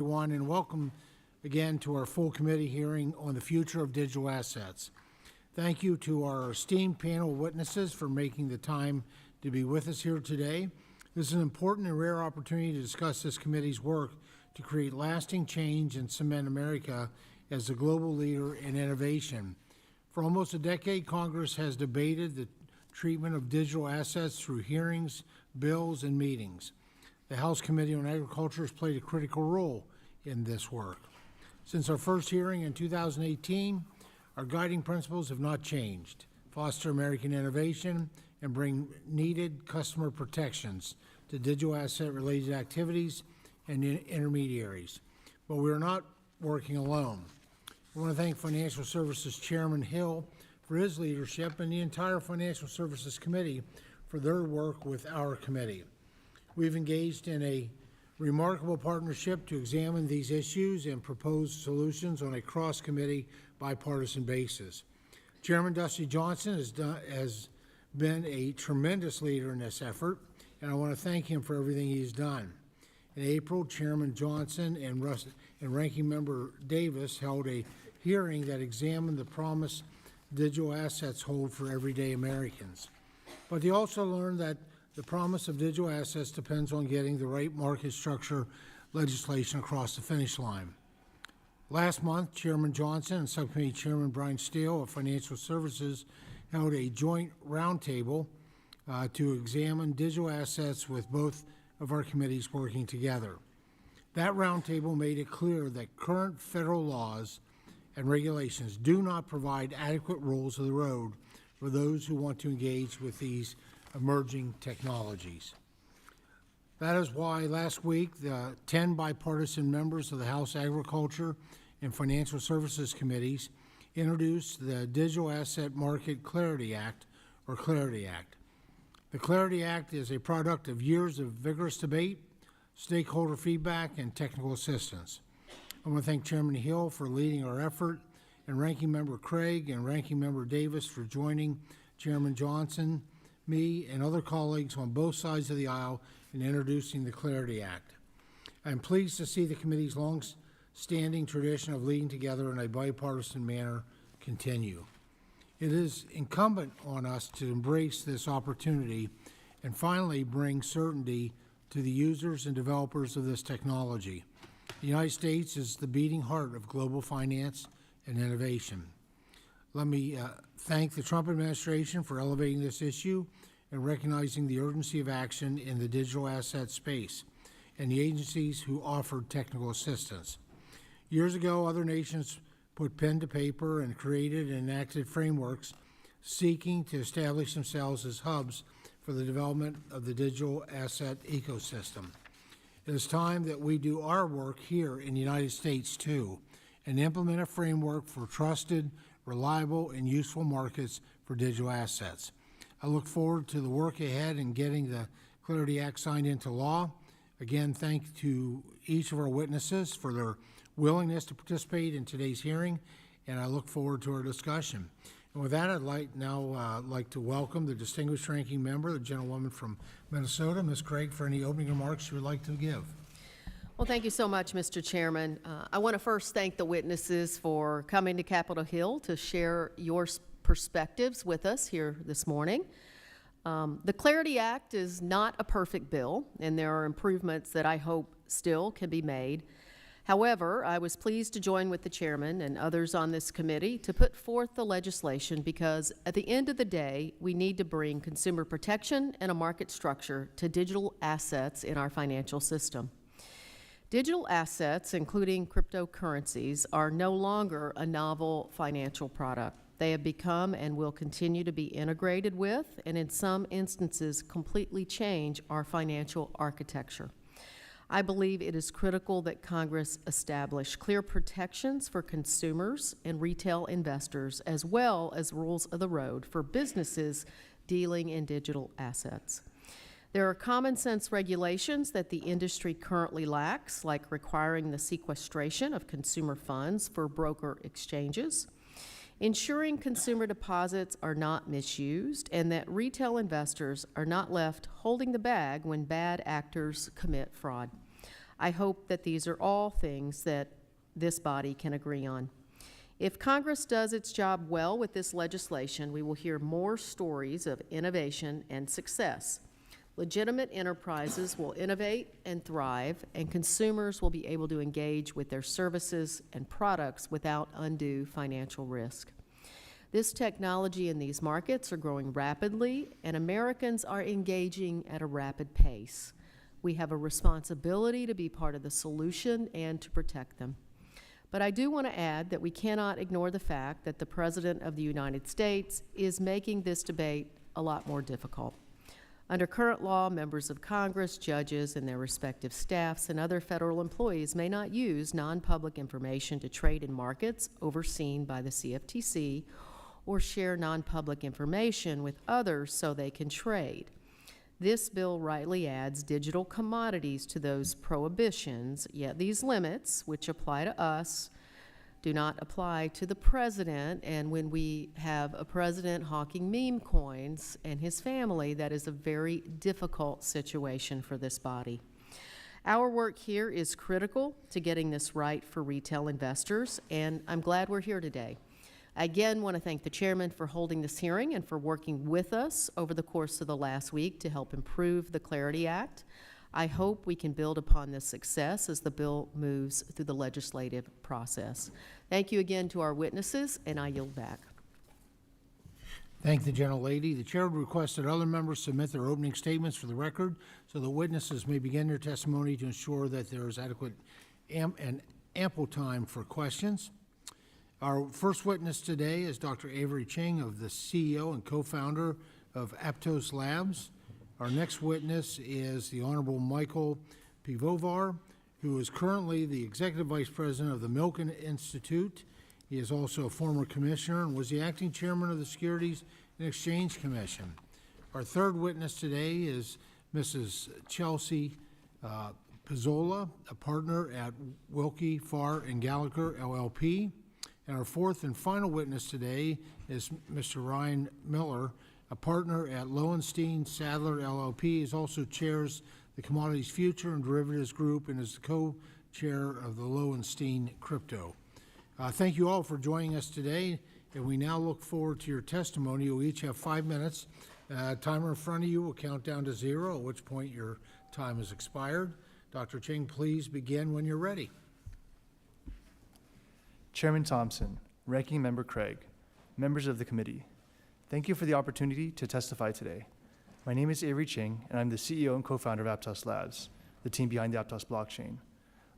Everyone, and welcome again to our full committee hearing on the future of digital assets. Thank you to our esteemed panel of witnesses for making the time to be with us here today. This is an important and rare opportunity to discuss this committee's work to create lasting change and cement America as a global leader in innovation. For almost a decade, Congress has debated the treatment of digital assets through hearings, bills, and meetings. The House Committee on Agriculture has played a critical role in this work. Since our first hearing in 2018, our guiding principles have not changed: foster American innovation and bring needed customer protections to digital asset-related activities and intermediaries. But we are not working alone. I want to thank Financial Services Chairman Hill for his leadership and the entire Financial Services Committee for their work with our committee. We've engaged in a remarkable partnership to examine these issues and propose solutions on a cross-committee bipartisan basis. Chairman Dusty Johnson has been a tremendous leader in this effort, and I want to thank him for everything he's done. In April, Chairman Johnson and Ranking Member Davis held a hearing that examined the promise digital assets hold for everyday Americans. But they also learned that the promise of digital assets depends on getting the right market structure legislation across the finish line. Last month, Chairman Johnson and Subcommittee Chairman Brian Steele of Financial Services held a joint roundtable to examine digital assets with both of our committees working together. That roundtable made it clear that current federal laws and regulations do not provide adequate rules of the road for those who want to engage with these emerging technologies. That is why last week the 10 bipartisan members of the House Agriculture and Financial Services Committees introduced the Digital Asset Market Clarity Act, or Clarity Act. The Clarity Act is a product of years of vigorous debate, stakeholder feedback, and technical assistance. I want to thank Chairman Hill for leading our effort, and Ranking Member Craig and Ranking Member Davis for joining Chairman Johnson, me, and other colleagues on both sides of the aisle in introducing the Clarity Act. I'm pleased to see the committee's long-standing tradition of leading together in a bipartisan manner continue. It is incumbent on us to embrace this opportunity and finally bring certainty to the users and developers of this technology. The United States is the beating heart of global finance and innovation. Let me thank the Trump administration for elevating this issue and recognizing the urgency of action in the digital asset space and the agencies who offered technical assistance. Years ago, other nations put pen to paper and created and enacted frameworks seeking to establish themselves as hubs for the development of the digital asset ecosystem. It is time that we do our work here in the United States too and implement a framework for trusted, reliable, and useful markets for digital assets. I look forward to the work ahead in getting the Clarity Act signed into law. Again, thank you to each of our witnesses for their willingness to participate in today's hearing, and I look forward to our discussion. And with that, I'd like to welcome the distinguished ranking member, the gentlewoman from Minnesota, Ms. Craig, for any opening remarks she would like to give. Well, thank you so much, Mr. Chairman. I want to first thank the witnesses for coming to Capitol Hill to share your perspectives with us here this morning. The Clarity Act is not a perfect bill, and there are improvements that I hope still can be made. However, I was pleased to join with the chairman and others on this committee to put forth the legislation because at the end of the day, we need to bring consumer protection and a market structure to digital assets in our financial system. Digital assets, including cryptocurrencies, are no longer a novel financial product. They have become and will continue to be integrated with, and in some instances, completely change our financial architecture. I believe it is critical that Congress establish clear protections for consumers and retail investors, as well as rules of the road for businesses dealing in digital assets. There are common sense regulations that the industry currently lacks, like requiring the sequestration of consumer funds for broker exchanges, ensuring consumer deposits are not misused, and that retail investors are not left holding the bag when bad actors commit fraud. I hope that these are all things that this body can agree on. If Congress does its job well with this legislation, we will hear more stories of innovation and success. Legitimate enterprises will innovate and thrive, and consumers will be able to engage with their services and products without undue financial risk. This technology and these markets are growing rapidly, and Americans are engaging at a rapid pace. We have a responsibility to be part of the solution and to protect them. But I do want to add that we cannot ignore the fact that the President of the United States is making this debate a lot more difficult. Under current law, members of Congress, judges, and their respective staffs and other federal employees may not use non-public information to trade in markets overseen by the CFTC or share non-public information with others so they can trade. This bill rightly adds digital commodities to those prohibitions, yet these limits, which apply to us, do not apply to the president. And when we have a president hawking meme coins and his family, that is a very difficult situation for this body. Our work here is critical to getting this right for retail investors, and I'm glad we're here today. I again want to thank the chairman for holding this hearing and for working with us over the course of the last week to help improve the Clarity Act. I hope we can build upon this success as the bill moves through the legislative process. Thank you again to our witnesses, and I yield back. Thank the gentlelady. The chair would request that other members submit their opening statements for the record so the witnesses may begin their testimony to ensure that there is adequate and ample time for questions. Our first witness today is Dr. Avery Ching, of the CEO and co-founder of Aptos Labs. Our next witness is the Honorable Michael Pivovar, who is currently the Executive Vice President of the Milken Institute. He is also a former commissioner and was the acting chairman of the Securities and Exchange Commission. Our third witness today is Mrs. Chelsea Pizzola, a partner at Wilkie, Farr & Gallagher, LLP. And our fourth and final witness today is Mr. Ryan Miller, a partner at Lowenstein Sadler, LLP. He also chairs the Commodities Future and Derivatives Group and is the co-chair of the Lowenstein Crypto. Thank you all for joining us today, and we now look forward to your testimony. You'll each have 5 minutes. Timer in front of you will count down to 0, at which point your time has expired. Dr. Ching, please begin when you're ready. Chairman Thompson, Ranking Member Craig, members of the committee, thank you for the opportunity to testify today. My name is Avery Ching, and I'm the CEO and co-founder of Aptos Labs, the team behind the Aptos blockchain.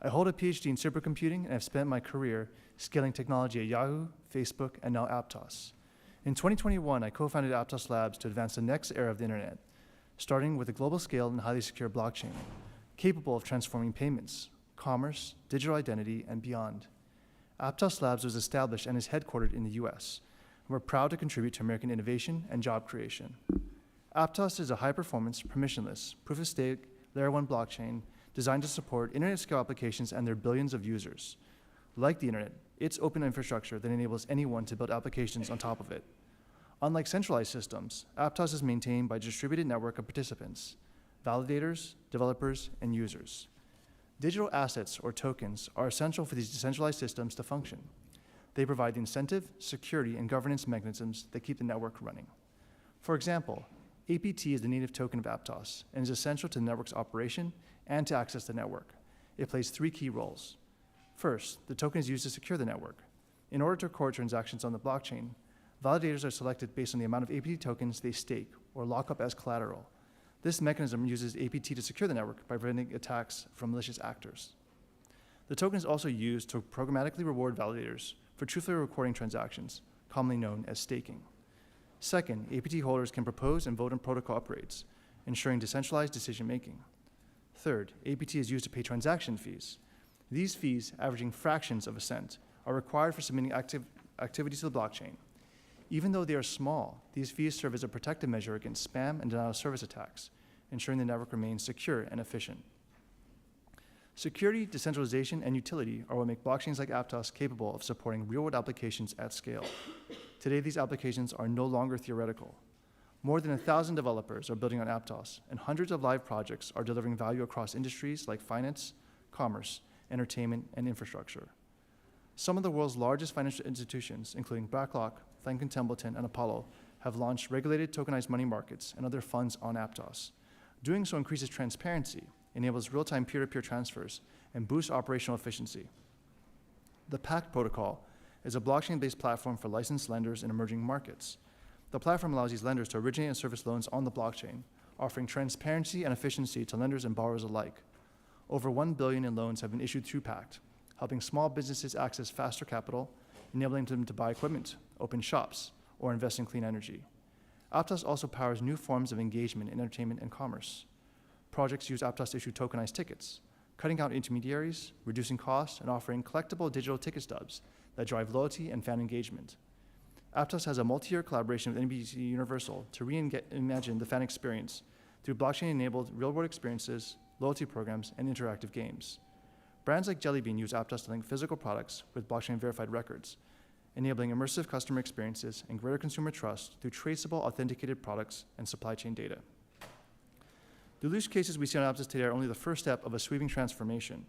I hold a PhD in supercomputing and have spent my career scaling technology at Yahoo, Facebook, and now Aptos. In 2021, I co-founded Aptos Labs to advance the next era of the internet, starting with a global scale and highly secure blockchain, capable of transforming payments, commerce, digital identity, and beyond. Aptos Labs was established and is headquartered in the US. We're proud to contribute to American innovation and job creation. Aptos is a high-performance, permissionless, proof-of-stake, Layer 1 blockchain designed to support internet-scale applications and their billions of users. Like the internet, it's open infrastructure that enables anyone to build applications on top of it. Unlike centralized systems, Aptos is maintained by a distributed network of participants, validators, developers, and users. Digital assets, or tokens, are essential for these decentralized systems to function. They provide the incentive, security, and governance mechanisms that keep the network running. For example, APT is the native token of Aptos and is essential to the network's operation and to access the network. It plays 3 key roles. First, the token is used to secure the network. In order to record transactions on the blockchain, validators are selected based on the amount of APT tokens they stake or lock up as collateral. This mechanism uses APT to secure the network by preventing attacks from malicious actors. The token is also used to programmatically reward validators for truthfully recording transactions, commonly known as staking. Second, APT holders can propose and vote on protocol upgrades, ensuring decentralized decision-making. Third, APT is used to pay transaction fees. These fees, averaging fractions of a cent, are required for submitting activities to the blockchain. Even though they are small, these fees serve as a protective measure against spam and denial of service attacks, ensuring the network remains secure and efficient. Security, decentralization, and utility are what make blockchains like Aptos capable of supporting real-world applications at scale. Today, these applications are no longer theoretical. More than 1,000 developers are building on Aptos, and hundreds of live projects are delivering value across industries like finance, commerce, entertainment, and infrastructure. Some of the world's largest financial institutions, including BlackRock, Franklin Templeton, and Apollo, have launched regulated tokenized money markets and other funds on Aptos. Doing so increases transparency, enables real-time peer-to-peer transfers, and boosts operational efficiency. The PACT protocol is a blockchain-based platform for licensed lenders in emerging markets. The platform allows these lenders to originate and service loans on the blockchain, offering transparency and efficiency to lenders and borrowers alike. Over $1 billion in loans have been issued through PACT, helping small businesses access faster capital, enabling them to buy equipment, open shops, or invest in clean energy. Aptos also powers new forms of engagement in entertainment and commerce. Projects use Aptos to issue tokenized tickets, cutting out intermediaries, reducing costs, and offering collectible digital ticket stubs that drive loyalty and fan engagement. Aptos has a multi-year collaboration with NBC Universal to reimagine the fan experience through blockchain-enabled real-world experiences, loyalty programs, and interactive games. Brands like Jelly Bean use Aptos to link physical products with blockchain-verified records, enabling immersive customer experiences and greater consumer trust through traceable, authenticated products and supply chain data. The use cases we see on Aptos today are only the first step of a sweeping transformation.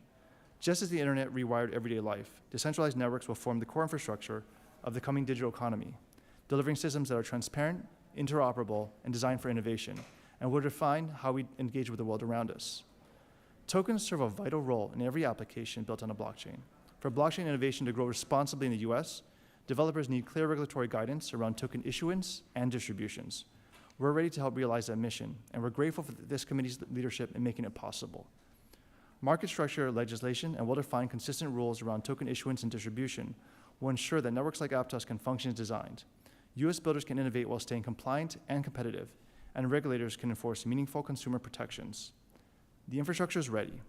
Just as the internet rewired everyday life, decentralized networks will form the core infrastructure of the coming digital economy, delivering systems that are transparent, interoperable, and designed for innovation, and will define how we engage with the world around us. Tokens serve a vital role in every application built on a blockchain. For blockchain innovation to grow responsibly in the US, developers need clear regulatory guidance around token issuance and distributions. We're ready to help realize that mission, and we're grateful for this committee's leadership in making it possible. Market structure legislation and well-defined consistent rules around token issuance and distribution will ensure that networks like Aptos can function as designed. US builders can innovate while staying compliant and competitive, and regulators can enforce meaningful consumer protections. The infrastructure is ready.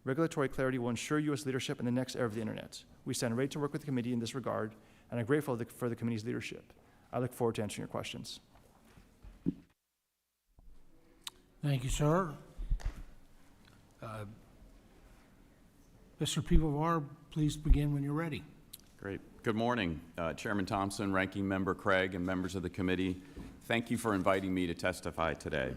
Regulatory clarity will ensure US leadership in the next era of the internet. We stand ready to work with the committee in this regard, and I'm grateful for the committee's leadership. I look forward to answering your questions. Thank you, sir. Mr. Pivovar, please begin when you're ready. Great. Good morning, Chairman Thompson, Ranking Member Craig, and members of the committee. Thank you for inviting me to testify today.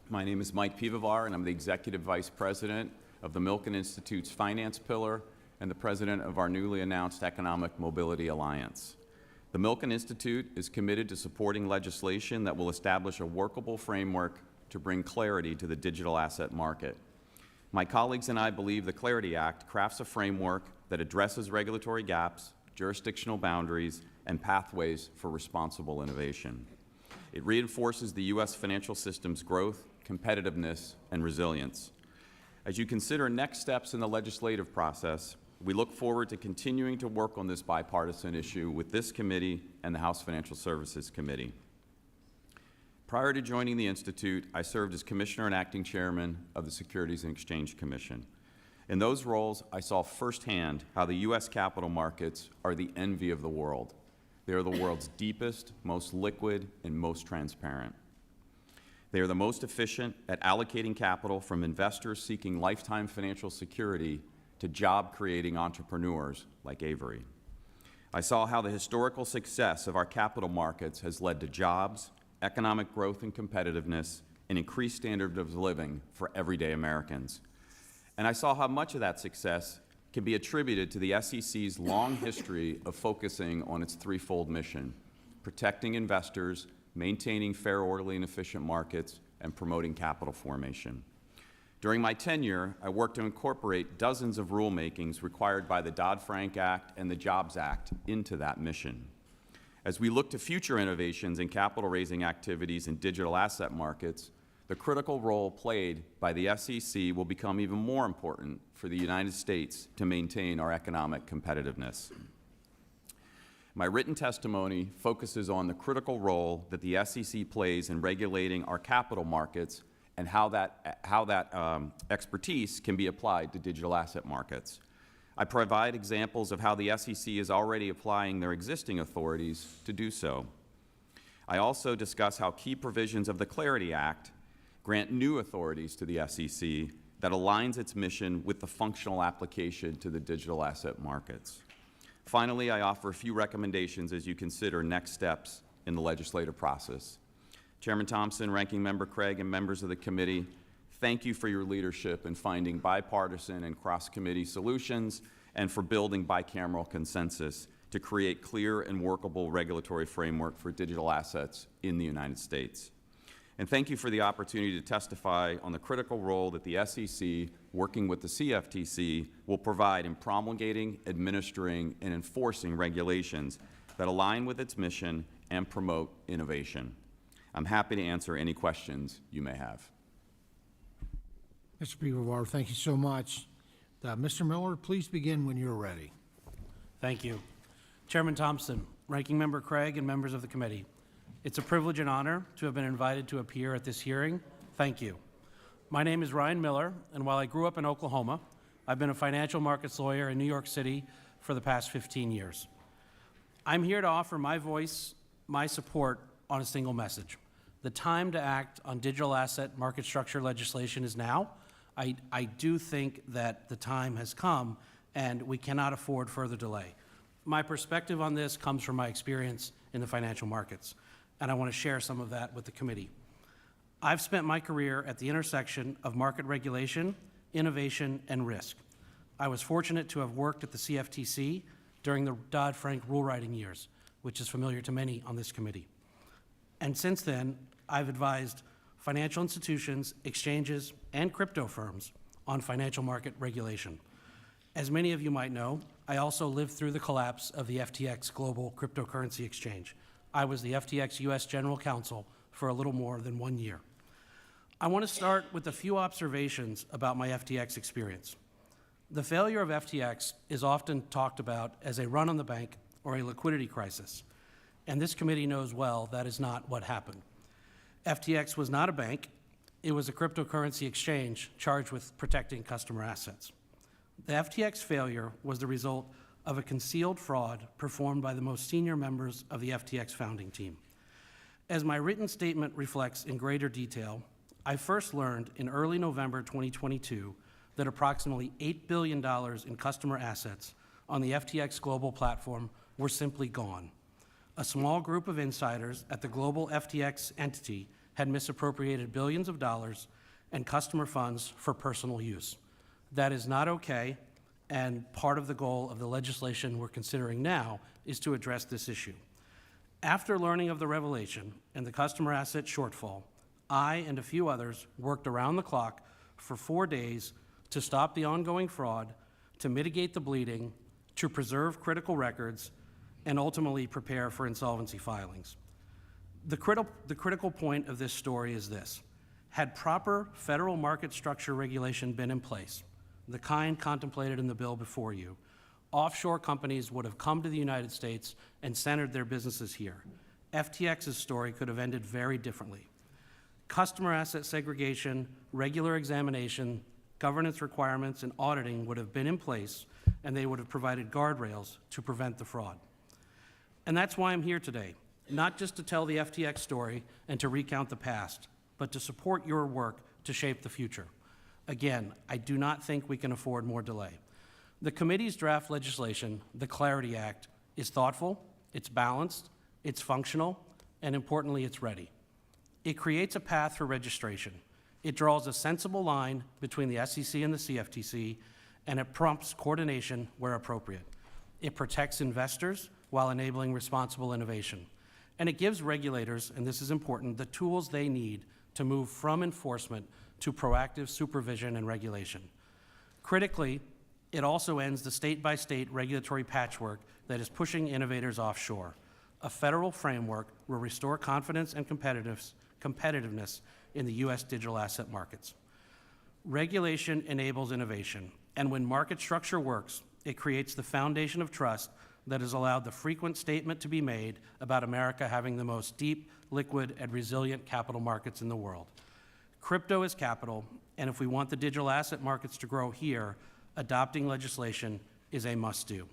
My name is Mike Pivovar, and I'm the Executive Vice President of the Milken Institute's Finance Pillar and the President of our newly announced Economic Mobility Alliance. The Milken Institute is committed to supporting legislation that will establish a workable framework to bring clarity to the digital asset market. My colleagues and I believe the Clarity Act crafts a framework that addresses regulatory gaps, jurisdictional boundaries, and pathways for responsible innovation. It reinforces the U.S. financial system's growth, competitiveness, and resilience. As you consider next steps in the legislative process, we look forward to continuing to work on this bipartisan issue with this committee and the House Financial Services Committee. Prior to joining the Institute, I served as Commissioner and Acting Chairman of the Securities and Exchange Commission. In those roles, I saw firsthand how the U.S. capital markets are the envy of the world. They are the world's deepest, most liquid, and most transparent. They are the most efficient at allocating capital from investors seeking lifetime financial security to job-creating entrepreneurs like Avery. I saw how the historical success of our capital markets has led to jobs, economic growth and competitiveness, and increased standard of living for everyday Americans. And I saw how much of that success can be attributed to the SEC's long history of focusing on its threefold mission: protecting investors, maintaining fair, orderly, and efficient markets, and promoting capital formation. During my tenure, I worked to incorporate dozens of rulemakings required by the Dodd-Frank Act and the Jobs Act into that mission. As we look to future innovations in capital-raising activities in digital asset markets, the critical role played by the SEC will become even more important for the United States to maintain our economic competitiveness. My written testimony focuses on the critical role that the SEC plays in regulating our capital markets and how that expertise can be applied to digital asset markets. I provide examples of how the SEC is already applying their existing authorities to do so. I also discuss how key provisions of the Clarity Act grant new authorities to the SEC that aligns its mission with the functional application to the digital asset markets. Finally, I offer a few recommendations as you consider next steps in the legislative process. Chairman Thompson, Ranking Member Craig, and members of the committee, Thank you for your leadership in finding bipartisan and cross-committee solutions and for building bicameral consensus to create clear and workable regulatory framework for digital assets in the United States. And thank you for the opportunity to testify on the critical role that the SEC, working with the CFTC, will provide in promulgating, administering, and enforcing regulations that align with its mission and promote innovation. I'm happy to answer any questions you may have. Mr. Beaver, thank you so much. Mr. Miller, please begin when you're ready. Thank you. Chairman Thompson, Ranking Member Craig, and members of the committee, it's a privilege and honor to have been invited to appear at this hearing. Thank you. My name is Ryan Miller, and while I grew up in Oklahoma, I've been a financial markets lawyer in New York City for the past 15 years. I'm here to offer my voice, my support on a single message. The time to act on digital asset market structure legislation is now. I do think that the time has come, and we cannot afford further delay. My perspective on this comes from my experience in the financial markets, and I want to share some of that with the committee. I've spent my career at the intersection of market regulation, innovation, and risk. I was fortunate to have worked at the CFTC during the Dodd-Frank rule writing years, which is familiar to many on this committee. And since then, I've advised financial institutions, exchanges, and crypto firms on financial market regulation. As many of you might know, I also lived through the collapse of the FTX Global Cryptocurrency Exchange. I was the FTX U.S. General Counsel for a little more than 1 year. I want to start with a few observations about my FTX experience. The failure of FTX is often talked about as a run on the bank or a liquidity crisis, and this committee knows well that is not what happened. FTX was not a bank. It was a cryptocurrency exchange charged with protecting customer assets. The FTX failure was the result of a concealed fraud performed by the most senior members of the FTX founding team. As my written statement reflects in greater detail, I first learned in early November 2022 that approximately $8 billion in customer assets on the FTX Global platform were simply gone. A small group of insiders at the global FTX entity had misappropriated billions of dollars and customer funds for personal use. That is not okay, and part of the goal of the legislation we're considering now is to address this issue. After learning of the revelation and the customer asset shortfall, I and a few others worked around the clock for 4 days to stop the ongoing fraud, to mitigate the bleeding, to preserve critical records, and ultimately prepare for insolvency filings. The critical point of this story is this. Had proper federal market structure regulation been in place, the kind contemplated in the bill before you, offshore companies would have come to the United States and centered their businesses here. FTX's story could have ended very differently. Customer asset segregation, regular examination, governance requirements, and auditing would have been in place, and they would have provided guardrails to prevent the fraud. And that's why I'm here today, not just to tell the FTX story and to recount the past, but to support your work to shape the future. Again, I do not think we can afford more delay. The committee's draft legislation, the Clarity Act, is thoughtful, it's balanced, it's functional, and importantly, it's ready. It creates a path for registration. It draws a sensible line between the SEC and the CFTC, and it prompts coordination where appropriate. It protects investors while enabling responsible innovation. And it gives regulators, and this is important, the tools they need to move from enforcement to proactive supervision and regulation. Critically, it also ends the state-by-state regulatory patchwork that is pushing innovators offshore. A federal framework will restore confidence and competitiveness in the U.S. digital asset markets. Regulation enables innovation, and when market structure works, it creates the foundation of trust that has allowed the frequent statement to be made about America having the most deep, liquid, and resilient capital markets in the world. Crypto is capital, and if we want the digital asset markets to grow here, adopting legislation is a must-do.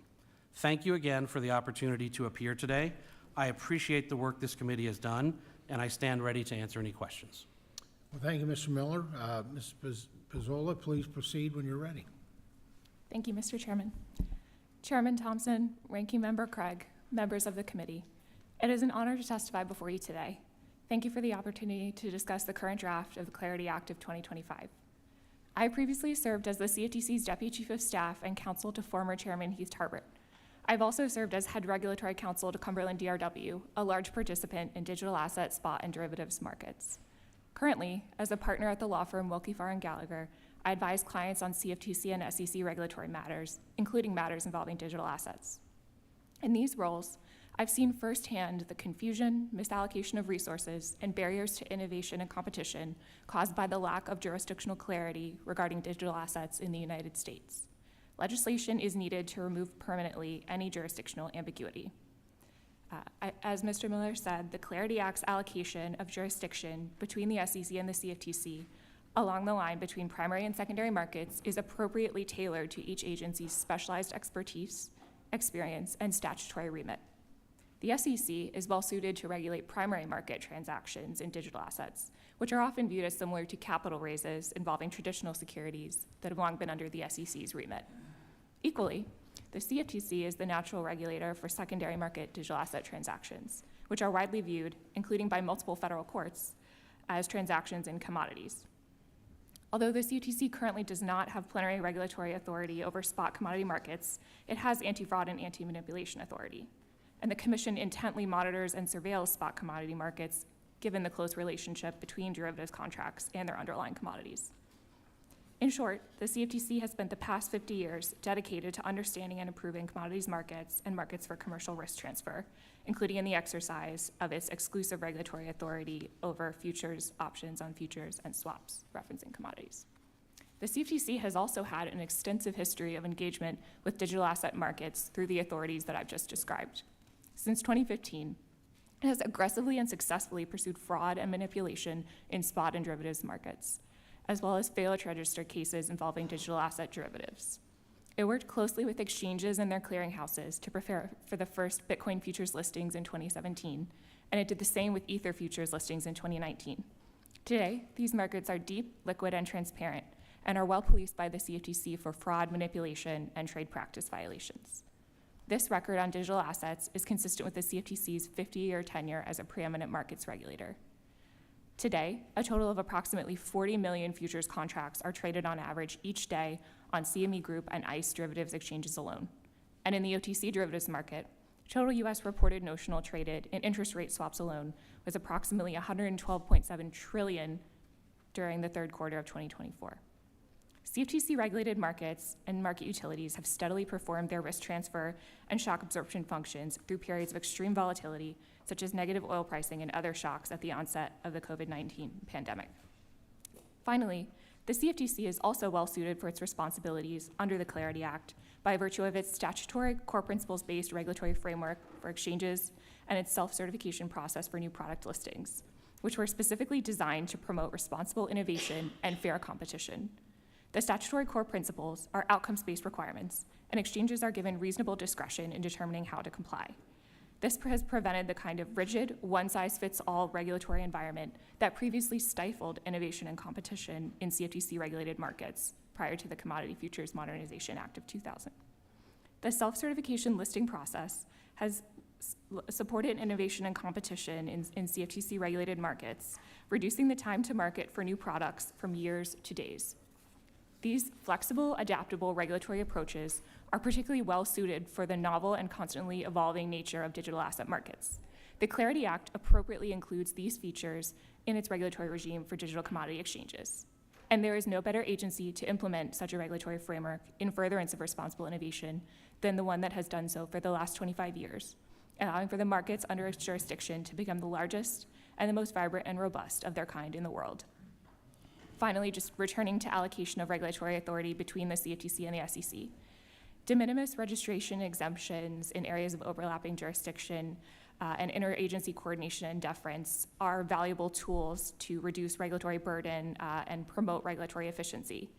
Thank you again for the opportunity to appear today. I appreciate the work this committee has done, and I stand ready to answer any questions. Well, thank you, Mr. Miller. Ms. Pizzola, please proceed when you're ready. Thank you, Mr. Chairman. Chairman Thompson, Ranking Member Craig, members of the committee, it is an honor to testify before you today. Thank you for the opportunity to discuss the current draft of the Clarity Act of 2025. I previously served as the CFTC's Deputy Chief of Staff and counsel to former Chairman Heath Tarbert. I've also served as head regulatory counsel to Cumberland DRW, a large participant in digital asset, spot, and derivatives markets. Currently, as a partner at the law firm Wilkie Farr & Gallagher, I advise clients on CFTC and SEC regulatory matters, including matters involving digital assets. In these roles, I've seen firsthand the confusion, misallocation of resources, and barriers to innovation and competition caused by the lack of jurisdictional clarity regarding digital assets in the United States. Legislation is needed to remove permanently any jurisdictional ambiguity. As Mr. Miller said, the Clarity Act's allocation of jurisdiction between the SEC and the CFTC along the line between primary and secondary markets is appropriately tailored to each agency's specialized expertise, experience, and statutory remit. The SEC is well suited to regulate primary market transactions in digital assets, which are often viewed as similar to capital raises involving traditional securities that have long been under the SEC's remit. Equally, the CFTC is the natural regulator for secondary market digital asset transactions, which are widely viewed, including by multiple federal courts, as transactions in commodities. Although the CFTC currently does not have plenary regulatory authority over spot commodity markets, it has anti-fraud and anti-manipulation authority. And the Commission intently monitors and surveils spot commodity markets, given the close relationship between derivatives contracts and their underlying commodities. In short, the CFTC has spent the past 50 years dedicated to understanding and improving commodities markets and markets for commercial risk transfer, including in the exercise of its exclusive regulatory authority over futures, options on futures, and swaps, referencing commodities. The CFTC has also had an extensive history of engagement with digital asset markets through the authorities that I've just described. Since 2015, it has aggressively and successfully pursued fraud and manipulation in spot and derivatives markets, as well as failure to register cases involving digital asset derivatives. It worked closely with exchanges and their clearinghouses to prepare for the first Bitcoin futures listings in 2017, and it did the same with Ether futures listings in 2019. Today, these markets are deep, liquid, and transparent, and are well policed by the CFTC for fraud, manipulation, and trade practice violations. This record on digital assets is consistent with the CFTC's 50-year tenure as a preeminent markets regulator. Today, a total of approximately 40 million futures contracts are traded on average each day on CME Group and ICE derivatives exchanges alone. And in the OTC derivatives market, total U.S. reported notional traded in interest rate swaps alone was approximately $112.7 trillion during the third quarter of 2024. CFTC-regulated markets and market utilities have steadily performed their risk transfer and shock absorption functions through periods of extreme volatility, such as negative oil pricing and other shocks at the onset of the COVID-19 pandemic. Finally, the CFTC is also well-suited for its responsibilities under the Clarity Act by virtue of its statutory core principles-based regulatory framework for exchanges and its self-certification process for new product listings, which were specifically designed to promote responsible innovation and fair competition. The statutory core principles are outcomes-based requirements, and exchanges are given reasonable discretion in determining how to comply. This has prevented the kind of rigid, one-size-fits-all regulatory environment that previously stifled innovation and competition in CFTC-regulated markets prior to the Commodity Futures Modernization Act of 2000. The self-certification listing process has supported innovation and competition in CFTC-regulated markets, reducing the time to market for new products from years to days. These flexible, adaptable regulatory approaches are particularly well-suited for the novel and constantly evolving nature of digital asset markets. The Clarity Act appropriately includes these features in its regulatory regime for digital commodity exchanges. And there is no better agency to implement such a regulatory framework in furtherance of responsible innovation than the one that has done so for the last 25 years, allowing for the markets under its jurisdiction to become the largest and the most vibrant and robust of their kind in the world. Finally, just returning to allocation of regulatory authority between the CFTC and the SEC. De minimis registration exemptions in areas of overlapping jurisdiction and interagency coordination and deference are valuable tools to reduce regulatory burden and promote regulatory efficiency.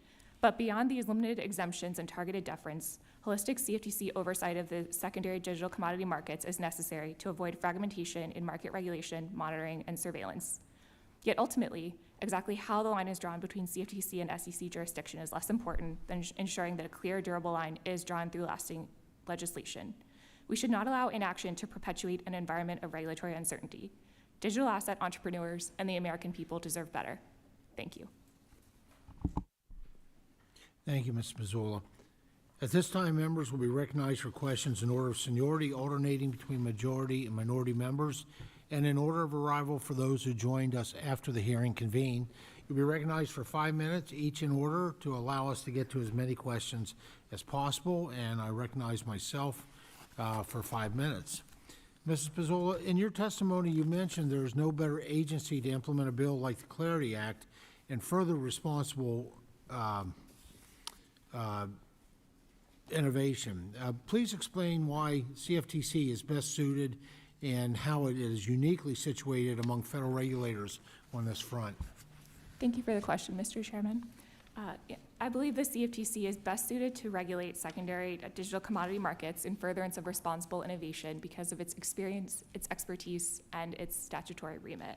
But beyond these limited exemptions and targeted deference, holistic CFTC oversight of the secondary digital commodity markets is necessary to avoid fragmentation in market regulation, monitoring, and surveillance. Yet ultimately, exactly how the line is drawn between CFTC and SEC jurisdiction is less important than ensuring that a clear, durable line is drawn through lasting legislation. We should not allow inaction to perpetuate an environment of regulatory uncertainty. Digital asset entrepreneurs and the American people deserve better. Thank you. Thank you, Ms. Mazzola. At this time, members will be recognized for questions in order of seniority, alternating between majority and minority members, and in order of arrival for those who joined us after the hearing convened. You'll be recognized for 5 minutes, each in order to allow us to get to as many questions as possible, and I recognize myself for 5 minutes. Mrs. Pizzola, in your testimony, you mentioned there is no better agency to implement a bill like the Clarity Act and further responsible innovation. Please explain why CFTC is best suited and how it is uniquely situated among federal regulators on this front. Thank you for the question, Mr. Chairman. I believe the CFTC is best suited to regulate secondary digital commodity markets in furtherance of responsible innovation because of its experience, its expertise, and its statutory remit.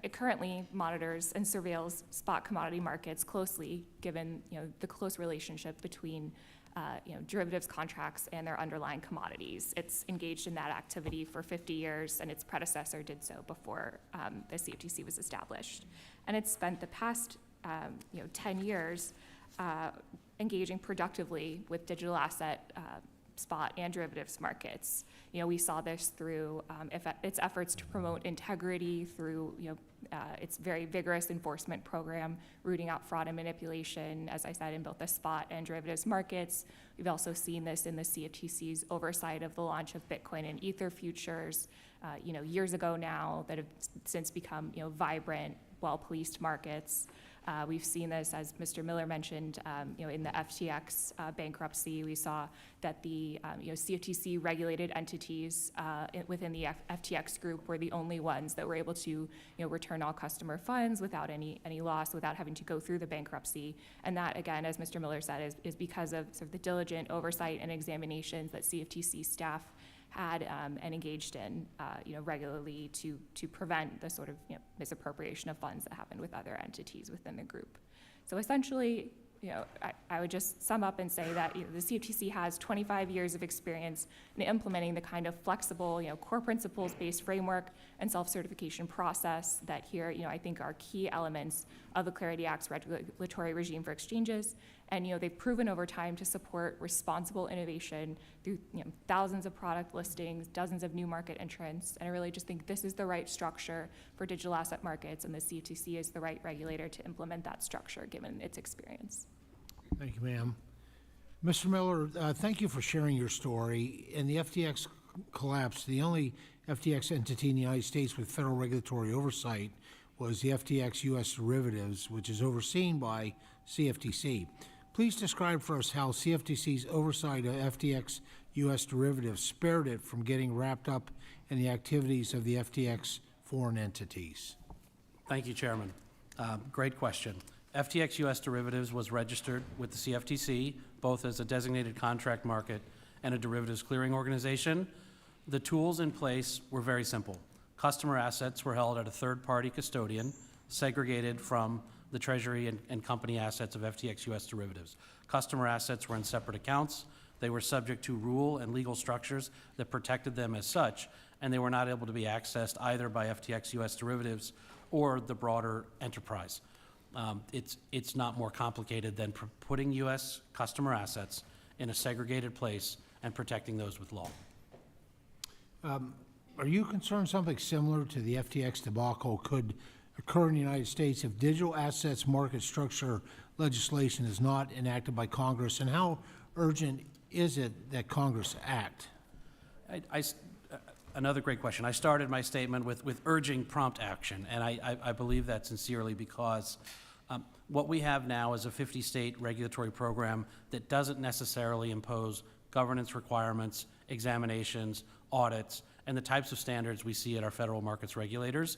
It currently monitors and surveils spot commodity markets closely, given the close relationship between derivatives contracts and their underlying commodities. It's engaged in that activity for 50 years, and its predecessor did so before the CFTC was established. And it's spent the past 10 years engaging productively with digital asset spot and derivatives markets. We saw this through its efforts to promote integrity through its very vigorous enforcement program, rooting out fraud and manipulation, as I said, in both the spot and derivatives markets. We've also seen this in the CFTC's oversight of the launch of Bitcoin and Ether futures, years ago now, that have since become vibrant, well-policed markets. We've seen this, as Mr. Miller mentioned, in the FTX bankruptcy. We saw that the CFTC regulated entities within the FTX group were the only ones that were able to return all customer funds without any loss, without having to go through the bankruptcy. And that, again, as Mr. Miller said, is because of sort of the diligent oversight and examinations that CFTC staff had and engaged in regularly to prevent the sort of misappropriation of funds that happened with other entities within the group. So essentially, I would just sum up and say that the CFTC has 25 years of experience in implementing the kind of flexible, core principles-based framework and self-certification process that here, I think are key elements of the Clarity Act's regulatory regime for exchanges. And they've proven over time to support responsible innovation through thousands of product listings, dozens of new market entrants. And I really just think this is the right structure for digital asset markets, and the CFTC is the right regulator to implement that structure given its experience. Thank you, ma'am. Mr. Miller, thank you for sharing your story. In the FTX collapse, the only FTX entity in the United States with federal regulatory oversight was the FTX U.S. Derivatives, which is overseen by CFTC. Please describe for us how CFTC's oversight of FTX U.S. derivatives spared it from getting wrapped up in the activities of the FTX foreign entities. Thank you, Chairman. Great question. FTX U.S. Derivatives was registered with the CFTC, both as a designated contract market and a derivatives clearing organization. The tools in place were very simple. Customer assets were held at a third-party custodian, segregated from the treasury and company assets of FTX U.S. Derivatives. Customer assets were in separate accounts. They were subject to rule and legal structures that protected them as such, and they were not able to be accessed either by FTX U.S. Derivatives or the broader enterprise. It's not more complicated than putting U.S. customer assets in a segregated place and protecting those with law. Are you concerned something similar to the FTX debacle could occur in the United States if digital assets market structure legislation is not enacted by Congress, and how urgent is it that Congress act? Another great question. I started my statement with urging prompt action, and I believe that sincerely because what we have now is a 50-state regulatory program that doesn't necessarily impose governance requirements, examinations, audits, and the types of standards we see at our federal markets regulators.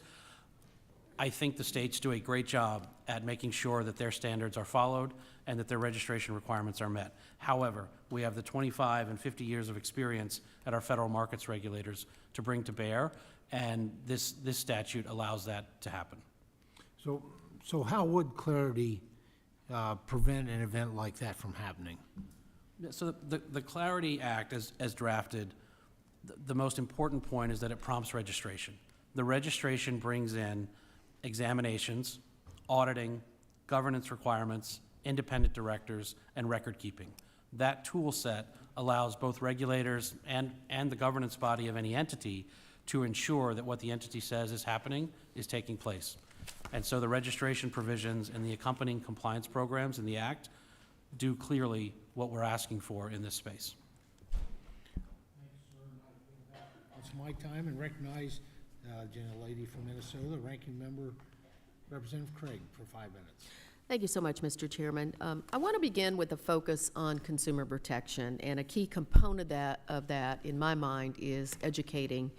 I think the states do a great job at making sure that their standards are followed and that their registration requirements are met. However, we have the 25 and 50 years of experience at our federal markets regulators to bring to bear, and this statute allows that to happen. So how would Clarity prevent an event like that from happening? So the Clarity Act, as drafted, the most important point is that it prompts registration. The registration brings in examinations, auditing, governance requirements, independent directors, and record keeping. That tool set allows both regulators and the governance body of any entity to ensure that what the entity says is happening is taking place. And so the registration provisions and the accompanying compliance programs in the Act do clearly what we're asking for in this space. It's my time and recognize gentlelady from Minnesota, Ranking Member Representative Craig, for 5 minutes. Thank you so much, Mr. Chairman. I want to begin with a focus on consumer protection, and a key component of that, in my mind, is educating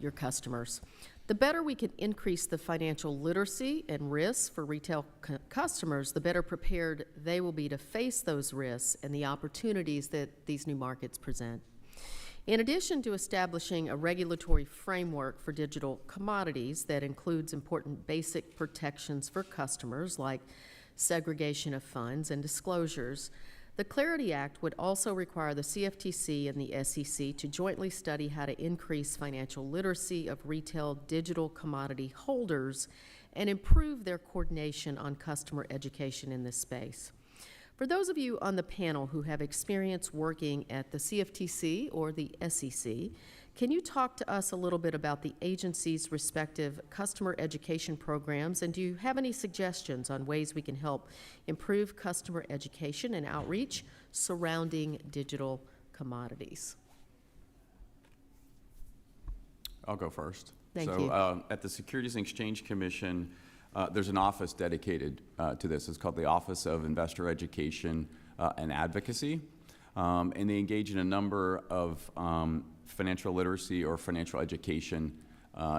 your customers. The better we can increase the financial literacy and risks for retail customers, the better prepared they will be to face those risks and the opportunities that these new markets present. In addition to establishing a regulatory framework for digital commodities that includes important basic protections for customers like segregation of funds and disclosures, the Clarity Act would also require the CFTC and the SEC to jointly study how to increase financial literacy of retail digital commodity holders and improve their coordination on customer education in this space. For those of you on the panel who have experience working at the CFTC or the SEC, can you talk to us a little bit about the agency's respective customer education programs, and do you have any suggestions on ways we can help improve customer education and outreach surrounding digital commodities? I'll go first. Thank you. At the Securities and Exchange Commission, there's an office dedicated to this. It's called the Office of Investor Education and Advocacy. And they engage in a number of financial literacy or financial education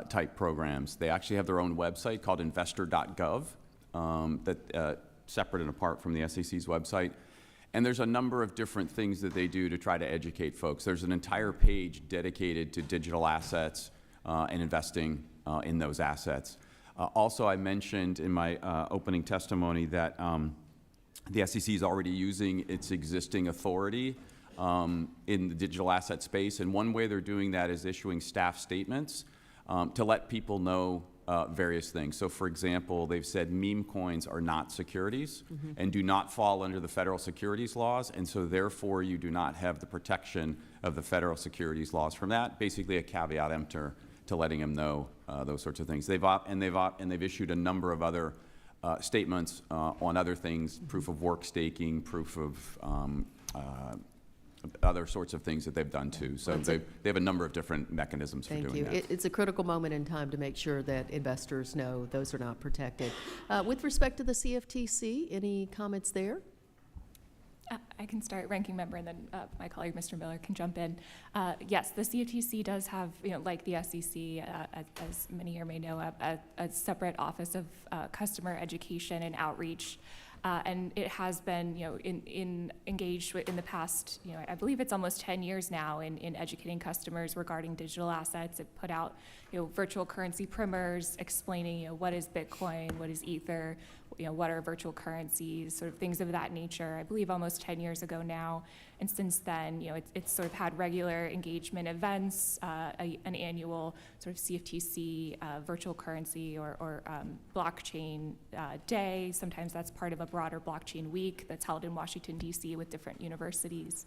type programs. They actually have their own website called investor.gov that separate and apart from the SEC's website. And there's a number of different things that they do to try to educate folks. There's an entire page dedicated to digital assets and investing in those assets. Also, I mentioned in my opening testimony that the SEC is already using its existing authority in the digital asset space, and one way they're doing that is issuing staff statements to let people know various things. So, for example, they've said meme coins are not securities and do not fall under the federal securities laws, and so therefore you do not have the protection of the federal securities laws from that. Basically, a caveat emptor to letting them know those sorts of things. They've issued a number of other statements on other things, proof of work staking, proof of other sorts of things that they've done too. So they have a number of different mechanisms for doing that. It's a critical moment in time to make sure that investors know those are not protected. With respect to the CFTC, any comments there? I can start, Ranking Member, and then my colleague, Mr. Miller, can jump in. Yes, the CFTC does have, like the SEC, as many here may know, a separate Office of Customer Education and Outreach. And it has been, engaged in the past, I believe it's almost 10 years now in educating customers regarding digital assets. It put out, virtual currency primers explaining, what is Bitcoin, what is Ether, what are virtual currencies, sort of things of that nature. I believe almost 10 years ago now. And since then, it's sort of had regular engagement events, an annual sort of CFTC virtual currency or blockchain day. Sometimes that's part of a broader blockchain week that's held in Washington, D.C. with different universities.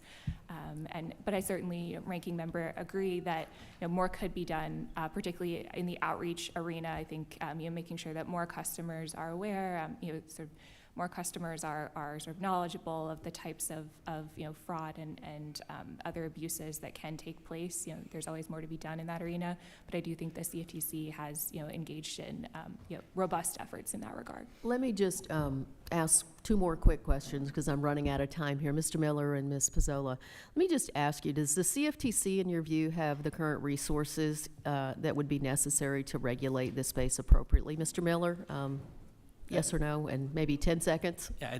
But I certainly, Ranking Member, agree that more could be done, particularly in the outreach arena. I think making sure that more customers are aware, sort of more customers are sort of knowledgeable of the types of fraud and other abuses that can take place. There's always more to be done in that arena, but I do think the CFTC has engaged in robust efforts in that regard. Let me just ask two more quick questions because I'm running out of time here. Mr. Miller and Ms. Pizzola, let me just ask you, does the CFTC, in your view, have the current resources that would be necessary to regulate this space appropriately? Mr. Miller? Yes or no, and maybe 10 seconds? Yeah,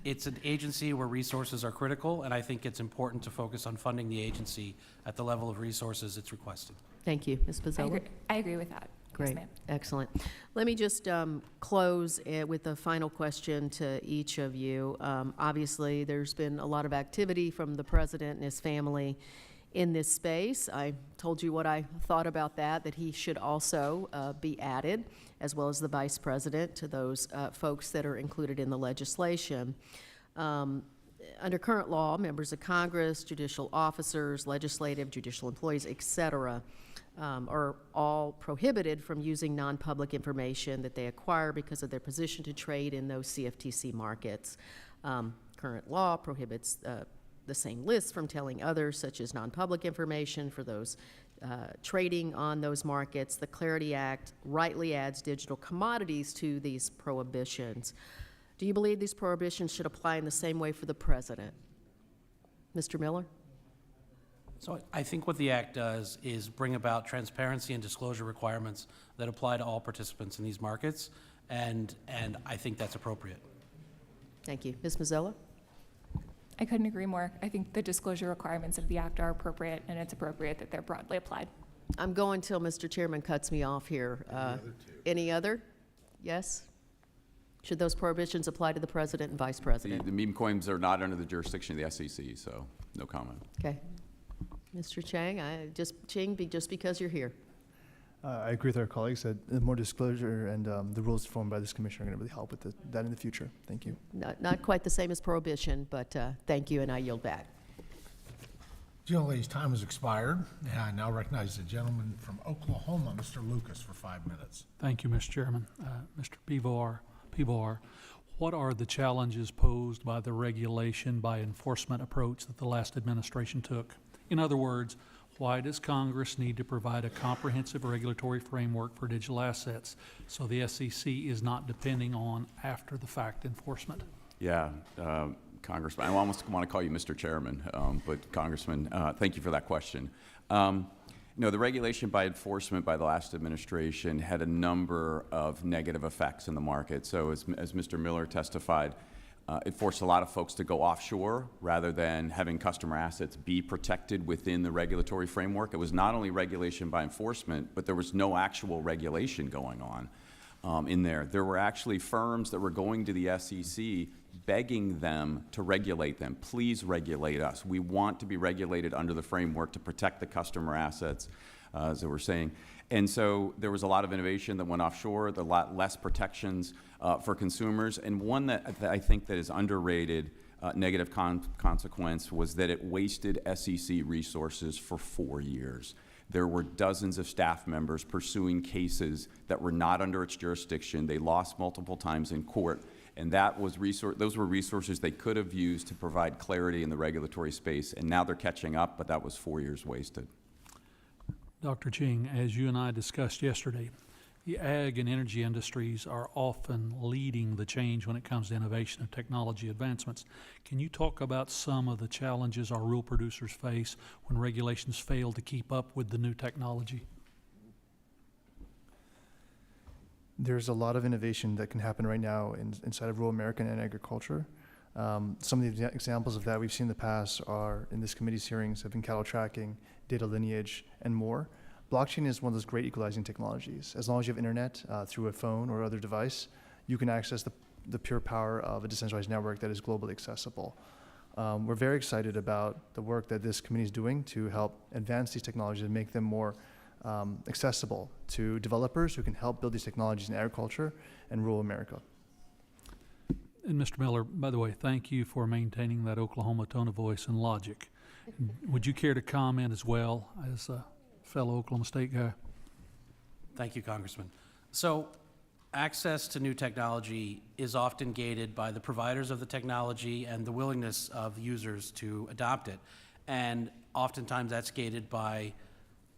it's an agency where resources are critical, and I think it's important to focus on funding the agency at the level of resources it's requested. Thank you. Ms. Pizzola? I agree with that. Great. Yes, ma'am. Excellent. Let me just close with a final question to each of you. Obviously, there's been a lot of activity from the president and his family in this space. I told you what I thought about that he should also be added, as well as the vice president, to those folks that are included in the legislation. Under current law, members of Congress, judicial officers, legislative, judicial employees, et cetera, are all prohibited from using non-public information that they acquire because of their position to trade in those CFTC markets. Current law prohibits the same list from telling others, such as non-public information for those trading on those markets. The Clarity Act rightly adds digital commodities to these prohibitions. Do you believe these prohibitions should apply in the same way for the president? Mr. Miller? So I think what the act does is bring about transparency and disclosure requirements that apply to all participants in these markets, and I think that's appropriate. Thank you. Ms. Mazzella? I couldn't agree more. I think the disclosure requirements of the act are appropriate, and it's appropriate that they're broadly applied. I'm going till Mr. Chairman cuts me off here. Any other? Yes? Should those prohibitions apply to the president and vice president? The meme coins are not under the jurisdiction of the SEC, so no comment. Okay. Mr. Chang, just because you're here. I agree with our colleagues that the more disclosure and the rules formed by this commission are going to really help with that in the future. Thank you. Not quite the same as prohibition, but thank you, and I yield back. Gentlelady's time has expired, and I now recognize the gentleman from Oklahoma, Mr. Lucas, for 5 minutes. Thank you, Mr. Chairman. Mr. Pivar, what are the challenges posed by the regulation by enforcement approach that the last administration took? In other words, why does Congress need to provide a comprehensive regulatory framework for digital assets so the SEC is not depending on after-the-fact enforcement? Yeah, Congressman, I almost want to call you Mr. Chairman, but Congressman, thank you for that question. The regulation by enforcement by the last administration had a number of negative effects in the market. So as Mr. Miller testified, it forced a lot of folks to go offshore rather than having customer assets be protected within the regulatory framework. It was not only regulation by enforcement, but there was no actual regulation going on in there. There were actually firms that were going to the SEC begging them to regulate them. Please regulate us. We want to be regulated under the framework to protect the customer assets, as they were saying. And so there was a lot of innovation that went offshore, a lot less protections for consumers. And one that I think that is underrated negative consequence was that it wasted SEC resources for 4 years. There were dozens of staff members pursuing cases that were not under its jurisdiction. They lost multiple times in court. And those were resources they could have used to provide clarity in the regulatory space. And now they're catching up, but that was 4 years wasted. Dr. Ching, as you and I discussed yesterday, the ag and energy industries are often leading the change when it comes to innovation and technology advancements. Can you talk about some of the challenges our rural producers face when regulations fail to keep up with the new technology? There's a lot of innovation that can happen right now inside of rural America and agriculture. Some of the examples of that we've seen in the past are in this committee's hearings have been cattle tracking, data lineage, and more. Blockchain is one of those great equalizing technologies. As long as you have internet through a phone or other device, you can access the pure power of a decentralized network that is globally accessible. We're very excited about the work that this committee is doing to help advance these technologies and make them more accessible to developers who can help build these technologies in agriculture and rural America. And Mr. Miller, by the way, thank you for maintaining that Oklahoma tone of voice and logic. Would you care to comment as well as a fellow Oklahoma State guy? Thank you, Congressman. So access to new technology is often gated by the providers of the technology and the willingness of users to adopt it. And oftentimes that's gated by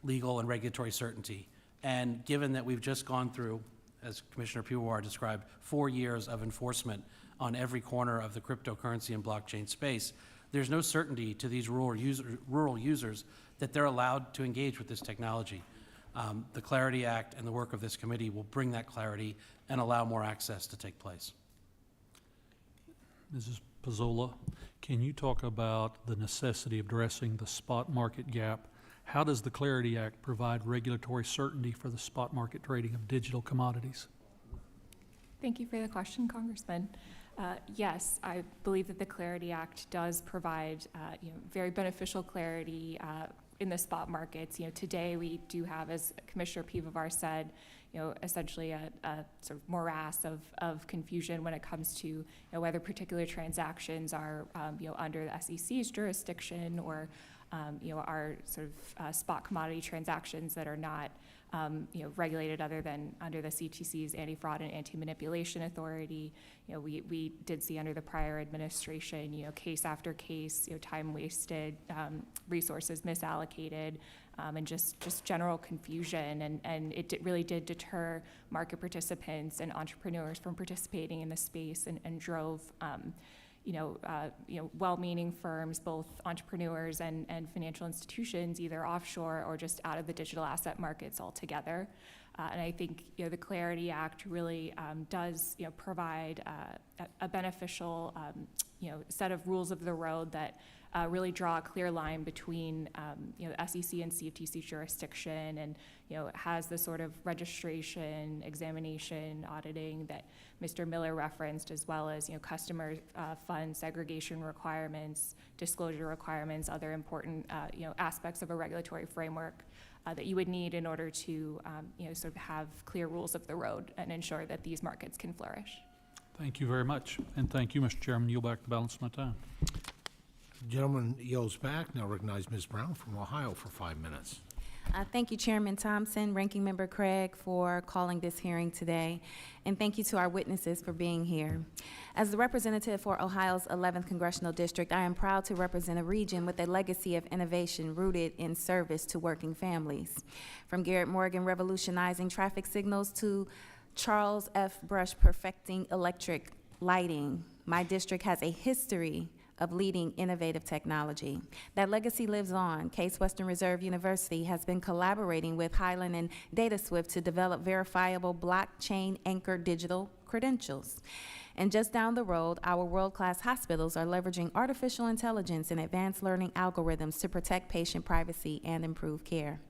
legal and regulatory certainty. And given that we've just gone through, as Commissioner Pivar described, 4 years of enforcement on every corner of the cryptocurrency and blockchain space, there's no certainty to these rural users that they're allowed to engage with this technology. The Clarity Act and the work of this committee will bring that clarity and allow more access to take place. Mrs. Pizzola, can you talk about the necessity of addressing the spot market gap? How does the Clarity Act provide regulatory certainty for the spot market trading of digital commodities? Thank you for the question, Congressman. Yes, I believe that the Clarity Act does provide, very beneficial clarity in the spot markets. Today we do have, as Commissioner Pivovar said, essentially a sort of morass of confusion when it comes to, whether particular transactions are, under the SEC's jurisdiction or, are sort of spot commodity transactions that are not, regulated other than under the CTC's Anti-Fraud and Anti-Manipulation Authority. We did see under the prior administration, case after case, time wasted, resources misallocated, and just general confusion. And it really did deter market participants and entrepreneurs from participating in the space and drove, well-meaning firms, both entrepreneurs and financial institutions, either offshore or just out of the digital asset markets altogether. And I think, the Clarity Act really does, provide a beneficial, set of rules of the road that really draw a clear line between, the SEC and CFTC jurisdiction, and, has the sort of registration, examination, auditing that Mr. Miller referenced, as well as, customer fund segregation requirements, disclosure requirements, other important, aspects of a regulatory framework that you would need in order to, sort of have clear rules of the road and ensure that these markets can flourish. Thank you very much, and thank you, Mr. Chairman. Yield back the balance of my time. Gentleman yields back. Now recognize Ms. Brown from Ohio for 5 minutes. Thank you, Chairman Thompson, Ranking Member Craig, for calling this hearing today, and thank you to our witnesses for being here. As the representative for Ohio's 11th Congressional District, I am proud to represent a region with a legacy of innovation rooted in service to working families. From Garrett Morgan revolutionizing traffic signals to Charles F. Brush perfecting electric lighting, my district has a history of leading innovative technology. That legacy lives on. Case Western Reserve University has been collaborating with Highland and DataSwift to develop verifiable blockchain-anchored digital credentials. And just down the road, our world-class hospitals are leveraging artificial intelligence and advanced learning algorithms to protect patient privacy and improve care.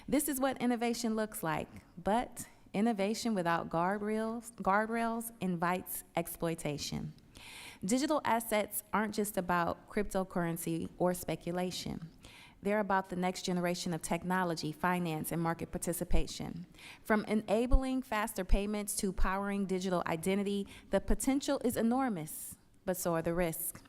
This is what innovation looks like, but innovation without guardrails invites exploitation. Digital assets aren't just about cryptocurrency or speculation. They're about the next generation of technology, finance, and market participation. From enabling faster payments to powering digital identity, the potential is enormous, but so are the risks.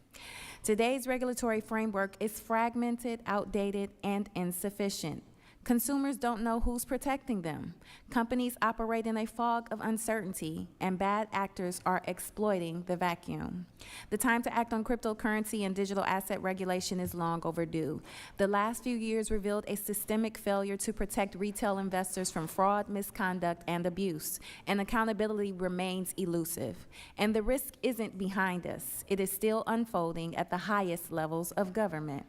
Today's regulatory framework is fragmented, outdated, and insufficient. Consumers don't know who's protecting them. Companies operate in a fog of uncertainty, and bad actors are exploiting the vacuum. The time to act on cryptocurrency and digital asset regulation is long overdue. The last few years revealed a systemic failure to protect retail investors from fraud, misconduct, and abuse, and accountability remains elusive. And the risk isn't behind us. It is still unfolding at the highest levels of government.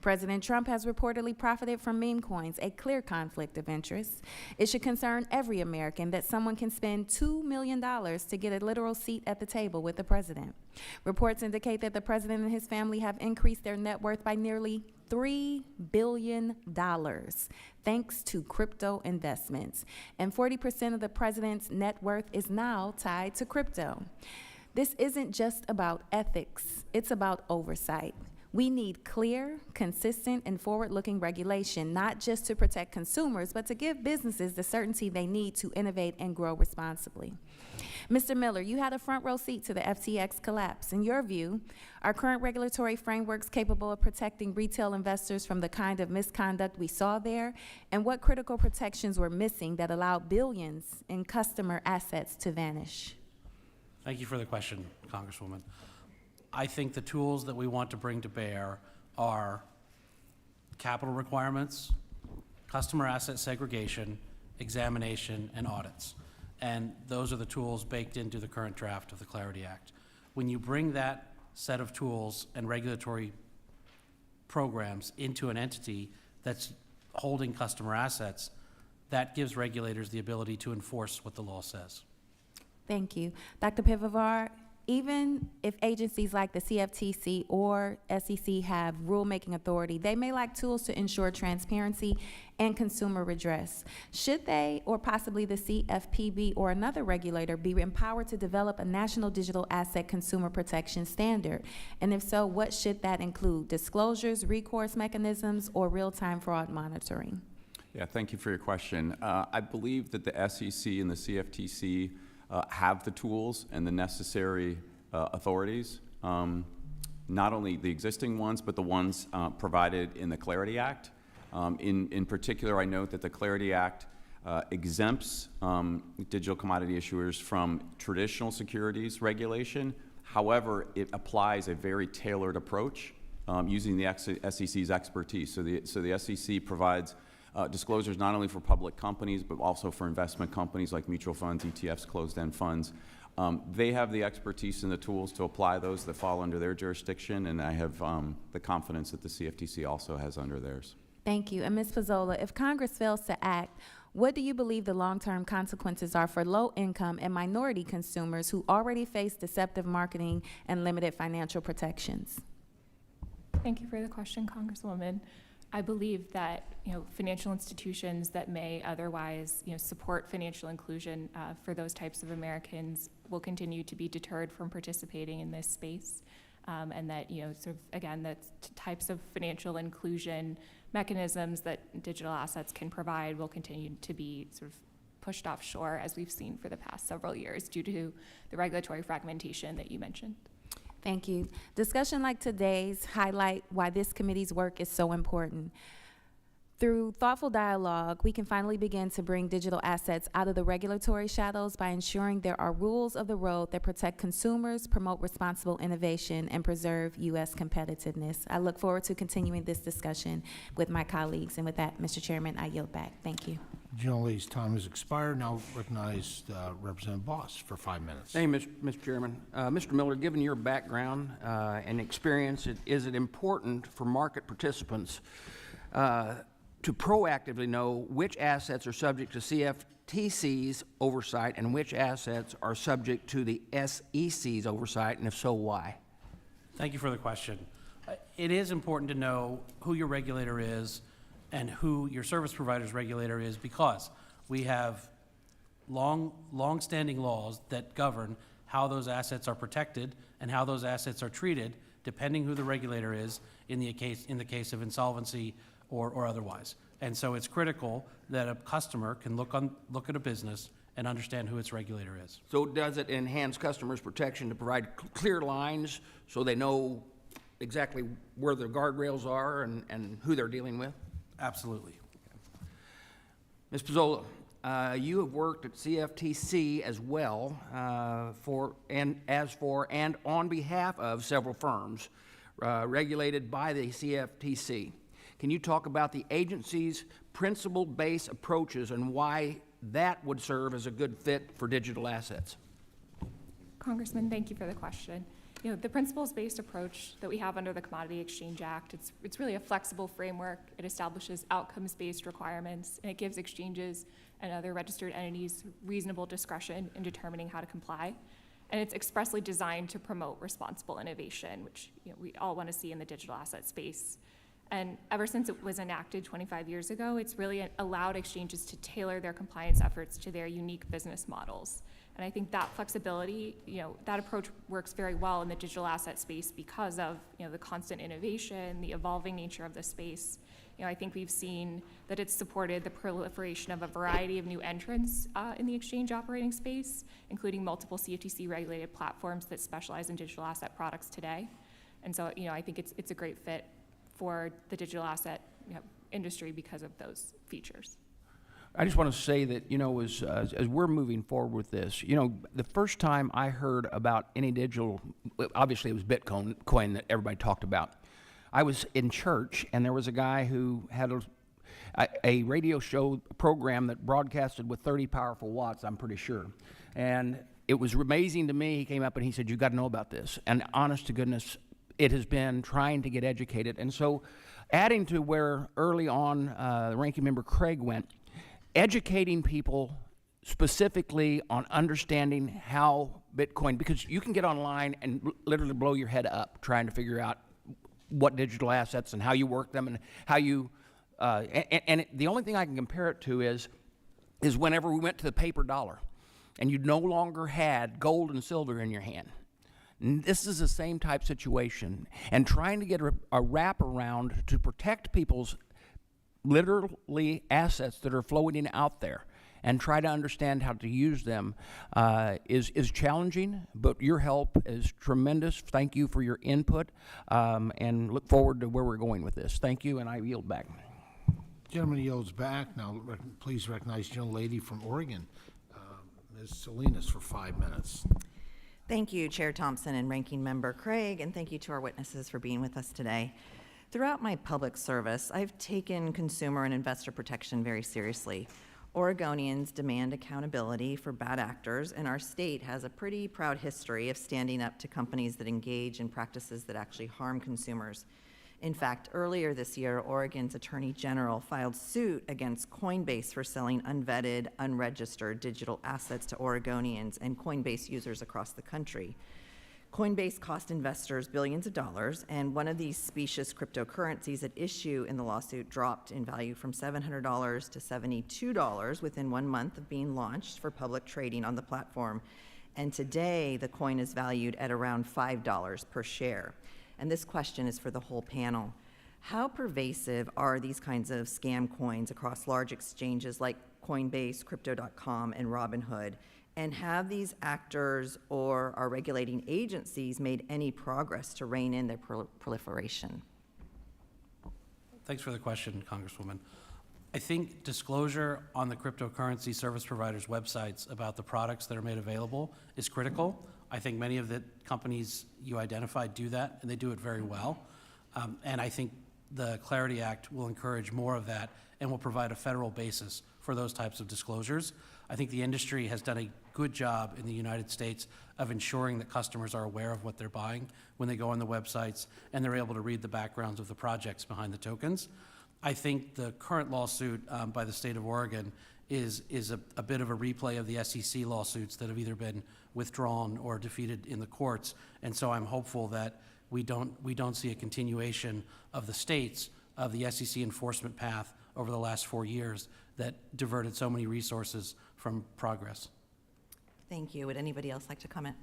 President Trump has reportedly profited from meme coins, a clear conflict of interest. It should concern every American that someone can spend $2 million to get a literal seat at the table with the president. Reports indicate that the president and his family have increased their net worth by nearly $3 billion thanks to crypto investments. And 40% of the president's net worth is now tied to crypto. This isn't just about ethics, it's about oversight. We need clear, consistent, and forward-looking regulation, not just to protect consumers, but to give businesses the certainty they need to innovate and grow responsibly. Mr. Miller, you had a front row seat to the FTX collapse. In your view, are current regulatory frameworks capable of protecting retail investors from the kind of misconduct we saw there? And what critical protections were missing that allowed billions in customer assets to vanish? Thank you for the question, Congresswoman. I think the tools that we want to bring to bear are capital requirements, customer asset segregation, examination, and audits. And those are the tools baked into the current draft of the Clarity Act. When you bring that set of tools and regulatory programs into an entity that's holding customer assets, that gives regulators the ability to enforce what the law says. Thank you. Dr. Pivovar, Even if agencies like the CFTC or SEC have rulemaking authority, they may lack tools to ensure transparency and consumer redress. Should they, or possibly the CFPB or another regulator, be empowered to develop a national digital asset consumer protection standard? And if so, what should that include? Disclosures, recourse mechanisms, or real-time fraud monitoring? Yeah, thank you for your question. I believe that the SEC and the CFTC have the tools and the necessary authorities, not only the existing ones, but the ones provided in the Clarity Act. In particular, I note that the Clarity Act exempts digital commodity issuers from traditional securities regulation. However, it applies a very tailored approach using the SEC's expertise. So the SEC provides disclosures not only for public companies, but also for investment companies like mutual funds, ETFs, closed-end funds. They have the expertise and the tools to apply those that fall under their jurisdiction, and I have the confidence that the CFTC also has under theirs. Thank you. And Ms. Pizzola, if Congress fails to act, what do you believe the long-term consequences are for low-income and minority consumers who already face deceptive marketing and limited financial protections? Thank you for the question, Congresswoman. I believe that financial institutions that may otherwise support financial inclusion for those types of Americans will continue to be deterred from participating in this space, and that sort of again the types of financial inclusion mechanisms that digital assets can provide will continue to be sort of pushed offshore, as we've seen for the past several years due to the regulatory fragmentation that you mentioned. Thank you. Discussion like today's highlight why this committee's work is so important. Through thoughtful dialogue, we can finally begin to bring digital assets out of the regulatory shadows by ensuring there are rules of the road that protect consumers, promote responsible innovation, and preserve U.S. competitiveness. I look forward to continuing this discussion with my colleagues. And with that, Mr. Chairman, I yield back. Thank you. Generally's time has expired. Now recognize Representative Boss for 5 minutes. Thank you, Mr. Chairman. Mr. Miller, given your background and experience, is it important for market participants to proactively know which assets are subject to CFTC's oversight and which assets are subject to the SEC's oversight, and if so, why? Thank you for the question. It is important to know who your regulator is and who your service provider's regulator is, because we have long-standing laws that govern how those assets are protected and how those assets are treated, depending who the regulator is in the case of insolvency or otherwise. And so it's critical that a customer can look at a business and understand who its regulator is. So does it enhance customers' protection to provide clear lines so they know exactly where the guardrails are and who they're dealing with? Absolutely. Ms. Pizzola, you have worked at CFTC as well and on behalf of several firms regulated by the CFTC. Can you talk about the agency's principle-based approaches and why that would serve as a good fit for digital assets? Congressman, thank you for the question. The principles-based approach that we have under the Commodity Exchange Act, it's really a flexible framework. It establishes outcomes-based requirements, and it gives exchanges and other registered entities reasonable discretion in determining how to comply. And it's expressly designed to promote responsible innovation, which we all want to see in the digital asset space. And ever since it was enacted 25 years ago, it's really allowed exchanges to tailor their compliance efforts to their unique business models. And I think that flexibility, that approach works very well in the digital asset space because of, the constant innovation, the evolving nature of the space. I think we've seen that it's supported the proliferation of a variety of new entrants in the exchange operating space, including multiple CFTC-regulated platforms that specialize in digital asset products today. And so, I think it's a great fit for the digital asset industry because of those features. I just want to say that, as we're moving forward with this, the first time I heard about any digital, obviously it was Bitcoin that everybody talked about. I was in church, and there was a guy who had a radio show program that broadcasted with 30 powerful watts, I'm pretty sure. And it was amazing to me. He came up and he said, "You've got to know about this." And honest to goodness, it has been trying to get educated. And so adding to where early on the Ranking Member Craig went, educating people specifically on understanding how Bitcoin, because you can get online and literally blow your head up trying to figure out what digital assets and how you work them and how you, the only thing I can compare it to is whenever we went to the paper dollar and you no longer had gold and silver in your hand. And this is the same type situation, and trying to get a wrap around to protect people's literally assets that are floating out there and try to understand how to use them is challenging, but your help is tremendous. Thank you for your input, and look forward to where we're going with this. Thank you, and I yield back. Gentleman yields back. Now, please recognize the young lady from Oregon, Ms. Salinas, for 5 minutes. Thank you, Chair Thompson and Ranking Member Craig, and thank you to our witnesses for being with us today. Throughout my public service, I've taken consumer and investor protection very seriously. Oregonians demand accountability for bad actors, and our state has a pretty proud history of standing up to companies that engage in practices that actually harm consumers. In fact, earlier this year, Oregon's Attorney General filed suit against Coinbase for selling unvetted, unregistered digital assets to Oregonians and Coinbase users across the country. Coinbase cost investors billions of dollars, and one of these specious cryptocurrencies at issue in the lawsuit dropped in value from $700 to $72 within 1 month of being launched for public trading on the platform. And today, the coin is valued at around $5 per share. And this question is for the whole panel. How pervasive are these kinds of scam coins across large exchanges like Coinbase, Crypto.com, and Robinhood? And have these actors or our regulating agencies made any progress to rein in their proliferation? Thanks for the question, Congresswoman. I think disclosure on the cryptocurrency service providers' websites about the products that are made available is critical. I think many of the companies you identified do that, and they do it very well. And I think the Clarity Act will encourage more of that and will provide a federal basis for those types of disclosures. I think the industry has done a good job in the United States of ensuring that customers are aware of what they're buying when they go on the websites, and they're able to read the backgrounds of the projects behind the tokens. I think the current lawsuit by the state of Oregon is a bit of a replay of the SEC lawsuits that have either been withdrawn or defeated in the courts. And so I'm hopeful that we don't see a continuation of the states of the SEC enforcement path over the last 4 years that diverted so many resources from progress. Thank you. Would anybody else like to comment?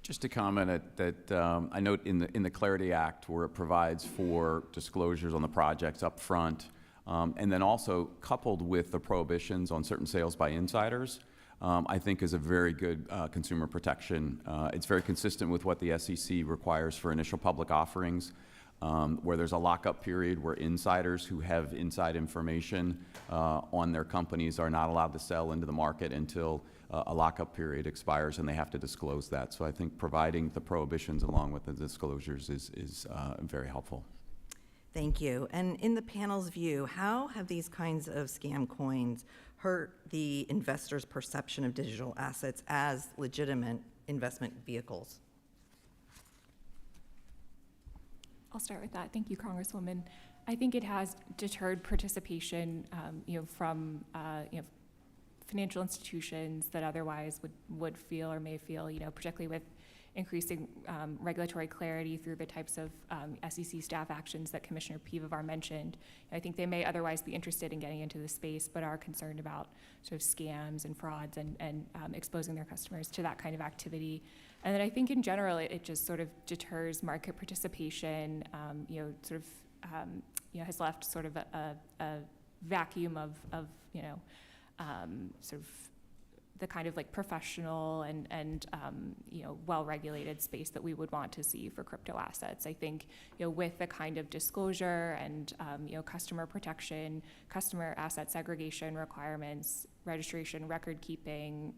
Just to comment that I note in the Clarity Act where it provides for disclosures on the projects up front, and then also coupled with the prohibitions on certain sales by insiders, I think is a very good consumer protection. It's very consistent with what the SEC requires for initial public offerings, where there's a lockup period where insiders who have inside information on their companies are not allowed to sell into the market until a lockup period expires, and they have to disclose that. So I think providing the prohibitions along with the disclosures is very helpful. Thank you. And in the panel's view, how have these kinds of scam coins hurt the investor's perception of digital assets as legitimate investment vehicles? I'll start with that. Thank you, Congresswoman. I think it has deterred participation, from financial institutions that otherwise would feel or may feel, particularly with increasing regulatory clarity through the types of SEC staff actions that Commissioner Pivovar mentioned. I think they may otherwise be interested in getting into the space, but are concerned about sort of scams and frauds and exposing their customers to that kind of activity. And then I think in general, it just sort of deters market participation, has left sort of a vacuum of sort of the kind of like professional and well-regulated space that we would want to see for crypto assets. I think, with the kind of disclosure and, customer protection, customer asset segregation requirements, registration, record keeping,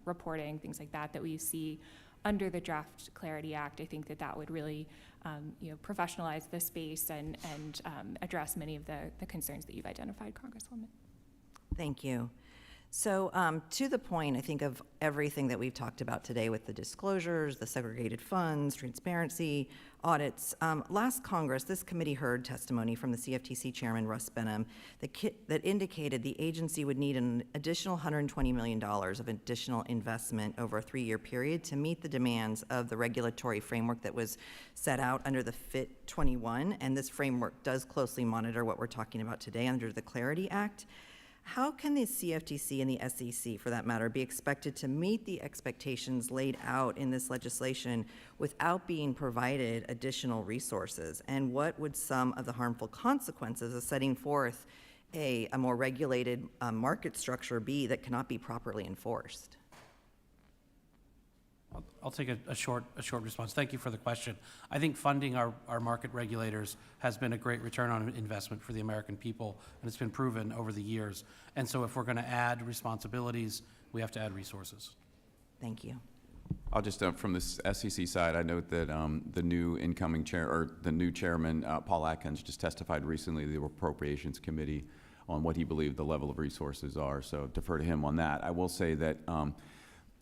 reporting, things like that we see under the Draft Clarity Act, I think that would really, professionalize the space and address many of the concerns that you've identified, Congresswoman. Thank you. So to the point, I think, of everything that we've talked about today with the disclosures, the segregated funds, transparency, audits. Last Congress, this committee heard testimony from the CFTC chairman, Russ Benham, that indicated the agency would need an additional $120 million of additional investment over a 3-year period to meet the demands of the regulatory framework that was set out under the FIT 21. And this framework does closely monitor what we're talking about today under the Clarity Act. How can the CFTC and the SEC, for that matter, be expected to meet the expectations laid out in this legislation without being provided additional resources? And what would some of the harmful consequences of setting forth a more regulated market structure be that cannot be properly enforced? I'll take a short response. Thank you for the question. I think funding our market regulators has been a great return on investment for the American people, and it's been proven over the years. And so if we're going to add responsibilities, we have to add resources. Thank you. I'll just, from the SEC side, I note that the new incoming chair, or the new chairman, Paul Atkins, just testified recently to the Appropriations Committee on what he believed the level of resources are. So defer to him on that. I will say that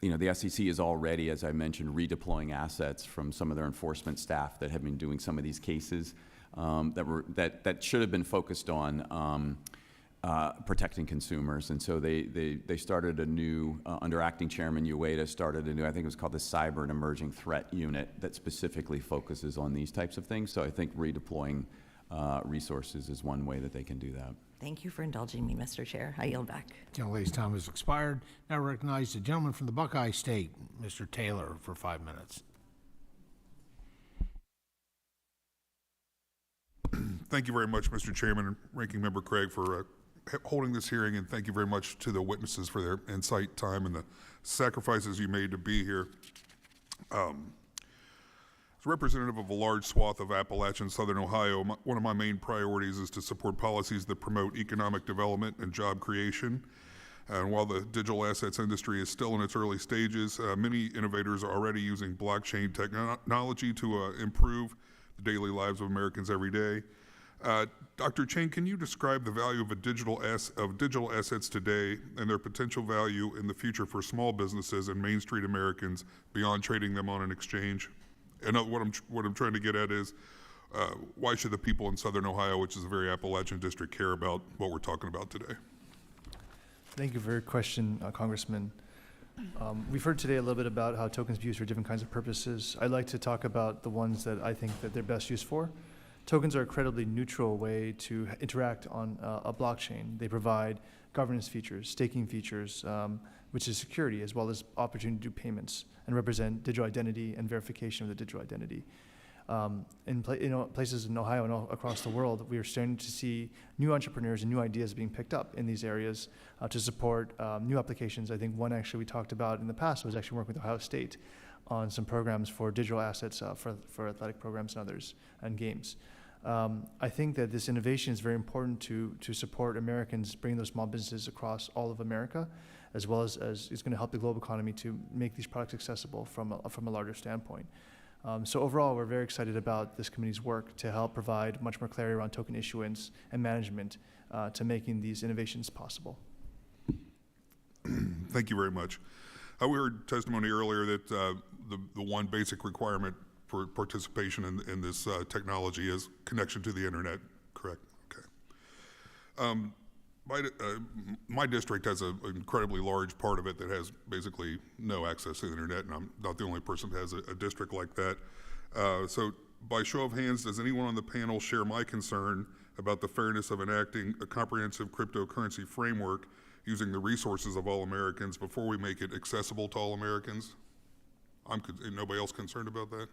the SEC is already, as I mentioned, redeploying assets from some of their enforcement staff that have been doing some of these cases that should have been focused on protecting consumers. And so they started a new, under Acting Chairman Ueda, started a new, I think it was called the Cyber and Emerging Threat Unit, that specifically focuses on these types of things. So I think redeploying resources is one way that they can do that. Thank you for indulging me, Mr. Chair. I yield back. Gentlelady's time has expired. Now recognize the gentleman from the Buckeye State, Mr. Taylor, for 5 minutes. Thank you very much, Mr. Chairman and Ranking Member Craig, for holding this hearing, and thank you very much to the witnesses for their insight, time, and the sacrifices you made to be here. As representative of a large swath of Appalachian Southern Ohio, one of my main priorities is to support policies that promote economic development and job creation. And while the digital assets industry is still in its early stages, many innovators are already using blockchain technology to improve the daily lives of Americans every day. Dr. Chang, can you describe the value of digital assets today and their potential value in the future for small businesses and Main Street Americans beyond trading them on an exchange? And what I'm trying to get at is, why should the people in Southern Ohio, which is a very Appalachian district, care about what we're talking about today? Thank you for your question, Congressman. We've heard today a little bit about how tokens be used for different kinds of purposes. I'd like to talk about the ones that I think that they're best used for. Tokens are a credibly neutral way to interact on a blockchain. They provide governance features, staking features, which is security, as well as opportunity to do payments, and represent digital identity and verification of the digital identity. In places in Ohio and across the world, we are starting to see new entrepreneurs and new ideas being picked up in these areas to support new applications. I think one actually we talked about in the past was actually working with Ohio State on some programs for digital assets for athletic programs and others, and games. I think that this innovation is very important to support Americans, bringing those small businesses across all of America, as well as it's going to help the global economy to make these products accessible from a larger standpoint. So overall, we're very excited about this committee's work to help provide much more clarity around token issuance and management to making these innovations possible. Thank you very much. We heard testimony earlier that the one basic requirement for participation in this technology is connection to the internet, correct? Okay. My district has an incredibly large part of it that has basically no access to the internet, and I'm not the only person that has a district like that. So by show of hands, does anyone on the panel share my concern about the fairness of enacting a comprehensive cryptocurrency framework using the resources of all Americans before we make it accessible to all Americans? Nobody else concerned about that?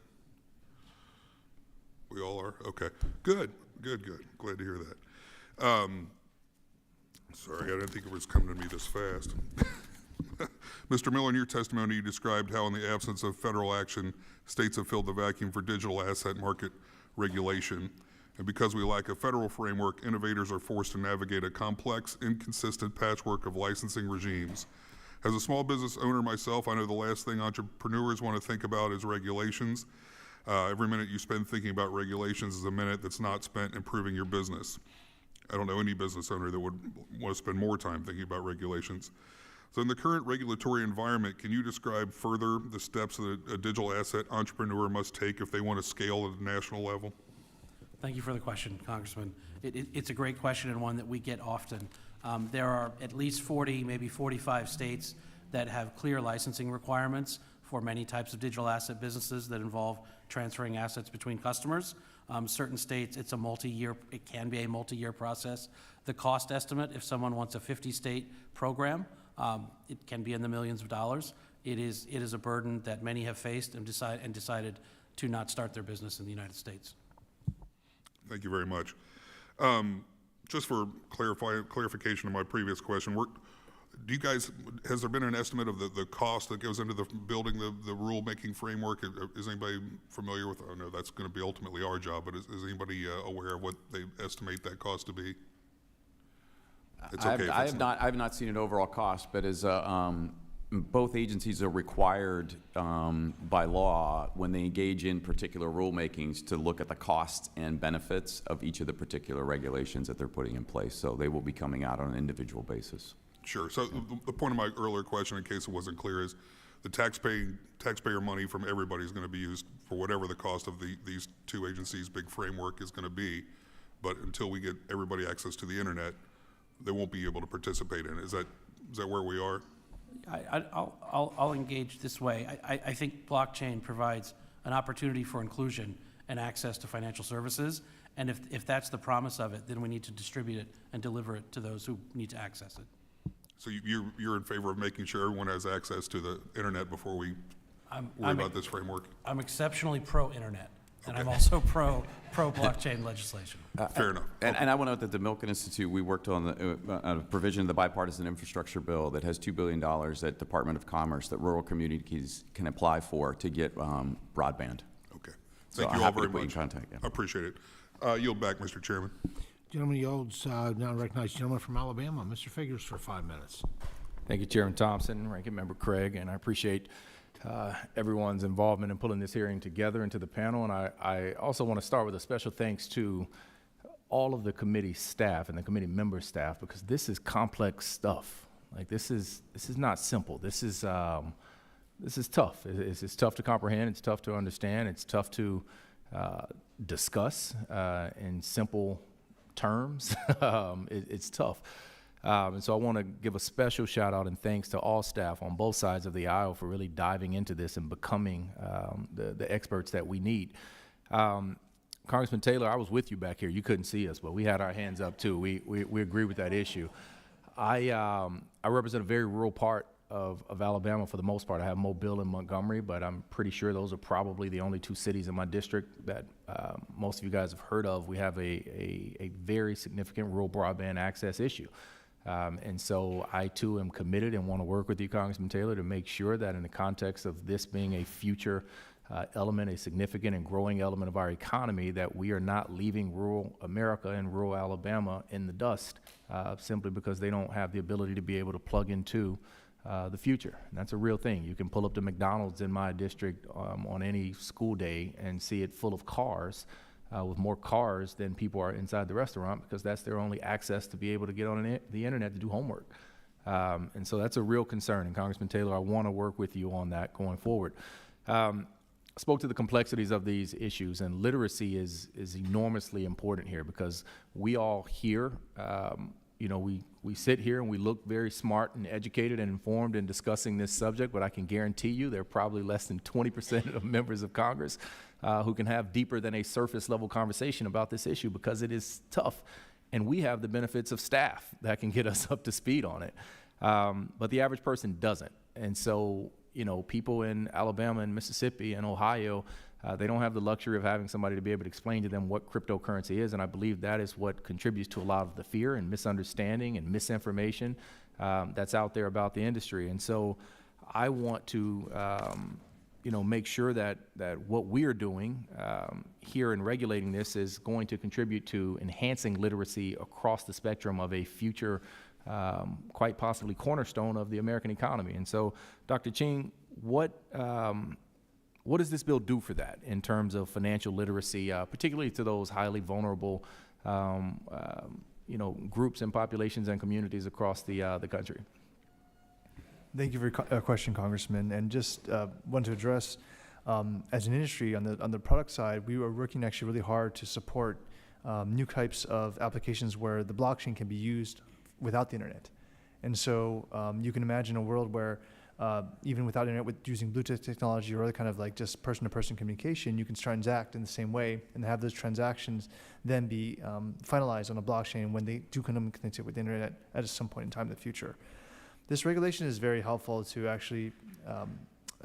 We all are? Okay. Good. Glad to hear that. Sorry, I didn't think it was coming to me this fast. Mr. Miller, in your testimony, you described how in the absence of federal action, states have filled the vacuum for digital asset market regulation. And because we lack a federal framework, innovators are forced to navigate a complex, inconsistent patchwork of licensing regimes. As a small business owner myself, I know the last thing entrepreneurs want to think about is regulations. Every minute you spend thinking about regulations is a minute that's not spent improving your business. I don't know any business owner that would want to spend more time thinking about regulations. So in the current regulatory environment, can you describe further the steps that a digital asset entrepreneur must take if they want to scale at a national level? Thank you for the question, Congressman. It's a great question and one that we get often. There are at least 40, maybe 45 states that have clear licensing requirements for many types of digital asset businesses that involve transferring assets between customers. Certain states, it can be a multi-year process. The cost estimate, if someone wants a 50-state program, it can be in the millions of dollars. It is a burden that many have faced and decided to not start their business in the United States. Thank you very much. Just for clarification of my previous question, do you guys, has there been an estimate of the cost that goes into building the rulemaking framework? Is anybody familiar with, I know that's going to be ultimately our job, but is anybody aware of what they estimate that cost to be? It's okay if I it's have not seen an overall cost, but as both agencies are required by law when they engage in particular rulemakings to look at the costs and benefits of each of the particular regulations that they're putting in place. So they will be coming out on an individual basis. Sure. So the point of my earlier question, in case it wasn't clear, is the taxpayer money from everybody is going to be used for whatever the cost of these two agencies' big framework is going to be. But until we get everybody access to the internet, they won't be able to participate in it. Is that where we are? I'll engage this way. I think blockchain provides an opportunity for inclusion and access to financial services. And if that's the promise of it, then we need to distribute it and deliver it to those who need to access it. So you're in favor of making sure everyone has access to the internet before we worry about this framework? I'm exceptionally pro-internet, and I'm also pro-blockchain legislation. Fair enough. And I want to note that the Milken Institute, we worked on a provision of the bipartisan infrastructure bill that has $2 billion at Department of Commerce that rural communities can apply for to get broadband. Okay. So Thank I'm you all happy to very put you in much. contact, yeah. I appreciate it. Yield back, Mr. Chairman. Gentleman yields, now recognize gentleman from Alabama, Mr. Figures, for 5 minutes. Thank you, Chairman Thompson, Ranking Member Craig, and I appreciate everyone's involvement in pulling this hearing together into the panel. And I also want to start with a special thanks to all of the committee staff and the committee member staff, because this is complex stuff. Like this is not simple. This is tough. It's tough to comprehend. It's tough to understand. It's tough to discuss in simple terms. It's tough. And so I want to give a special shout out and thanks to all staff on both sides of the aisle for really diving into this and becoming the experts that we need. Congressman Taylor, I was with you back here. You couldn't see us, but we had our hands up too. We agree with that issue. I represent a very rural part of Alabama for the most part. I have Mobile and Montgomery, but I'm pretty sure those are probably the only two cities in my district that most of you guys have heard of. We have a very significant rural broadband access issue. And so I too am committed and want to work with you, Congressman Taylor, to make sure that in the context of this being a future element, a significant and growing element of our economy, that we are not leaving rural America and rural Alabama in the dust simply because they don't have the ability to be able to plug into the future. And that's a real thing. You can pull up to McDonald's in my district on any school day and see it full of cars, with more cars than people are inside the restaurant, because that's their only access to be able to get on the internet to do homework. And so that's a real concern. And Congressman Taylor, I want to work with you on that going forward. Spoke to the complexities of these issues, and literacy is enormously important here, because we all here, we sit here and we look very smart and educated and informed in discussing this subject, but I can guarantee you there are probably less than 20% of members of Congress who can have deeper than a surface level conversation about this issue, because it is tough. And we have the benefits of staff that can get us up to speed on it. But the average person doesn't. And so, people in Alabama and Mississippi and Ohio, they don't have the luxury of having somebody to be able to explain to them what cryptocurrency is. And I believe that is what contributes to a lot of the fear and misunderstanding and misinformation that's out there about the industry. And so I want to, make sure that what we're doing here in regulating this is going to contribute to enhancing literacy across the spectrum of a future, quite possibly cornerstone of the American economy. And so, Dr. Ching, what does this bill do for that in terms of financial literacy, particularly to those highly vulnerable, groups and populations and communities across the country? Thank you for your question, Congressman. And just want to address, as an industry on the product side, we are working actually really hard to support new types of applications where the blockchain can be used without the internet. And so you can imagine a world where even without internet, with using Bluetooth technology or other kind of like just person-to-person communication, you can transact in the same way and have those transactions then be finalized on a blockchain when they do come connect it with the internet at some point in time in the future. This regulation is very helpful to actually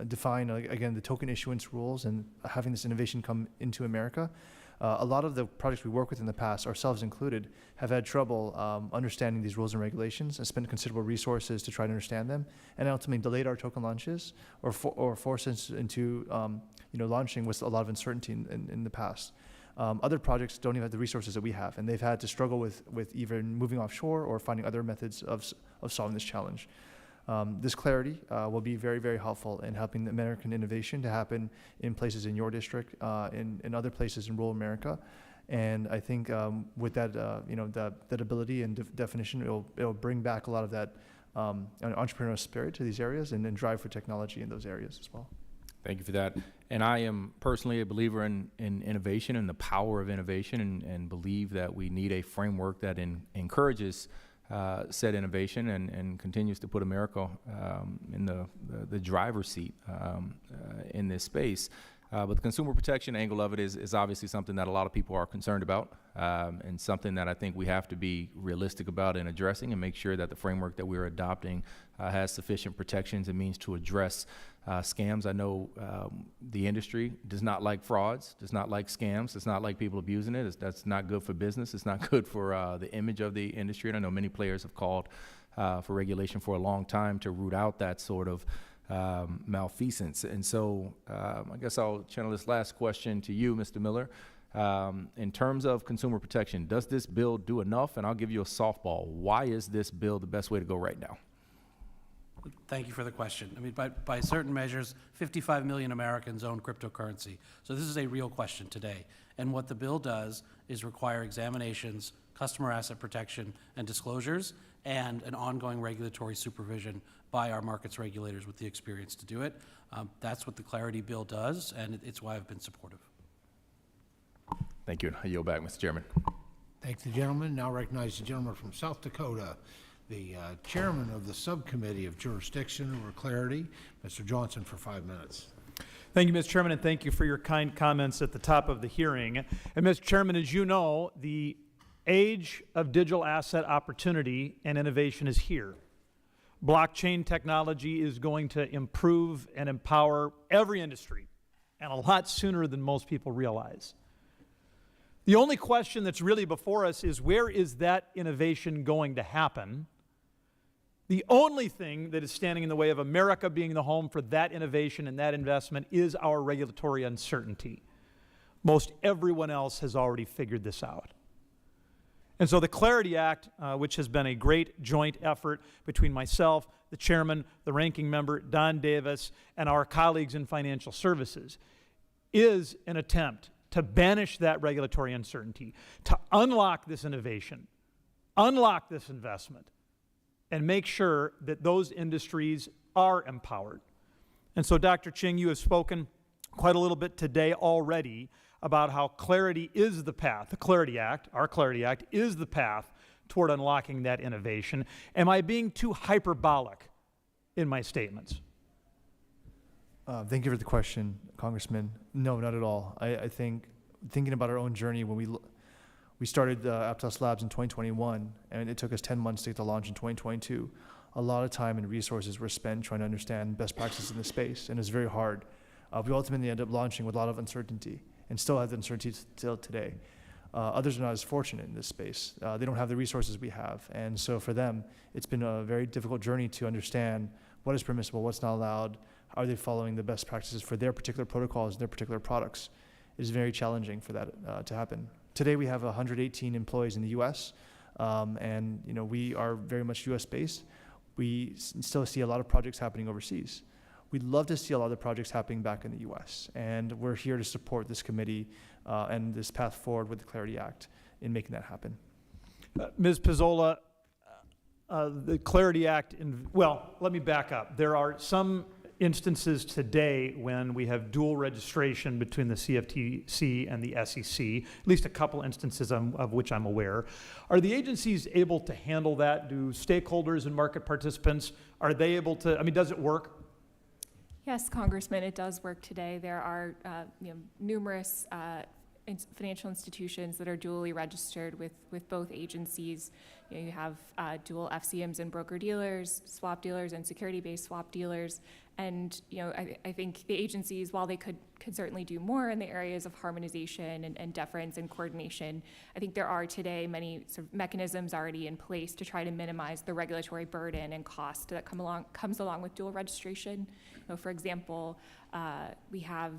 define, again, the token issuance rules and having this innovation come into America. A lot of the projects we work with in the past, ourselves included, have had trouble understanding these rules and regulations and spent considerable resources to try to understand them, and ultimately delayed our token launches or forced us into launching with a lot of uncertainty in the past. Other projects don't even have the resources that we have, and they've had to struggle with even moving offshore or finding other methods of solving this challenge. This clarity will be very, very helpful in helping the American innovation to happen in places in your district, in other places in rural America. And I think with that, that ability and definition, it'll bring back a lot of that entrepreneurial spirit to these areas and drive for technology in those areas as well. Thank you for that. And I am personally a believer in innovation and the power of innovation, and believe that we need a framework that encourages said innovation and continues to put America in the driver's seat in this space. But the consumer protection angle of it is obviously something that a lot of people are concerned about, and something that I think we have to be realistic about in addressing and make sure that the framework that we're adopting has sufficient protections and means to address scams. I know the industry does not like frauds, does not like scams, does not like people abusing it. That's not good for business. It's not good for the image of the industry. And I know many players have called for regulation for a long time to root out that sort of malfeasance. And so I guess I'll channel this last question to you, Mr. Miller. In terms of consumer protection, does this bill do enough? And I'll give you a softball. Why is this bill the best way to go right now? Thank you for the question. I mean, by certain measures, 55 million Americans own cryptocurrency. So this is a real question today. And what the bill does is require examinations, customer asset protection and disclosures, and an ongoing regulatory supervision by our markets regulators with the experience to do it. That's what the Clarity Bill does, and it's why I've been supportive. Thank you. I yield back, Mr. Chairman. Thank the gentleman. Now recognize the gentleman from South Dakota, the chairman of the Subcommittee of Jurisdiction over Clarity, Mr. Johnson, for 5 minutes. Thank you, Mr. Chairman, and thank you for your kind comments at the top of the hearing. And Mr. Chairman, as you know, the age of digital asset opportunity and innovation is here. Blockchain technology is going to improve and empower every industry, and a lot sooner than most people realize. The only question that's really before us is, where is that innovation going to happen? The only thing that is standing in the way of America being the home for that innovation and that investment is our regulatory uncertainty. Most everyone else has already figured this out. And so the Clarity Act, which has been a great joint effort between myself, the chairman, the ranking member, Don Davis, and our colleagues in financial services, is an attempt to banish that regulatory uncertainty, to unlock this innovation, unlock this investment, and make sure that those industries are empowered. And so, Dr. Ching, you have spoken quite a little bit today already about how Clarity is the path. The Clarity Act, our Clarity Act, is the path toward unlocking that innovation. Am I being too hyperbolic in my statements? Thank you for the question, Congressman. No, not at all. I think, thinking about our own journey, when we started Aptos Labs in 2021, and it took us 10 months to get to launch in 2022. A lot of time and resources were spent trying to understand best practices in the space, and it's very hard. We ultimately ended up launching with a lot of uncertainty, and still have the uncertainty still today. Others are not as fortunate in this space. They don't have the resources we have, and so for them, it's been a very difficult journey to understand what is permissible, what's not allowed, are they following the best practices for their particular protocols, their particular products. It is very challenging for that to happen. Today we have 118 employees in the U.S., and we are very much U.S. based. We still see a lot of projects happening overseas. We'd love to see a lot of the projects happening back in the U.S., and we're here to support this committee and this path forward with the Clarity Act in making that happen. Ms. Pizzola, the Clarity Act, well, let me back up. There are some instances today when we have dual registration between the CFTC and the SEC, at least a couple instances of which I'm aware. Are the agencies able to handle that? Do stakeholders and market participants, are they able to, I mean, does it work? Yes, Congressman, it does work today. There are numerous financial institutions that are dually registered with both agencies. You have dual FCMs and broker-dealers, swap dealers, and security-based swap dealers. And I think the agencies, while they could certainly do more in the areas of harmonization and deference and coordination, I think there are today many sort of mechanisms already in place to try to minimize the regulatory burden and cost that comes along with dual registration. For example, we have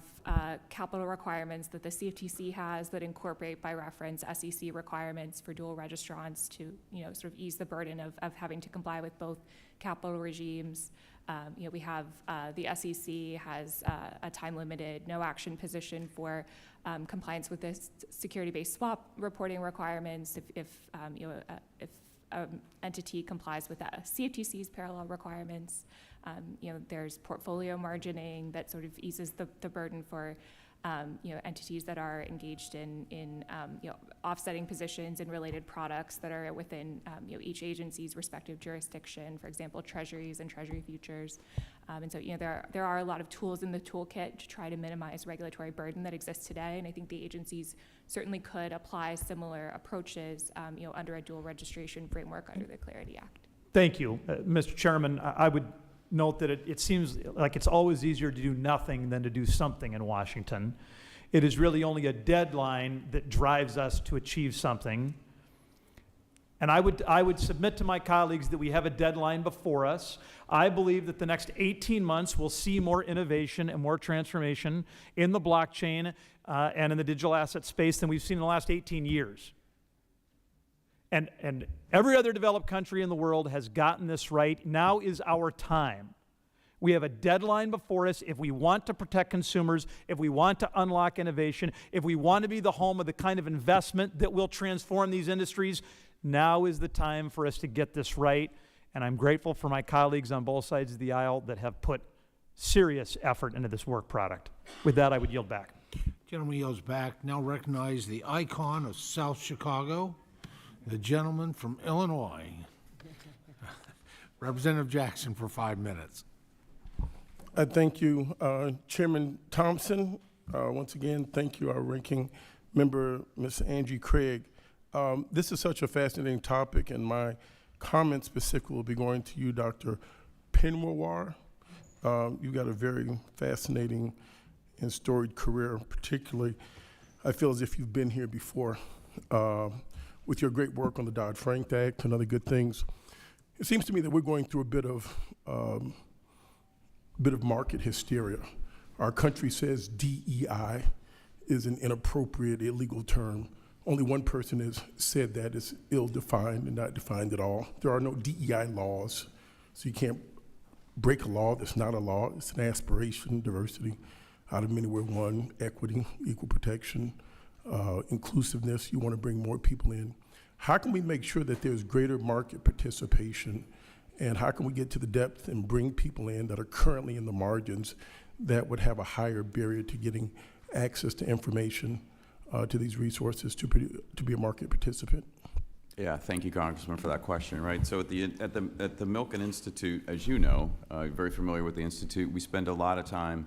capital requirements that the CFTC has that incorporate by reference SEC requirements for dual registrants to sort of ease the burden of having to comply with both capital regimes. We have the SEC has a time-limited no-action position for compliance with the security-based swap reporting requirements if entity complies with the CFTC's parallel requirements. There's portfolio margining that sort of eases the burden for entities that are engaged in offsetting positions and related products that are within each agency's respective jurisdiction, for example, treasuries and treasury futures. And so there are a lot of tools in the toolkit to try to minimize regulatory burden that exists today, and I think the agencies certainly could apply similar approaches under a dual registration framework under the Clarity Act. Thank you. Mr. Chairman, I would note that it seems like it's always easier to do nothing than to do something in Washington. It is really only a deadline that drives us to achieve something. And I would submit to my colleagues that we have a deadline before us. I believe that the next 18 months will see more innovation and more transformation in the blockchain and in the digital asset space than we've seen in the last 18 years. And every other developed country in the world has gotten this right. Now is our time. We have a deadline before us. If we want to protect consumers, if we want to unlock innovation, if we want to be the home of the kind of investment that will transform these industries, now is the time for us to get this right. And I'm grateful for my colleagues on both sides of the aisle that have put serious effort into this work product. With that, I would yield back. Gentleman yields back. Now recognize the icon of South Chicago, the gentleman from Illinois, Representative Jackson, for 5 minutes. Thank you, Chairman Thompson. Once again, thank you, our ranking member, Ms. Angie Craig. This is such a fascinating topic, and my comments specifically will be going to you, Dr. Penwar. You've got a very fascinating and storied career, particularly I feel as if you've been here before. With your great work on the Dodd-Frank Act and other good things, it seems to me that we're going through a bit of market hysteria. Our country says DEI is an inappropriate, illegal term. Only one person has said that it's ill-defined and not defined at all. There are no DEI laws, so you can't break a law that's not a law. It's an aspiration, diversity, out of many we're one, equity, equal protection, inclusiveness. You want to bring more people in. How can we make sure that there's greater market participation, and how can we get to the depth and bring people in that are currently in the margins that would have a higher barrier to getting access to information, to these resources to be a market participant? Yeah, thank you, Congressman, for that question. Right. So at the Milken Institute, as you know, you're very familiar with the institute. We spend a lot of time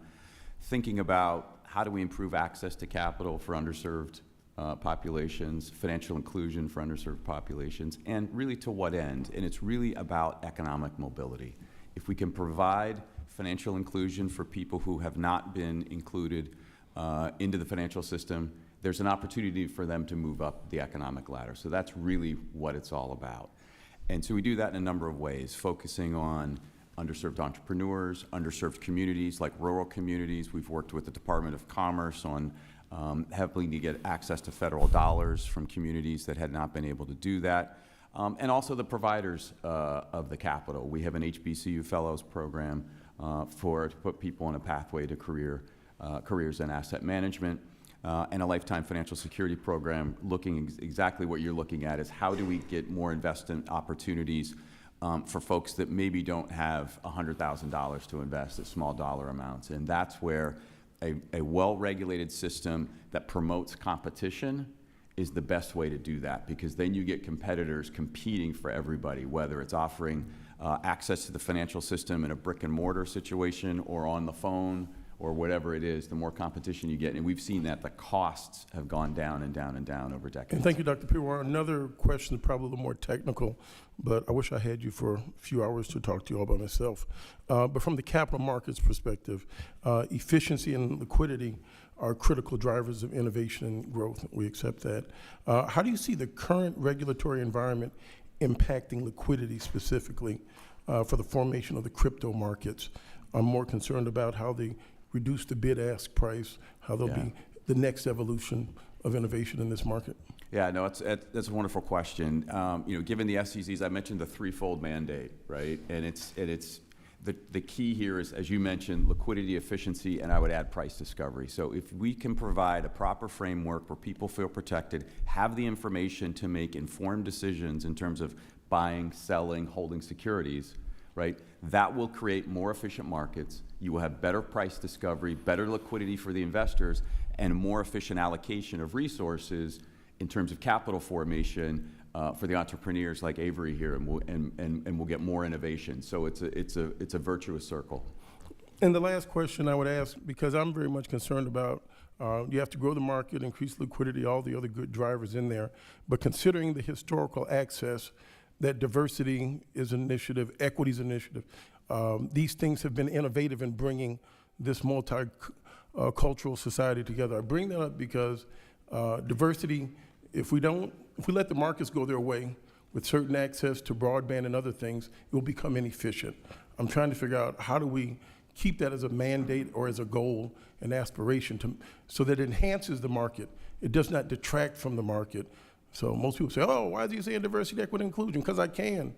thinking about how do we improve access to capital for underserved populations, financial inclusion for underserved populations, and really to what end? And it's really about economic mobility. If we can provide financial inclusion for people who have not been included into the financial system, there's an opportunity for them to move up the economic ladder. So that's really what it's all about. And so we do that in a number of ways, focusing on underserved entrepreneurs, underserved communities like rural communities. We've worked with the Department of Commerce on heavily to get access to federal dollars from communities that had not been able to do that. And also the providers of the capital. We have an HBCU Fellows program to put people on a pathway to careers in asset management. And a lifetime financial security program looking exactly what you're looking at is how do we get more investment opportunities for folks that maybe don't have $100,000 to invest at small dollar amounts. And that's where a well-regulated system that promotes competition is the best way to do that, because then you get competitors competing for everybody, whether it's offering access to the financial system in a brick and mortar situation or on the phone or whatever it is. The more competition you get, and we've seen that the costs have gone down and down and down over decades. And thank you, Dr. Pivowar. Another question, probably a little more technical, but I wish I had you for a few hours to talk to you all by myself. But from the capital markets perspective, efficiency and liquidity are critical drivers of innovation and growth. We accept that. How do you see the current regulatory environment impacting liquidity specifically for the formation of the crypto markets? I'm more concerned about how they reduce the bid-ask price, how they'll be the next evolution of innovation in this market. Yeah, no, that's a wonderful question. You know, given the SEC's, I mentioned the threefold mandate, right? And it's the key here is, as you mentioned, liquidity, efficiency, and I would add price discovery. So if we can provide a proper framework where people feel protected, have the information to make informed decisions in terms of buying, selling, holding securities, right? That will create more efficient markets. You will have better price discovery, better liquidity for the investors, and a more efficient allocation of resources in terms of capital formation for the entrepreneurs like Avery here, and we'll get more innovation. So it's a virtuous circle. And the last question I would ask, because I'm very much concerned about, you have to grow the market, increase liquidity, all the other good drivers in there, but considering the historical access, that diversity is an initiative, equity is an initiative. These things have been innovative in bringing this multicultural society together. I bring that up because diversity, if we let the markets go their way with certain access to broadband and other things, it will become inefficient. I'm trying to figure out how do we keep that as a mandate or as a goal and aspiration so that it enhances the market. It does not detract from the market. So most people say, oh, why is he saying diversity, equity, inclusion? Because I can.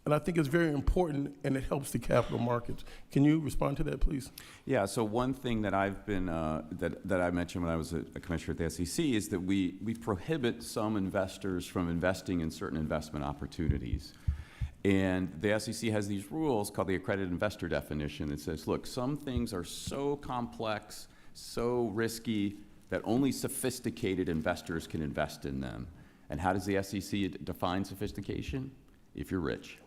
And I think it's very important, and it helps the capital markets. Can you respond to that, please? Yeah, so one thing that I've been, that I mentioned when I was a commissioner at the SEC is that we prohibit some investors from investing in certain investment opportunities. And the SEC has these rules called the accredited investor definition that says, look, some things are so complex, so risky, that only sophisticated investors can invest in them. And how does the SEC define sophistication? If you're rich.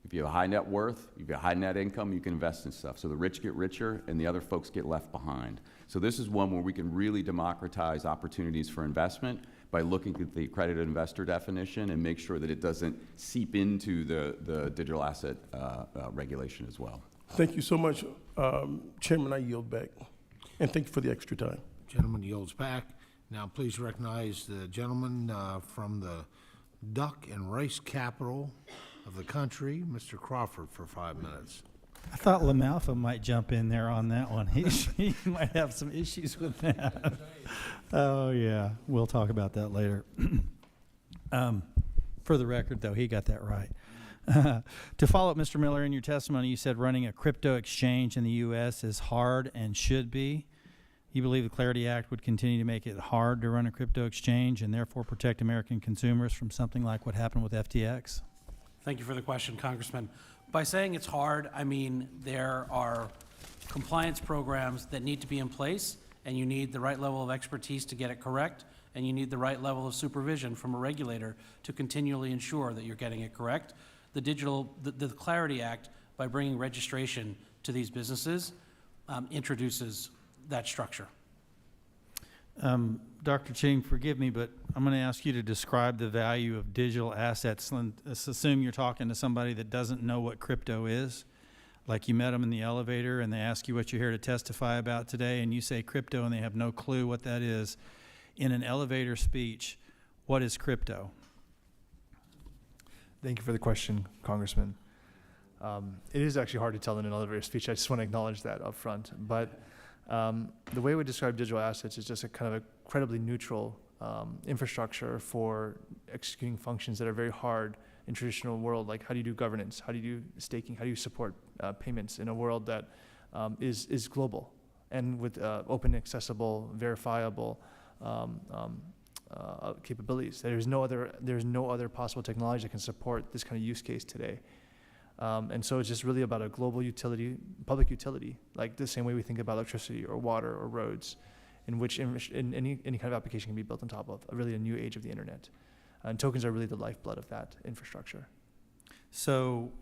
If you have a high net worth, if you have a high net income, you can invest in stuff. So the rich get richer and the other folks get left behind. So this is one where we can really democratize opportunities for investment by looking at the accredited investor definition and make sure that it doesn't seep into the digital asset regulation as well. Thank you so much, Chairman. I yield back. And thank you for the extra time. Gentleman yields back. Now please recognize the gentleman from the duck and rice capital of the country, Mr. Crawford, for 5 minutes. I thought LaMalfa might jump in there on that one. He might have some issues with that. Oh, yeah. We'll talk about that later. For the record, though, he got that right. To follow up, Mr. Miller, in your testimony, you said running a crypto exchange in the U.S. is hard and should be. You believe the Clarity Act would continue to make it hard to run a crypto exchange and therefore protect American consumers from something like what happened with FTX? Thank you for the question, Congressman. By saying it's hard, I mean there are compliance programs that need to be in place, and you need the right level of expertise to get it correct, and you need the right level of supervision from a regulator to continually ensure that you're getting it correct. The Clarity Act, by bringing registration to these businesses, introduces that structure. Dr. Ching, forgive me, but I'm going to ask you to describe the value of digital assets. Let's assume you're talking to somebody that doesn't know what crypto is, like you met them in the elevator and they ask you what you're here to testify about today, and you say crypto and they have no clue what that is. In an elevator speech, what is crypto? Thank you for the question, Congressman. It is actually hard to tell in an elevator speech. I just want to acknowledge that up front. But the way we describe digital assets is just a kind of incredibly neutral infrastructure for executing functions that are very hard in traditional world, like how do you do governance, how do you do staking, how do you support payments in a world that is global and with open, accessible, verifiable capabilities. There's no other possible technology that can support this kind of use case today. And so it's just really about a global utility, public utility, like the same way we think about electricity or water or roads, in which in any kind of application can be built on top of, really a new age of the internet. And tokens are really the lifeblood of that infrastructure. So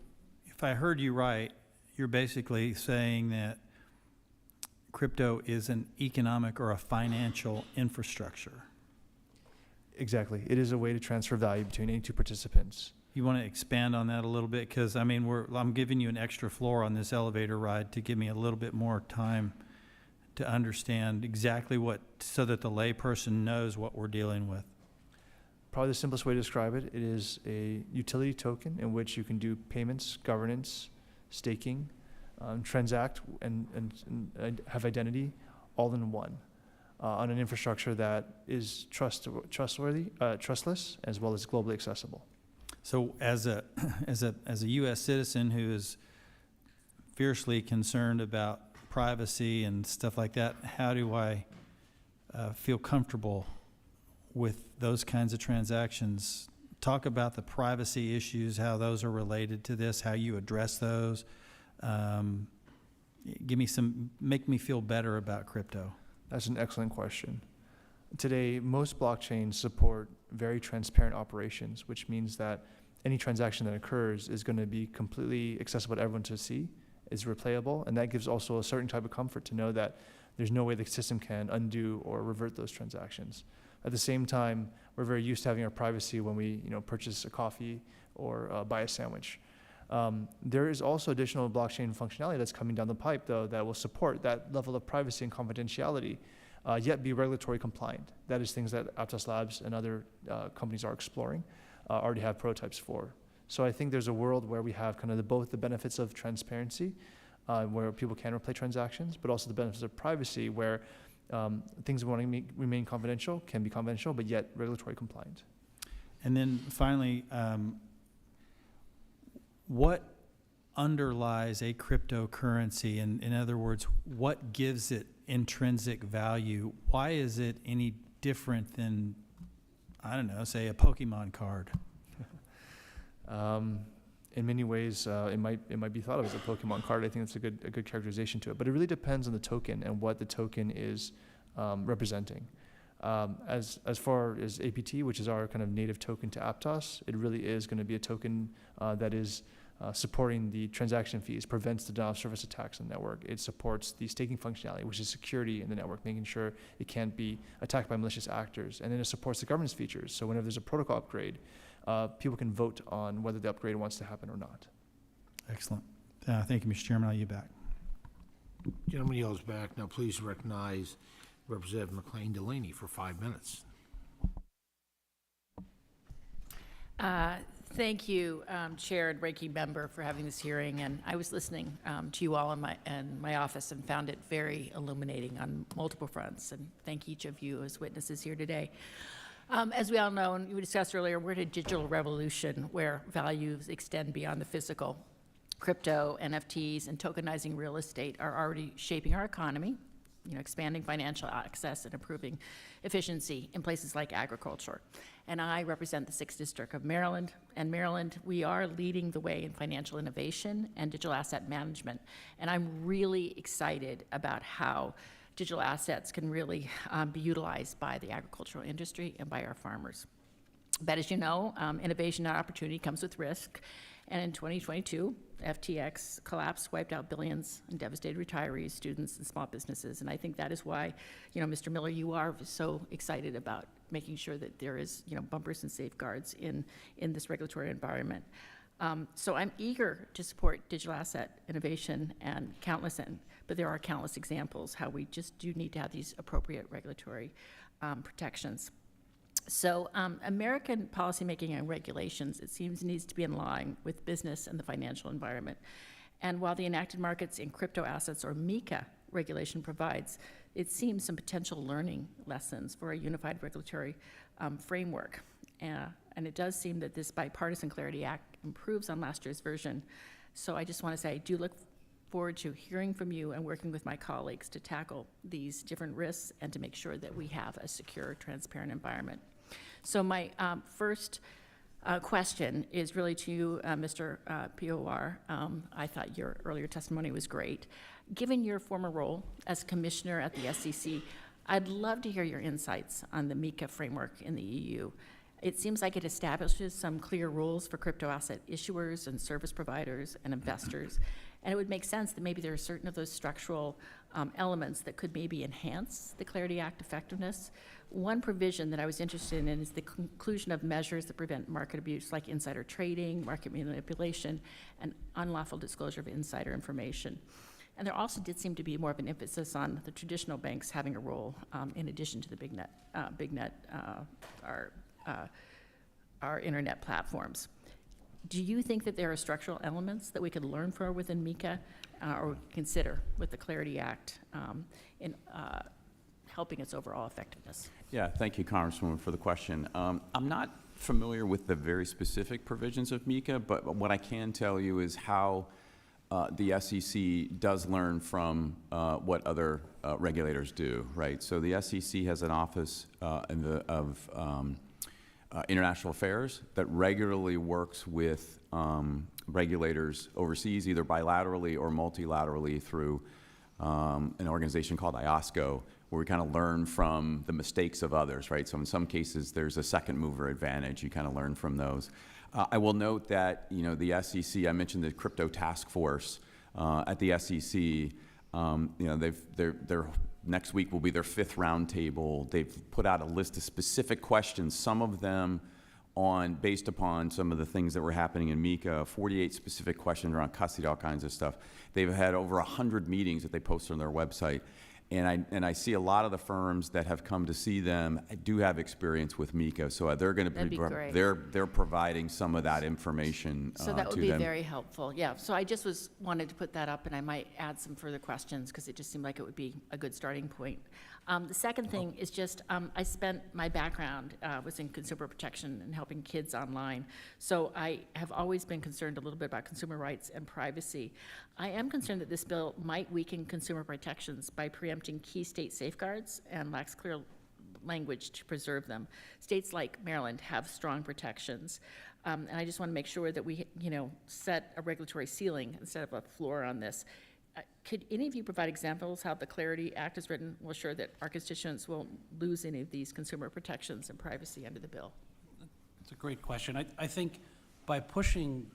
if I heard you right, you're basically saying that crypto is an economic or a financial infrastructure. Exactly. It is a way to transfer value between any two participants. You want to expand on that a little bit? Because, I mean, I'm giving you an extra floor on this elevator ride to give me a little bit more time to understand exactly what, so that the layperson knows what we're dealing with. Probably the simplest way to describe it, it is a utility token in which you can do payments, governance, staking, transact, and have identity all in one on an infrastructure that is trustworthy, trustless, as well as globally accessible. So as a U.S. citizen who is fiercely concerned about privacy and stuff like that, how do I feel comfortable with those kinds of transactions? Talk about the privacy issues, how those are related to this, how you address those. Make me feel better about crypto. That's an excellent question. Today, most blockchains support very transparent operations, which means that any transaction that occurs is going to be completely accessible to everyone to see, is replayable, and that gives also a certain type of comfort to know that there's no way the system can undo or revert those transactions. At the same time, we're very used to having our privacy when we purchase a coffee or buy a sandwich. There is also additional blockchain functionality that's coming down the pipe, though, that will support that level of privacy and confidentiality, yet be regulatory compliant. That is things that Aptos Labs and other companies are exploring, already have prototypes for. So I think there's a world where we have kind of both the benefits of transparency, where people can replay transactions, but also the benefits of privacy, where things we want to remain confidential can be confidential, but yet regulatory compliant. And then finally, what underlies a cryptocurrency? And in other words, what gives it intrinsic value? Why is it any different than, I don't know, say a Pokemon card? In many ways, it might be thought of as a Pokemon card. I think that's a good characterization to it. But it really depends on the token and what the token is representing. As far as APT, which is our kind of native token to Aptos, it really is going to be a token that is supporting the transaction fees, prevents the denial of service attacks on the network. It supports the staking functionality, which is security in the network, making sure it can't be attacked by malicious actors. And then it supports the governance features. So whenever there's a protocol upgrade, people can vote on whether the upgrade wants to happen or not. Excellent. Thank you, Mr. Chairman. I'll yield back. Gentleman yields back. Now please recognize Representative McLean Delaney for 5 minutes. Thank you, Chair and Ranking Member, for having this hearing. And I was listening to you all in my office and found it very illuminating on multiple fronts. And thank each of you as witnesses here today. As we all know, and we discussed earlier, we're in a digital revolution where values extend beyond the physical. Crypto, NFTs, and tokenizing real estate are already shaping our economy, expanding financial access and improving efficiency in places like agriculture. And I represent the 6th District of Maryland. And Maryland, we are leading the way in financial innovation and digital asset management. And I'm really excited about how digital assets can really be utilized by the agricultural industry and by our farmers. But as you know, innovation and opportunity comes with risk. And in 2022, FTX collapse wiped out billions and devastated retirees, students, and small businesses. And I think that is why, Mr. Miller, you are so excited about making sure that there is, bumpers and safeguards in this regulatory environment. So I'm eager to support digital asset innovation but there are countless examples how we just do need to have these appropriate regulatory protections. So American policymaking and regulations, it seems, needs to be in line with business and the financial environment. And while the Enacted Markets in Crypto Assets, or MiCA, regulation provides, it seems, some potential learning lessons for a unified regulatory framework. And it does seem that this Bipartisan Clarity Act improves on last year's version. So I just want to say I do look forward to hearing from you and working with my colleagues to tackle these different risks and to make sure that we have a secure, transparent environment. So my first question is really to you, Mr. Pivovar. I thought your earlier testimony was great. Given your former role as commissioner at the SEC, I'd love to hear your insights on the MiCA framework in the EU. It seems like it establishes some clear rules for crypto asset issuers and service providers and investors. And it would make sense that maybe there are certain of those structural elements that could maybe enhance the Clarity Act effectiveness. One provision that I was interested in is the conclusion of measures that prevent market abuse, like insider trading, market manipulation, and unlawful disclosure of insider information. And there also did seem to be more of an emphasis on the traditional banks having a role in addition to the big net, our internet platforms. Do you think that there are structural elements that we could learn from within MiCA or consider with the Clarity Act in helping its overall effectiveness? Yeah, thank you, Congresswoman, for the question. I'm not familiar with the very specific provisions of MiCA, but what I can tell you is how the SEC does learn from what other regulators do, right? So the SEC has an office of International Affairs that regularly works with regulators overseas, either bilaterally or multilaterally through an organization called IOSCO, where we kind of learn from the mistakes of others, right? So in some cases, there's a second mover advantage. You kind of learn from those. I will note that, you know, the SEC, I mentioned the crypto task force at the SEC. You know, they're next week will be their 5th roundtable. They've put out a list of specific questions, some of them based upon some of the things that were happening in MiCA, 48 specific questions around custody, all kinds of stuff. They've had over 100 meetings that they post on their website. And I see a lot of the firms that have come to see them do have experience with MiCA, so they're going to That'd be great. they're providing some of that information So that would to be them. very helpful. Yeah, so I just wanted to put that up, and I might add some further questions because it just seemed like it would be a good starting point. The second thing is just, I spent my background was in consumer protection and helping kids online. So I have always been concerned a little bit about consumer rights and privacy. I am concerned that this bill might weaken consumer protections by preempting key state safeguards and lacks clear language to preserve them. States like Maryland have strong protections. And I just want to make sure that we, set a regulatory ceiling instead of a floor on this. Could any of you provide examples how the Clarity Act is written will ensure that our constituents won't lose any of these consumer protections and privacy under the bill? It's a great question. I think by pushing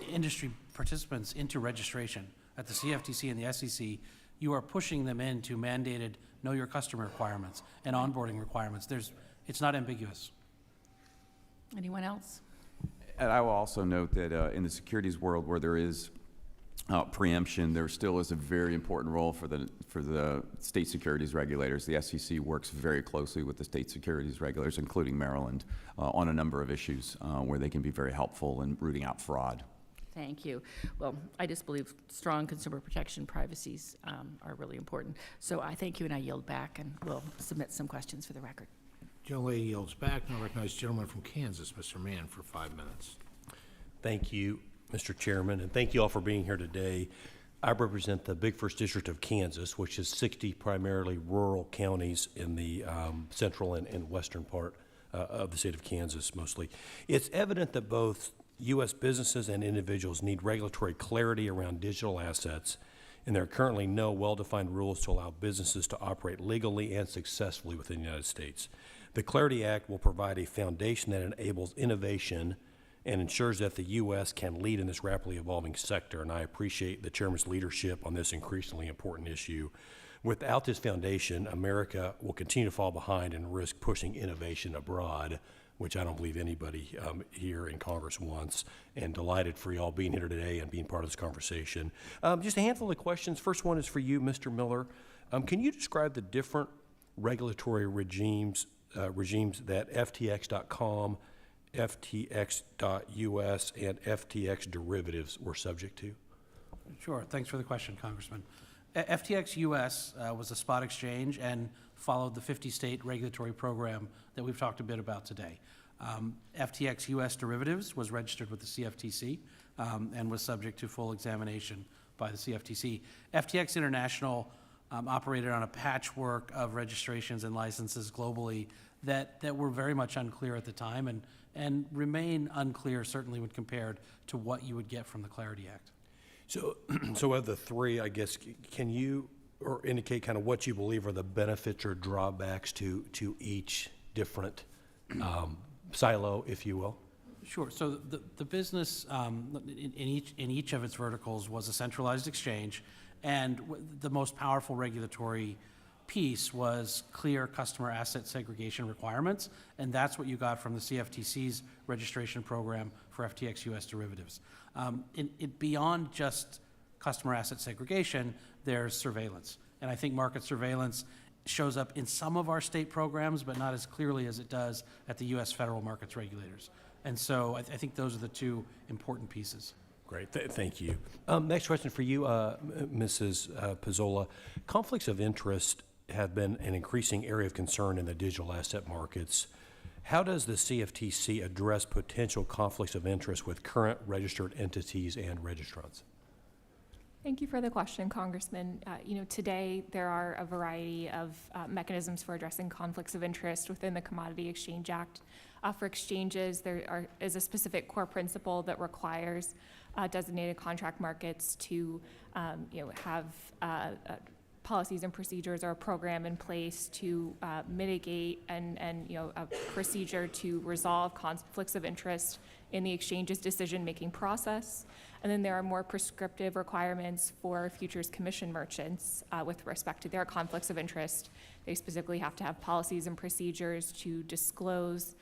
industry participants into registration at the CFTC and the SEC, you are pushing them into mandated know your customer requirements and onboarding requirements. It's not ambiguous. Anyone else? And I will also note that in the securities world where there is preemption, there still is a very important role for the state securities regulators. The SEC works very closely with the state securities regulators, including Maryland, on a number of issues where they can be very helpful in rooting out fraud. Thank you. Well, I just believe strong consumer protection privacies are really important. So I thank you, and I yield back, and we'll submit some questions for the record. Gentlelady yields back, and I recognize the gentleman from Kansas, Mr. Mann, for 5 minutes. Thank you, Mr. Chairman, and thank you all for being here today. I represent the Big First District of Kansas, which is 60 primarily rural counties in the central and western part of the state of Kansas mostly. It's evident that both U.S. businesses and individuals need regulatory clarity around digital assets, and there are currently no well-defined rules to allow businesses to operate legally and successfully within the United States. The Clarity Act will provide a foundation that enables innovation and ensures that the U.S. can lead in this rapidly evolving sector, and I appreciate the Chairman's leadership on this increasingly important issue. Without this foundation, America will continue to fall behind and risk pushing innovation abroad, which I don't believe anybody here in Congress wants, and delighted for you all being here today and being part of this conversation. Just a handful of questions. First one is for you, Mr. Miller. Can you describe the different regulatory regimes that FTX.com, FTX.US, and FTX derivatives were subject to? Sure. Thanks for the question, Congressman. FTX US was a spot exchange and followed the 50-state regulatory program that we've talked a bit about today. FTX US derivatives was registered with the CFTC and was subject to full examination by the CFTC. FTX International operated on a patchwork of registrations and licenses globally that were very much unclear at the time, and and remain unclear, certainly when compared to what you would get from the Clarity Act. So, so of the three, I guess, can you or indicate kind of what you believe are the benefits or drawbacks to each different silo, if you will? Sure. So the business in each of its verticals was a centralized exchange, and the most powerful regulatory piece was clear customer asset segregation requirements, and that's what you got from the CFTC's registration program for FTX US derivatives. Beyond just customer asset segregation, there's surveillance, and I think market surveillance shows up in some of our state programs, but not as clearly as it does at the U.S. federal markets regulators. And so I think those are the two important pieces. Great, thank you. Next question for you, Mrs. Pizzola. Conflicts of interest have been an increasing area of concern in the digital asset markets. How does the CFTC address potential conflicts of interest with current registered entities and registrants? Thank you for the question, Congressman. Today there are a variety of mechanisms for addressing conflicts of interest within the Commodity Exchange Act. For exchanges, there is a specific core principle that requires designated contract markets to, have policies and procedures or a program in place to mitigate and a procedure to resolve conflicts of interest in the exchange's decision-making process. And then there are more prescriptive requirements for futures commission merchants with respect to their conflicts of interest. They specifically have to have policies and procedures to disclose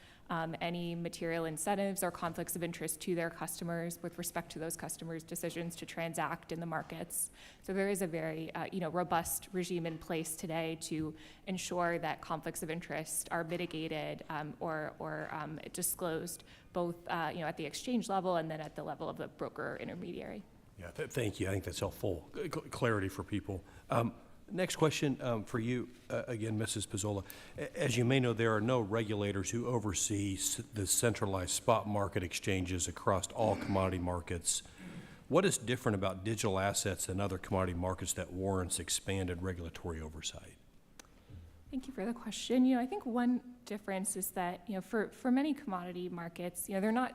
any material incentives or conflicts of interest to their customers with respect to those customers' decisions to transact in the markets. So there is a very robust regime in place today to ensure that conflicts of interest are mitigated or disclosed both at the exchange level and then at the level of the broker or intermediary. Yeah, thank you. I think that's helpful clarity for people. Next question for you, again, Mrs. Pizzola. As you may know, there are no regulators who oversee the centralized spot market exchanges across all commodity markets. What is different about digital assets than other commodity markets that warrants expanded regulatory oversight? Thank you for the question. I think one difference is that, for many commodity markets, they're not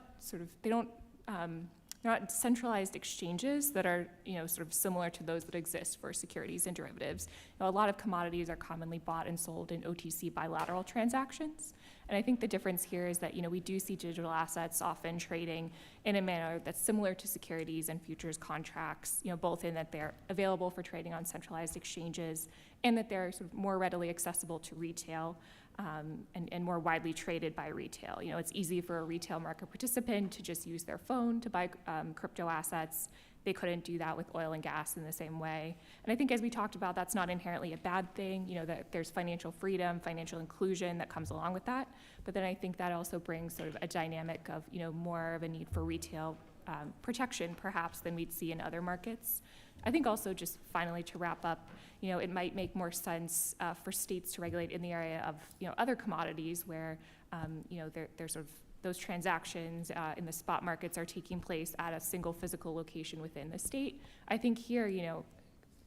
they're not centralized exchanges that are, sort of similar to those that exist for securities and derivatives. A lot of commodities are commonly bought and sold in OTC bilateral transactions. And I think the difference here is that, we do see digital assets often trading in a manner that's similar to securities and futures contracts, both in that they're available for trading on centralized exchanges and that they're sort of more readily accessible to retail. And more widely traded by retail. It's easy for a retail market participant to just use their phone to buy crypto assets. They couldn't do that with oil and gas in the same way. And I think as we talked about, that's not inherently a bad thing, that there's financial freedom, financial inclusion that comes along with that. But then I think that also brings sort of a dynamic of, more of a need for retail protection perhaps than we'd see in other markets. I think also just finally to wrap up, it might make more sense for states to regulate in the area of, other commodities where, there's sort of those transactions in the spot markets are taking place at a single physical location within the state. I think here,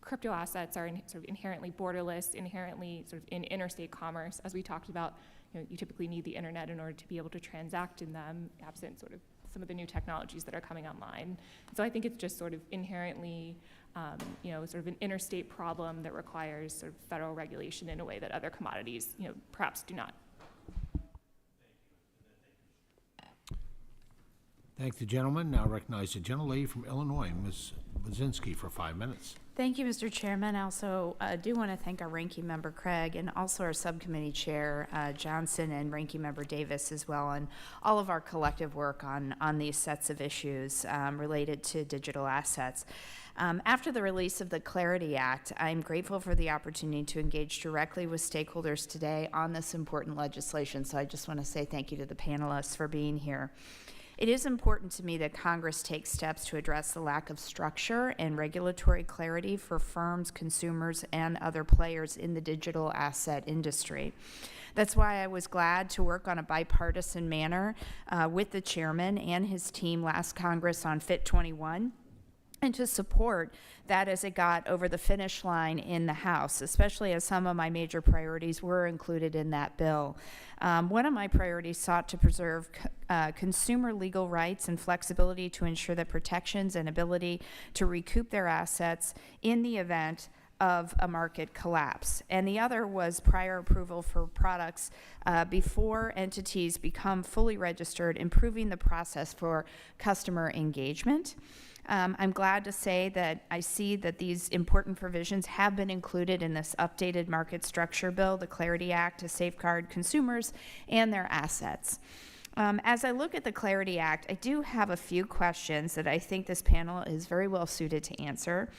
crypto assets are sort of inherently borderless, inherently sort of in interstate commerce. As we talked about, you typically need the internet in order to be able to transact in them, absent sort of some of the new technologies that are coming online. So I think it's just sort of inherently, sort of an interstate problem that requires sort of federal regulation in a way that other commodities, perhaps do not. Thank the gentleman. Now recognize the gentlelady from Illinois, Ms. Budzinski, for 5 minutes. Thank you, Mr. Chairman. I also do want to thank our ranking member Craig and also our subcommittee chair Johnson and ranking member Davis as well, and all of our collective work on these sets of issues related to digital assets. After the release of the Clarity Act, I'm grateful for the opportunity to engage directly with stakeholders today on this important legislation. So I just want to say thank you to the panelists for being here. It is important to me that Congress takes steps to address the lack of structure and regulatory clarity for firms, consumers, and other players in the digital asset industry. That's why I was glad to work on a bipartisan manner with the chairman and his team last Congress on FIT 21. and to support that as it got over the finish line in the House, especially as some of my major priorities were included in that bill. One of my priorities sought to preserve consumer legal rights and flexibility to ensure that protections and ability to recoup their assets in the event of a market collapse. And the other was prior approval for products before entities become fully registered, improving the process for customer engagement. I'm glad to say that I see that these important provisions have been included in this updated market structure bill, the Clarity Act, to safeguard consumers and their assets. As I look at the Clarity Act, I do have a few questions that I think this panel is very well suited to answer.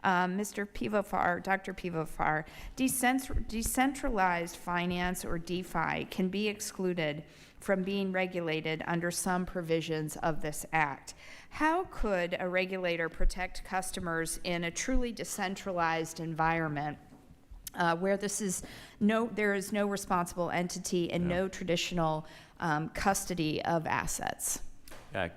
Mr. Pivovar, Dr. Pivovar, decentralized finance, or DeFi, can be excluded from being regulated under some provisions of this act. How could a regulator protect customers in a truly decentralized environment where there is no responsible entity and no traditional custody of assets? Yeah,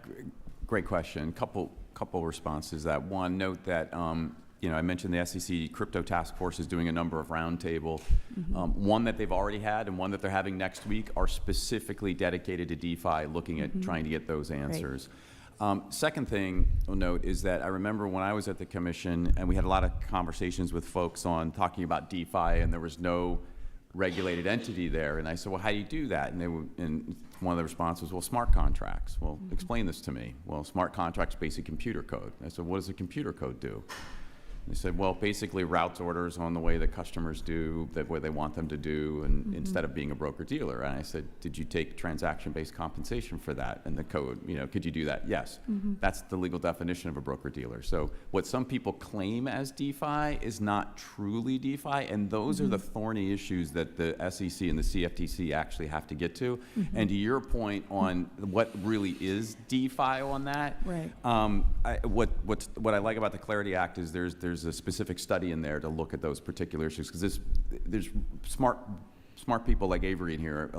great question. Couple responses to that. One, note that I mentioned the SEC Crypto Task Force is doing a number of roundtable. One that they've already had and one that they're having next week are specifically dedicated to DeFi, looking at trying to get those answers. Second thing I'll note is that I remember when I was at the commission and we had a lot of conversations with folks on talking about DeFi, and there was no regulated entity there. And I said, well, how do you do that? And one of the responses was, well, smart contracts. Well, explain this to me. Well, smart contracts, basic computer code. I said, what does a computer code do? They said, well, basically routes orders on the way that customers do, that way they want them to do, and instead of being a broker-dealer. And I said, did you take transaction-based compensation for that? And the code, could you do that? Yes. That's the legal definition of a broker-dealer. So what some people claim as DeFi is not truly DeFi, and those are the thorny issues that the SEC and the CFTC actually have to get to. And to your point on what really is DeFi on that, right. What I like about the Clarity Act is there's a specific study in there to look at those particular issues, because there's smart people like Avery in here,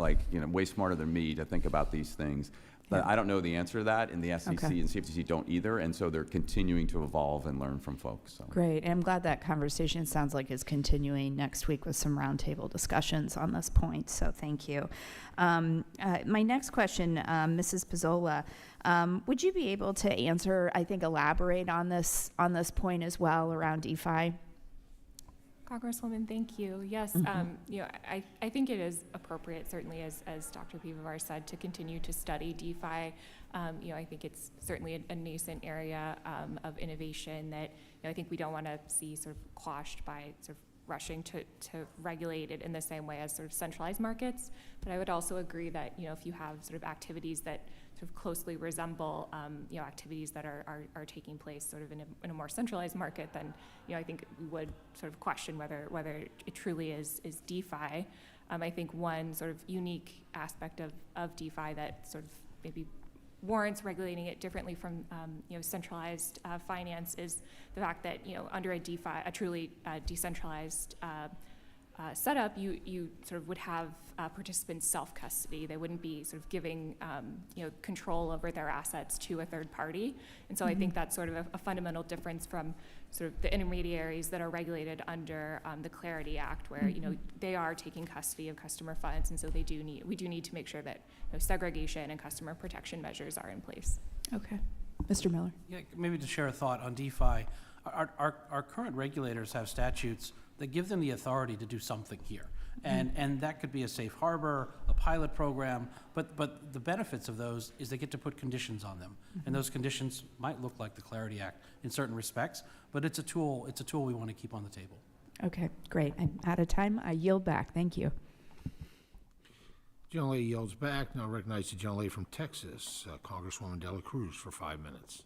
way smarter than me to think about these things. But I don't know the answer to that, and the SEC and CFTC don't either, and so they're continuing to evolve and learn from folks. So. Great, and I'm glad that conversation sounds like is continuing next week with some roundtable discussions on this point, so thank you. My next question, Mrs. Pizzola, would you be able to answer, elaborate on this point as well around DeFi? Congresswoman, thank you. Yes, I think it is appropriate, certainly as Dr. Pivovar said, to continue to study DeFi. I think it's certainly a nascent area of innovation that I think we don't want to see sort of quashed by sort of rushing to regulate it in the same way as sort of centralized markets. But I would also agree that if you have sort of activities that sort of closely resemble activities that are taking place sort of in a more centralized market, then I think we would sort of question whether it truly is DeFi. I think one sort of unique aspect of DeFi that sort of maybe warrants regulating it differently from centralized finance is the fact that under a truly decentralized setup, you sort of would have participants self-custody. They wouldn't be sort of giving control over their assets to a third party. And so I think that's sort of a fundamental difference from sort of the intermediaries that are regulated under the Clarity Act, where they are taking custody of customer funds, and so we do need to make sure that segregation and customer protection measures are in place. Okay, Mr. Miller. Yeah, maybe to share a thought on DeFi. Our current regulators have statutes that give them the authority to do something here. And that could be a safe harbor, a pilot program, but the benefits of those is they get to put conditions on them. And those conditions might look like the Clarity Act in certain respects, but it's a tool we want to keep on the table. Okay, great. I'm out of time. I yield back. Thank you. Gentlelady yields back. Now recognize the gentlelady from Texas, Congresswoman Dela Cruz, for 5 minutes.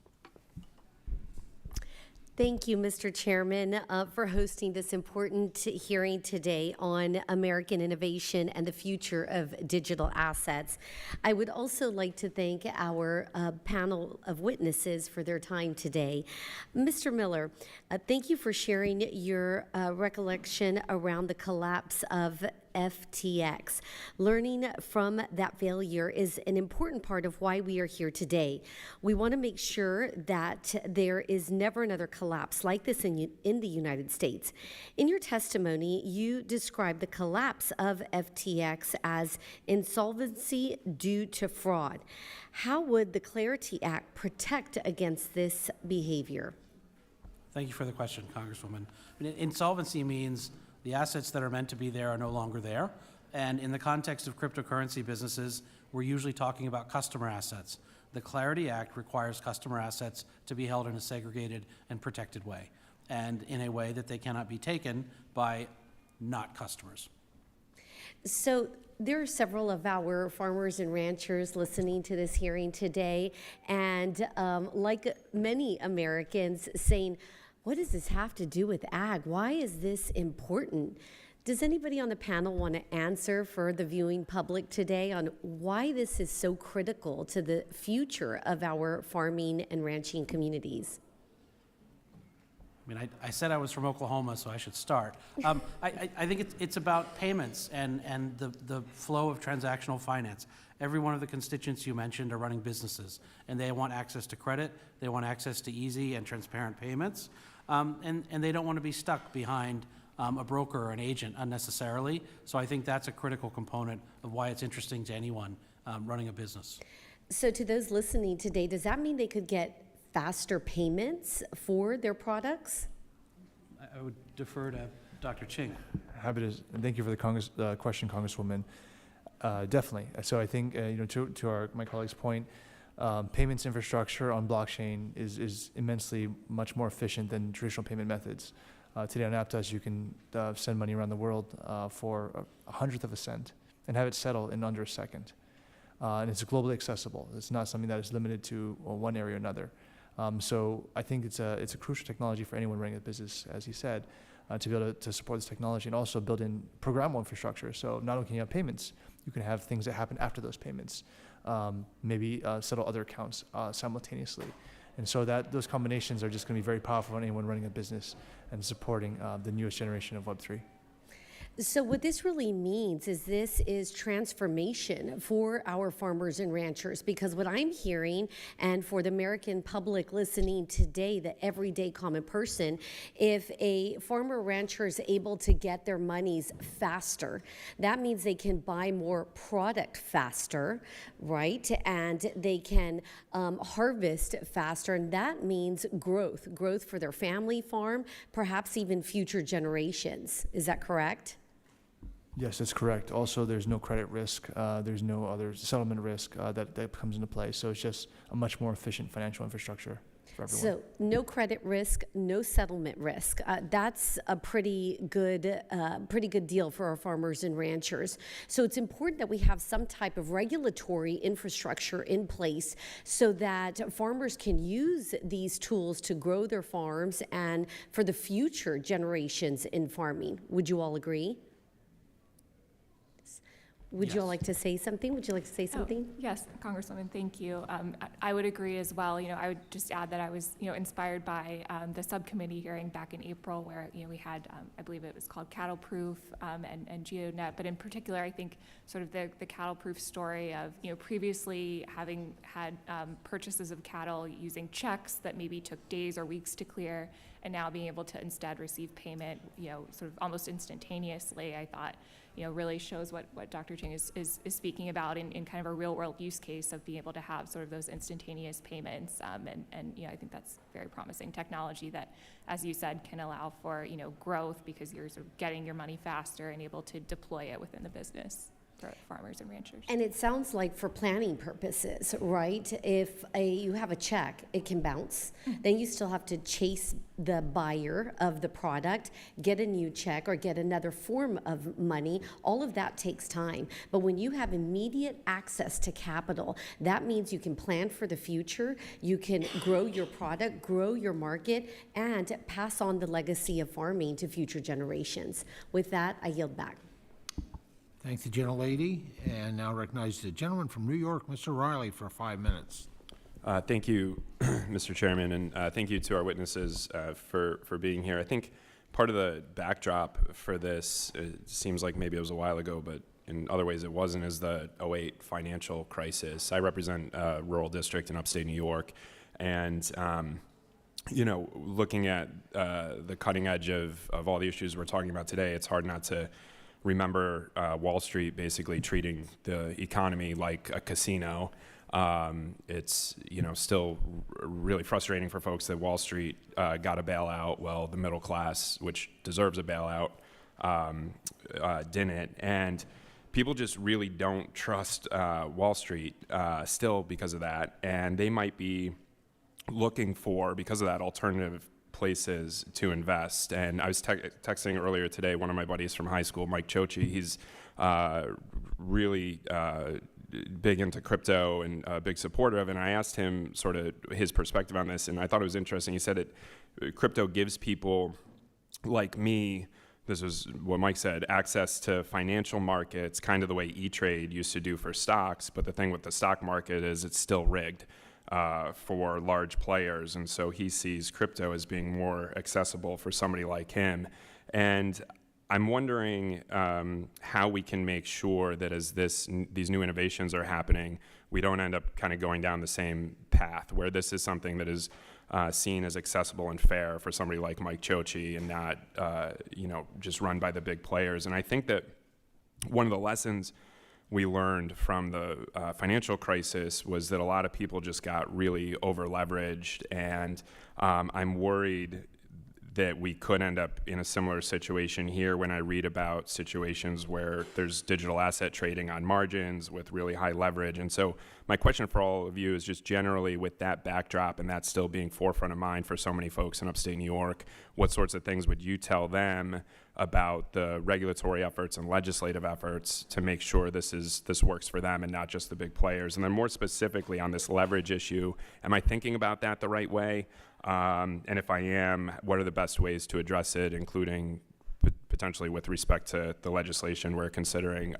Thank you, Mr. Chairman, for hosting this important hearing today on American innovation and the future of digital assets. I would also like to thank our panel of witnesses for their time today. Mr. Miller, thank you for sharing your recollection around the collapse of FTX. Learning from that failure is an important part of why we are here today. We want to make sure that there is never another collapse like this in the United States. In your testimony, you described the collapse of FTX as insolvency due to fraud. How would the Clarity Act protect against this behavior? Thank you for the question, Congresswoman. I mean, insolvency means the assets that are meant to be there are no longer there. And in the context of cryptocurrency businesses, we're usually talking about customer assets. The Clarity Act requires customer assets to be held in a segregated and protected way, and in a way that they cannot be taken by not customers. So there are several of our farmers and ranchers listening to this hearing today, and like many Americans saying, what does this have to do with ag? Why is this important? Does anybody on the panel want to answer for the viewing public today on why this is so critical to the future of our farming and ranching communities? I mean, I said I was from Oklahoma, so I should start. I think it's about payments and the flow of transactional finance. Every one of the constituents you mentioned are running businesses, and they want access to credit, they want access to easy and transparent payments, and they don't want to be stuck behind a broker or an agent unnecessarily. So I think that's a critical component of why it's interesting to anyone running a business. So to those listening today, does that mean they could get faster payments for their products? I would defer to Dr. Ching. Happy to, thank you for the question, Congresswoman. Definitely. So I think, to my colleague's point, payments infrastructure on blockchain is immensely much more efficient than traditional payment methods. Today on Aptos, you can send money around the world for a hundredth of a cent and have it settle in under a second. And it's globally accessible. It's not something that is limited to one area or another. So I think it's a crucial technology for anyone running a business, as he said, to be able to support this technology and also build in programmable infrastructure. So not only can you have payments, you can have things that happen after those payments, maybe settle other accounts simultaneously. And so those combinations are just going to be very powerful for anyone running a business and supporting the newest generation of Web3. So what this really means is this is transformation for our farmers and ranchers, because what I'm hearing, and for the American public listening today, the everyday common person, if a farmer rancher is able to get their monies faster, that means they can buy more product faster, right? And they can harvest faster, and that means growth for their family farm, perhaps even future generations. Is that correct? Yes, that's correct. Also, there's no credit risk. There's no other settlement risk that comes into play. So it's just a much more efficient financial infrastructure for everyone. So no credit risk, no settlement risk. That's a pretty good deal for our farmers and ranchers. So it's important that we have some type of regulatory infrastructure in place so that farmers can use these tools to grow their farms and for the future generations in farming. Would you all agree? Would you all like to say something? Would you like to say something? Yes, Congresswoman, thank you. I would agree as well. I would just add that I was, inspired by the subcommittee hearing back in April where, we had, I believe it was called Cattle Proof and GeoNet, but in particular, I think sort of the Cattle Proof story of, previously having had purchases of cattle using checks that maybe took days or weeks to clear, and now being able to instead receive payment, sort of almost instantaneously, I thought, really shows what Dr. Ching is speaking about in kind of a real world use case of being able to have sort of those instantaneous payments. And I think that's very promising technology that, as you said, can allow for, growth because you're sort of getting your money faster and able to deploy it within the business for farmers and ranchers. And it sounds like for planning purposes, right? If you have a check, it can bounce. Then you still have to chase the buyer of the product, get a new check or get another form of money. All of that takes time. But when you have immediate access to capital, that means you can plan for the future, you can grow your product, grow your market, and pass on the legacy of farming to future generations. With that, I yield back. Thank the gentlelady, and now recognize the gentleman from New York, Mr. Riley, for 5 minutes. Thank you, Mr. Chairman, and thank you to our witnesses for being here. I think part of the backdrop for this, it seems like maybe it was a while ago, but in other ways it wasn't, is the '08 financial crisis. I represent a rural district in upstate New York, and looking at the cutting edge of all the issues we're talking about today, it's hard not to remember Wall Street basically treating the economy like a casino. It's still really frustrating for folks that Wall Street got a bailout. Well, the middle class, which deserves a bailout, didn't. And people just really don't trust Wall Street still because of that. And they might be looking for, because of that, alternative places to invest. And I was texting earlier today one of my buddies from high school, Mike Chochi. He's really big into crypto and a big supporter of it. And I asked him sort of his perspective on this, and I thought it was interesting. He said that crypto gives people like me, this was what Mike said, access to financial markets, kind of the way E-Trade used to do for stocks. But the thing with the stock market is it's still rigged for large players. And so he sees crypto as being more accessible for somebody like him. And I'm wondering how we can make sure that as these new innovations are happening, we don't end up kind of going down the same path, where this is something that is seen as accessible and fair for somebody like Mike Chochi and not just run by the big players. And I think that one of the lessons we learned from the financial crisis was that a lot of people just got really over leveraged, and I'm worried that we could end up in a similar situation here when I read about situations where there's digital asset trading on margins with really high leverage. And so my question for all of you is just generally with that backdrop and that still being forefront of mind for so many folks in upstate New York, what sorts of things would you tell them about the regulatory efforts and legislative efforts to make sure this works for them and not just the big players? And then more specifically on this leverage issue, am I thinking about that the right way? And if I am, what are the best ways to address it, including potentially with respect to the legislation we're considering?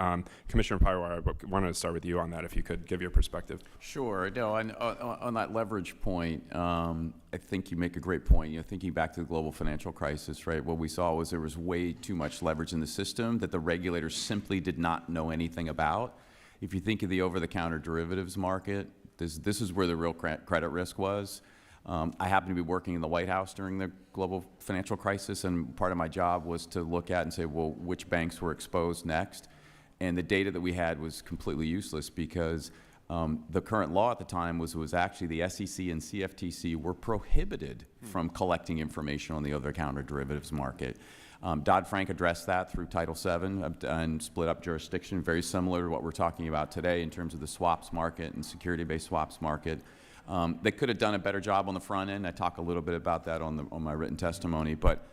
Commissioner Paiwar, I wanted to start with you on that, if you could give your perspective. Sure. No, on that leverage point, I think you make a great point. Thinking back to the global financial crisis, right? What we saw was there was way too much leverage in the system that the regulators simply did not know anything about. If you think of the over-the-counter derivatives market, this is where the real credit risk was. I happened to be working in the White House during the global financial crisis, and part of my job was to look at and say, well, which banks were exposed next? And the data that we had was completely useless because the current law at the time was actually the SEC and CFTC were prohibited from collecting information on the over-the-counter derivatives market. Dodd-Frank addressed that through Title VII and split up jurisdiction, very similar to what we're talking about today in terms of the swaps market and security-based swaps market. They could have done a better job on the front end. I talk a little bit about that on my written testimony, but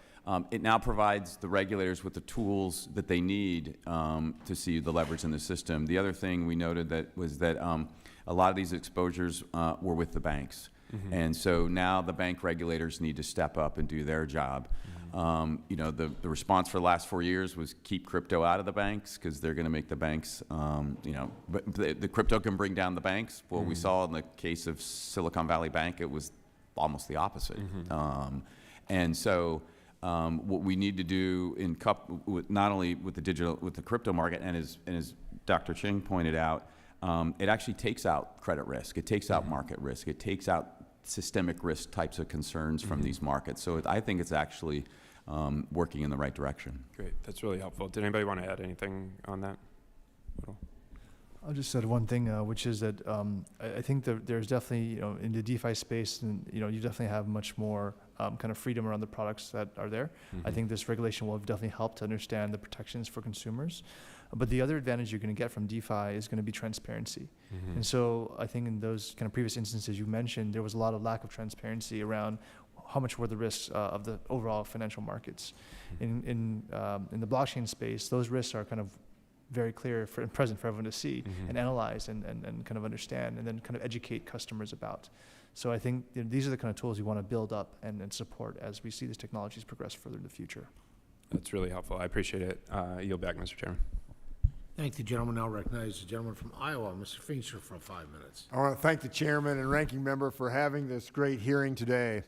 it now provides the regulators with the tools that they need to see the leverage in the system. The other thing we noted was that a lot of these exposures were with the banks. Mm-hmm. And so now the bank regulators need to step up and do their job. Mm-hmm. The response for the last 4 years was keep crypto out of the banks because they're going to make the banks, but the crypto can bring down the banks. Well, we saw in the case of Silicon Valley Bank, it was almost the opposite. Mm-hmm. And so what we need to do not only with the crypto market, and as Dr. Ching pointed out, it actually takes out credit risk. It takes out market risk. It takes out systemic risk types of concerns from these markets. So I think it's actually working in the right direction. Great, that's really helpful. Did anybody want to add anything on that at all? I'll just add one thing, which is that I think that there's definitely, in the DeFi space, and you definitely have much more kind of freedom around the products that are there. Mm-hmm. I think this regulation will definitely help to understand the protections for consumers. But the other advantage you're going to get from DeFi is going to be transparency. Mm-hmm. And so I think in those kind of previous instances you mentioned, there was a lot of lack of transparency around how much were the risks of the overall financial markets. Mm-hmm. In the blockchain space, those risks are kind of very clear and present for everyone to see and analyze and kind of understand and then kind of educate customers about. So I think these are the kind of tools you want to build up and support as we see these technologies progress further in the future. That's really helpful. I appreciate it. Yield back, Mr. Chairman. Thank the gentleman. Now recognize the gentleman from Iowa, Mr. Fincher, for 5 minutes. I want to thank the chairman and ranking member for having this great hearing today.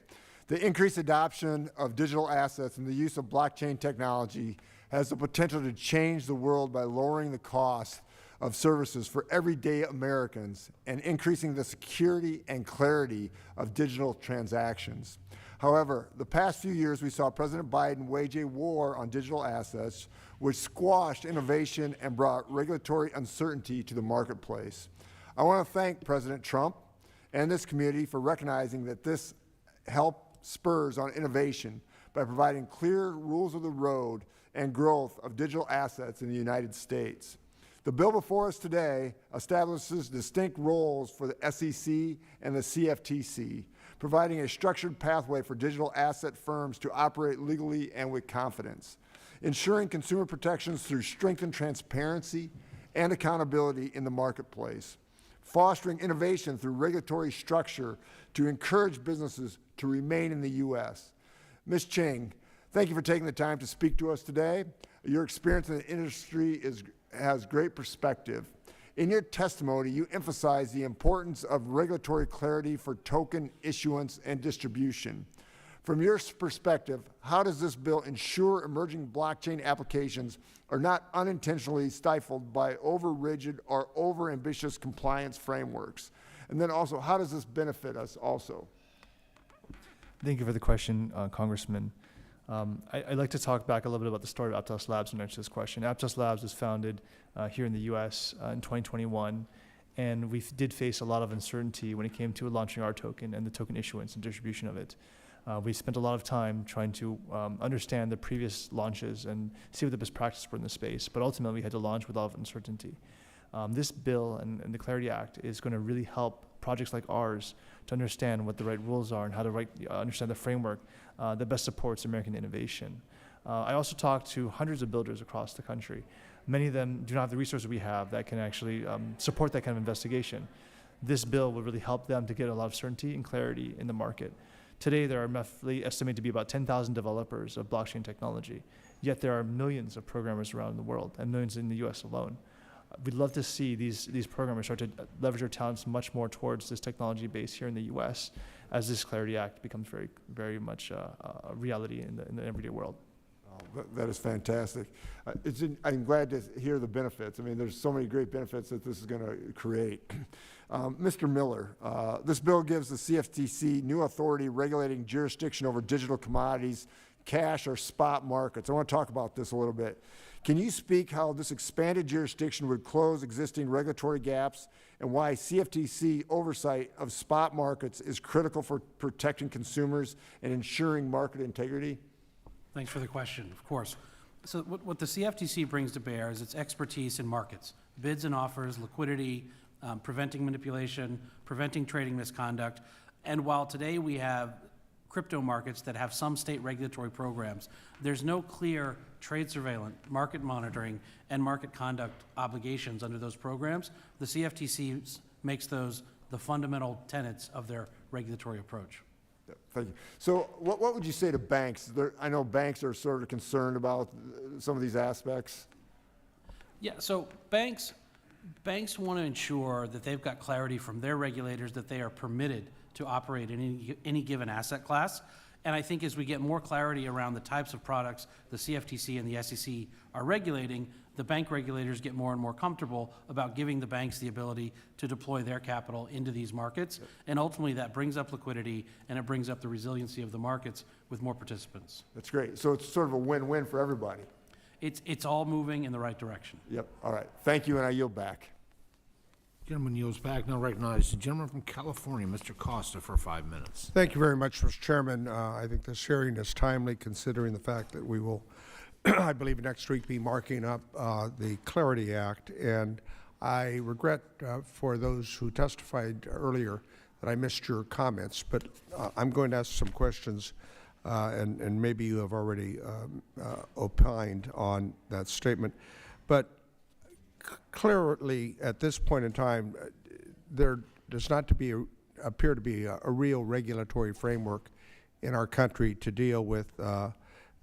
The increased adoption of digital assets and the use of blockchain technology has the potential to change the world by lowering the cost of services for everyday Americans and increasing the security and clarity of digital transactions. However, the past few years we saw President Biden wage a war on digital assets, which squashed innovation and brought regulatory uncertainty to the marketplace. I want to thank President Trump and this community for recognizing that this help spurs on innovation by providing clear rules of the road and growth of digital assets in the United States. The bill before us today establishes distinct roles for the SEC and the CFTC, providing a structured pathway for digital asset firms to operate legally and with confidence, ensuring consumer protections through strengthened transparency and accountability in the marketplace, fostering innovation through regulatory structure to encourage businesses to remain in the U.S. Ms. Ching, thank you for taking the time to speak to us today. Your experience in the industry has great perspective. In your testimony, you emphasize the importance of regulatory clarity for token issuance and distribution. From your perspective, how does this bill ensure emerging blockchain applications are not unintentionally stifled by over-rigid or over-ambitious compliance frameworks? And then also, how does this benefit us also? Thank you for the question, Congressman. I'd like to talk back a little bit about the story of Aptos Labs and answer this question. Aptos Labs was founded here in the U.S. In 2021, and we did face a lot of uncertainty when it came to launching our token and the token issuance and distribution of it. We spent a lot of time trying to understand the previous launches and see what the best practices were in the space, but ultimately we had to launch with a lot of uncertainty. This bill and the Clarity Act is going to really help projects like ours to understand what the right rules are and how to understand the framework that best supports American innovation. I also talked to hundreds of builders across the country. Many of them do not have the resources we have that can actually support that kind of investigation. This bill will really help them to get a lot of certainty and clarity in the market. Today, there are roughly estimated to be about 10,000 developers of blockchain technology, yet there are millions of programmers around the world and millions in the US alone. We'd love to see these programmers start to leverage their talents much more towards this technology base here in the US as this Clarity Act becomes very, very much a reality in the everyday world. That is fantastic. I'm glad to hear the benefits. I mean, there's so many great benefits that this is going to create. Mr. Miller, this bill gives the CFTC new authority regulating jurisdiction over digital commodities, cash or spot markets. I want to talk about this a little bit. Can you speak how this expanded jurisdiction would close existing regulatory gaps and why CFTC oversight of spot markets is critical for protecting consumers and ensuring market integrity? Thanks for the question, of course. So what the CFTC brings to bear is its expertise in markets, bids and offers, liquidity, preventing manipulation, preventing trading misconduct. And while today we have crypto markets that have some state regulatory programs, there's no clear trade surveillance, market monitoring, and market conduct obligations under those programs. The CFTC makes those the fundamental tenets of their regulatory approach. Thank you. So what would you say to banks? I know banks are sort of concerned about some of these aspects. Yeah, so banks want to ensure that they've got clarity from their regulators that they are permitted to operate in any given asset class. And I think as we get more clarity around the types of products the CFTC and the SEC are regulating, the bank regulators get more and more comfortable about giving the banks the ability to deploy their capital into these markets. And ultimately that brings up liquidity and it brings up the resiliency of the markets with more participants. That's great. So it's sort of a win-win for everybody. It's all moving in the right direction. Yep. All right. Thank you, and I yield back. Gentleman yields back. Now recognize the gentleman from California, Mr. Costa, for 5 minutes. Thank you very much, Mr. Chairman. I think this hearing is timely considering the fact that we will, I believe, next week be marking up the Clarity Act. And I regret for those who testified earlier that I missed your comments, but I'm going to ask some questions and maybe you have already opined on that statement. But clearly, at this point in time, there does not appear to be a real regulatory framework in our country to deal with the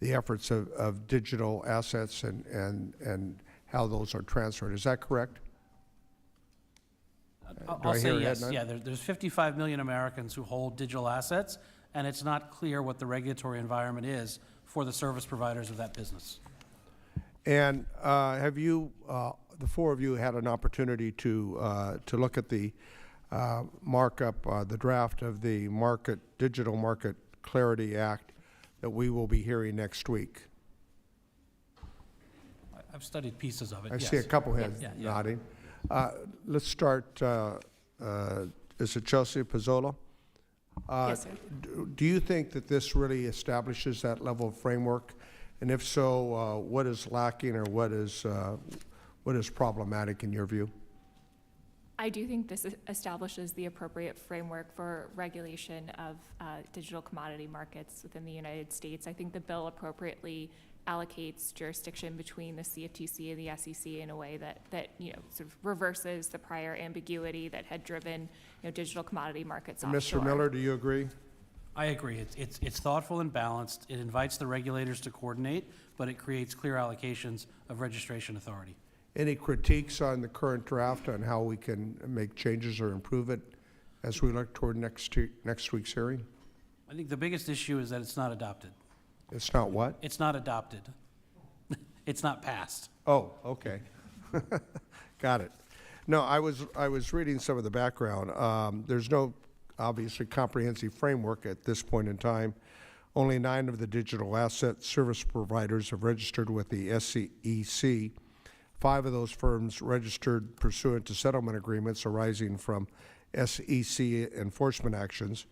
efforts of digital assets and how those are transferred. Is that correct? I'll say yes. Yeah, there's 55 million Americans who hold digital assets, and it's not clear what the regulatory environment is for the service providers of that business. And have you, the four of you, had an opportunity to look at the markup, the draft of the Digital Market Clarity Act that we will be hearing next week? I've studied pieces of it, I yes. see a couple heads Yeah. nodding. Let's start, is it Chelsea Pizzola? Yes, sir. Do you think that this really establishes that level of framework? And if so, what is lacking or what is problematic in your view? I do think this establishes the appropriate framework for regulation of digital commodity markets within the United States. I think the bill appropriately allocates jurisdiction between the CFTC and the SEC in a way that sort of reverses the prior ambiguity that had driven digital commodity markets offshore. Mr. Miller, do you agree? I agree. It's thoughtful and balanced. It invites the regulators to coordinate, but it creates clear allocations of registration authority. Any critiques on the current draft on how we can make changes or improve it as we look toward next week's hearing? I think the biggest issue is that it's not adopted. It's not what? It's not adopted. It's not passed. Oh, okay. Got it. No, I was reading some of the background. There's no obviously comprehensive framework at this point in time. Only 9 of the digital asset service providers have registered with the SEC. 5 of those firms registered pursuant to settlement agreements arising from SEC enforcement actions,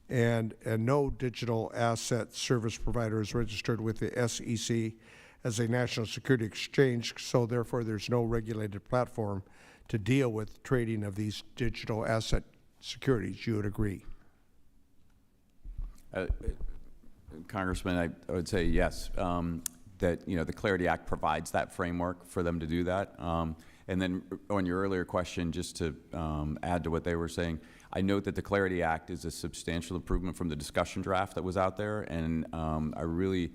and no digital asset service provider is registered with the SEC as a national security exchange, so therefore there's no regulated platform to deal with trading of these digital asset securities. You would agree? Congressman, I would say yes, that the Clarity Act provides that framework for them to do that. And then on your earlier question, just to add to what they were saying, I note that the Clarity Act is a substantial improvement from the discussion draft that was out there, and I really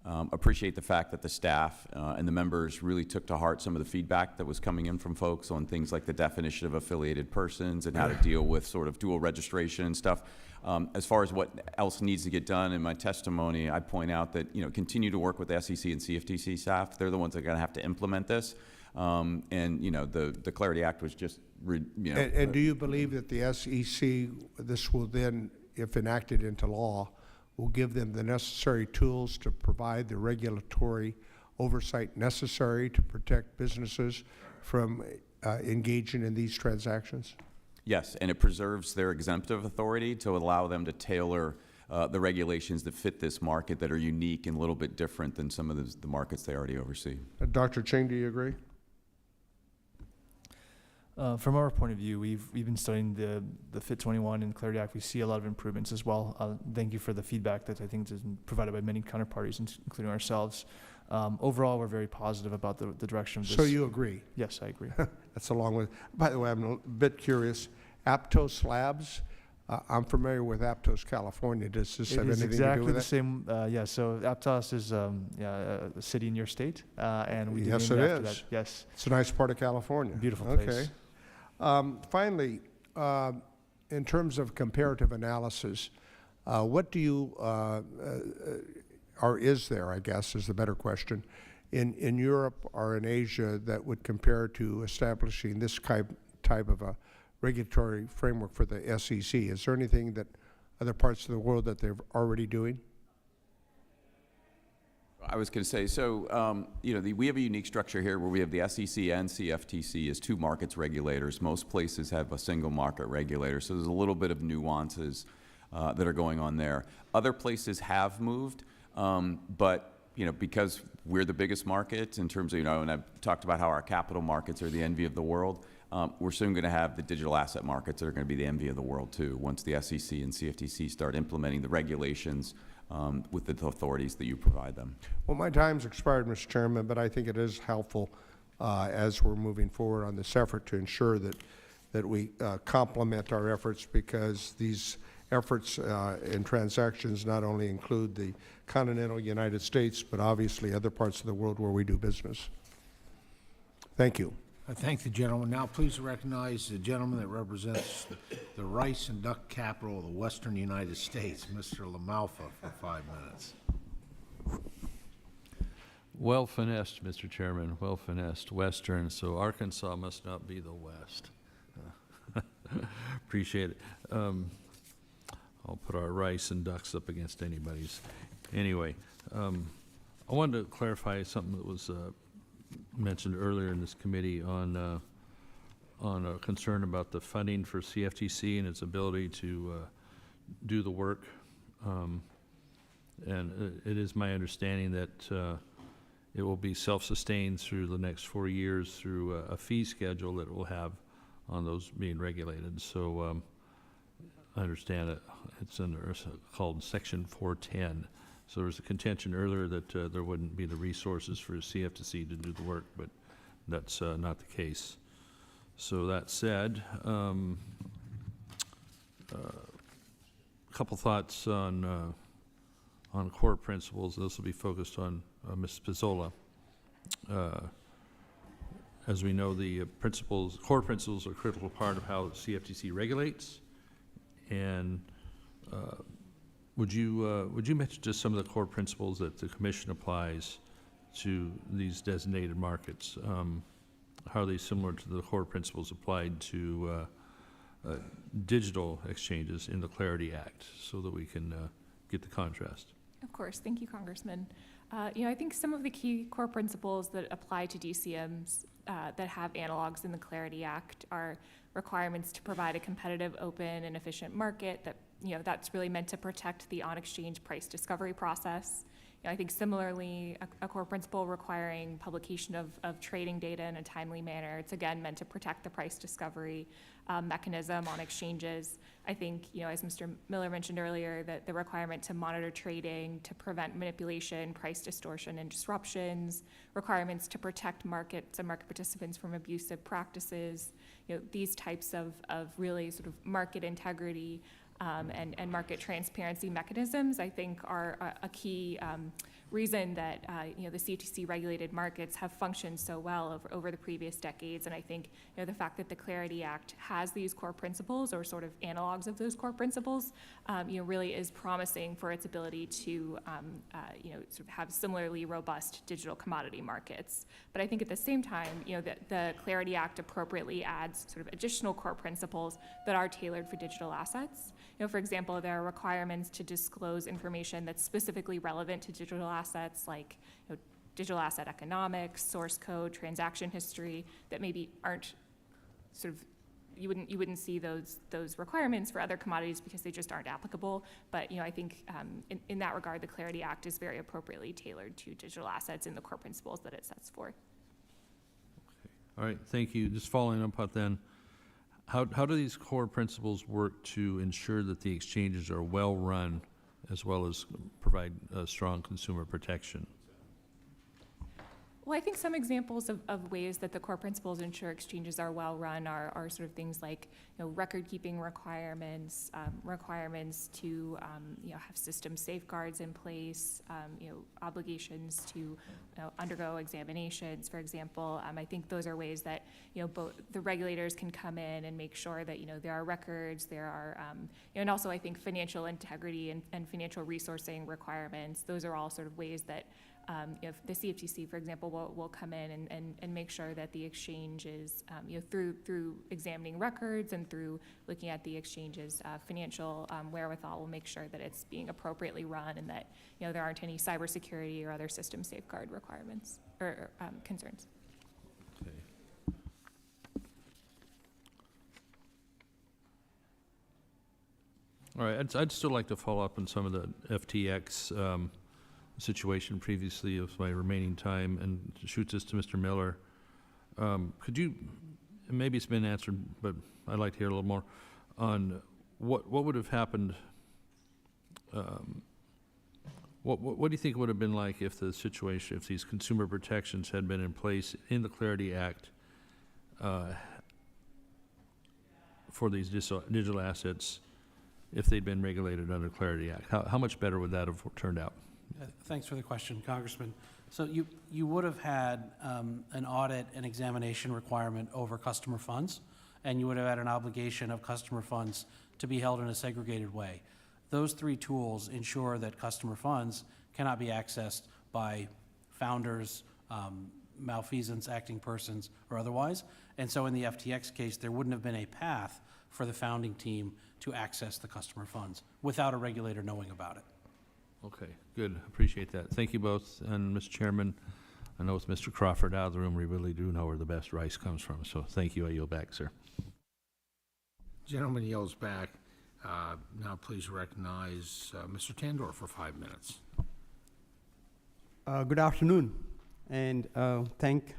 appreciate the fact that the staff and the members really took to heart some of the feedback that was coming in from folks on things like the definition of affiliated persons and how to deal with sort of dual registration and stuff. As far as what else needs to get done, in my testimony, I point out that continue to work with the SEC and CFTC staff. They're the ones that are going to have to implement this. And the Clarity Act was just And do you believe that the SEC, this will then, if enacted into law, will give them the necessary tools to provide the regulatory oversight necessary to protect businesses from engaging in these transactions? Yes, and it preserves their exemptive authority to allow them to tailor the regulations that fit this market that are unique and a little bit different than some of the markets they already oversee. Dr. Ching, do you agree? From our point of view, we've been studying the Fit 21 and Clarity Act. We see a lot of improvements as well. Thank you for the feedback that I think has been provided by many counterparties, including ourselves. Overall, we're very positive about the direction of this. So you agree? Yes, I agree. That's along with, by the way, I'm a bit curious, Aptos Labs, I'm familiar with Aptos, California. Does this have anything to do with it? It is exactly the same, yeah, so Aptos is a city in your state, and we Yes, named it after is. that. Yes. It's a nice part of California. Beautiful place. Okay. Finally, in terms of comparative analysis, what do you, or is there, I guess, is the better question, in Europe or in Asia that would compare to establishing this type of a regulatory framework for the SEC? Is there anything that other parts of the world that they're already doing? I was going to say, so we have a unique structure here where we have the SEC and CFTC as 2 markets regulators. Most places have a single market regulator, so there's a little bit of nuances that are going on there. Other places have moved, but because we're the biggest market in terms of, and I've talked about how our capital markets are the envy of the world, we're soon going to have the digital asset markets that are going to be the envy of the world too, once the SEC and CFTC start implementing the regulations with the authorities that you provide them. Well, my time's expired, Mr. Chairman, but I think it is helpful as we're moving forward on this effort to ensure that we complement our efforts, because these efforts in transactions not only include the continental United States, but obviously other parts of the world where we do business. Thank you. I thank the gentleman. Now please recognize the gentleman that represents the rice and duck capital of the western United States, Mr. LaMalfa, for 5 minutes. Well finessed, Mr. Chairman, well finessed. Western, so Arkansas must not be the West. Appreciate it. I'll put our rice and ducks up against anybody's. Anyway, I wanted to clarify something that was mentioned earlier in this committee on a concern about the funding for CFTC and its ability to do the work. And it is my understanding that it will be self-sustained through the next 4 years through a fee schedule that it will have on those being regulated. So I understand it. It's called Section 410. So there was a contention earlier that there wouldn't be the resources for CFTC to do the work, but that's not the case. So that said, a couple thoughts on core principles. This will be focused on Ms. Pizzola. As we know, the core principles are a critical part of how CFTC regulates. And would you mention just some of the core principles that the Commission applies to these designated markets? How are they similar to the core principles applied to digital exchanges in the Clarity Act, so that we can get the contrast? Of course. Thank you, Congressman. I think some of the key core principles that apply to DCMs that have analogs in the Clarity Act are requirements to provide a competitive, open, and efficient market that's really meant to protect the on-exchange price discovery process. I think similarly, a core principle requiring publication of trading data in a timely manner. It's again meant to protect the price discovery mechanism on exchanges. I think, as Mr. Miller mentioned earlier, that the requirement to monitor trading, to prevent manipulation, price distortion, and disruptions, requirements to protect markets and market participants from abusive practices, these types of really sort of market integrity and market transparency mechanisms, I think, are a key reason that the CFTC regulated markets have functioned so well over the previous decades. And I think the fact that the Clarity Act has these core principles, or sort of analogs of those core principles, really is promising for its ability to sort of have similarly robust digital commodity markets. But I think at the same time, that the Clarity Act appropriately adds sort of additional core principles that are tailored for digital assets. For example, there are requirements to disclose information that's specifically relevant to digital assets, like digital asset economics, source code, transaction history, that maybe aren't sort of, you wouldn't see those requirements for other commodities because they just aren't applicable. But I think in that regard, the Clarity Act is very appropriately tailored to digital assets and the core principles that it sets forth. All right, thank you. Just following up on then, how do these core principles work to ensure that the exchanges are well run, as well as provide strong consumer protection? Well, I think some examples of ways that the core principles ensure exchanges are well run are sort of things like record keeping requirements, requirements to have system safeguards in place, obligations to undergo examinations, for example. I think those are ways that both the regulators can come in and make sure that there are records, there are, and also I think financial integrity and financial resourcing requirements. Those are all sort of ways that the CFTC, for example, will come in and make sure that the exchange is, through examining records and through looking at the exchange's financial wherewithal, will make sure that it's being appropriately run and that there aren't any cybersecurity or other system safeguard requirements or concerns. Okay. All right, I'd still like to follow up on some of the FTX situation previously with my remaining time, and shoot this to Mr. Miller. Could you, maybe it's been answered, but I'd like to hear a little more on what would have happened. What do you think it would have been like if the situation, if these consumer protections had been in place in the Clarity Act for these digital assets, if they'd been regulated under Clarity Act? How much better would that have turned out? Thanks for the question, Congressman. So you would have had an audit and examination requirement over customer funds, and you would have had an obligation of customer funds to be held in a segregated way. Those three tools ensure that customer funds cannot be accessed by founders, malfeasance, acting persons, or otherwise. And so in the FTX case, there wouldn't have been a path for the founding team to access the customer funds without a regulator knowing about it. Okay, good. Appreciate that. Thank you both. And Mr. Chairman, I know with Mr. Crawford out of the room, we really do know where the best rice comes from. So thank you. I yield back, sir. Gentleman yields back. Now please recognize Mr. Tandor for 5 minutes. Good afternoon, and thank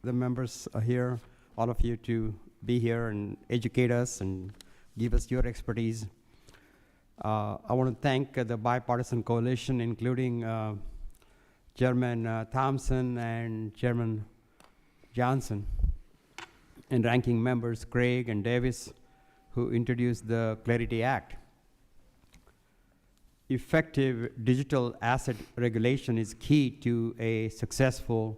the members here, all of you, to be here and educate us and give us your expertise. I want to thank the bipartisan coalition, including Chairman Thompson and Chairman Johnson, and ranking members Craig and Davis, who introduced the Clarity Act. Effective digital asset regulation is key to a successful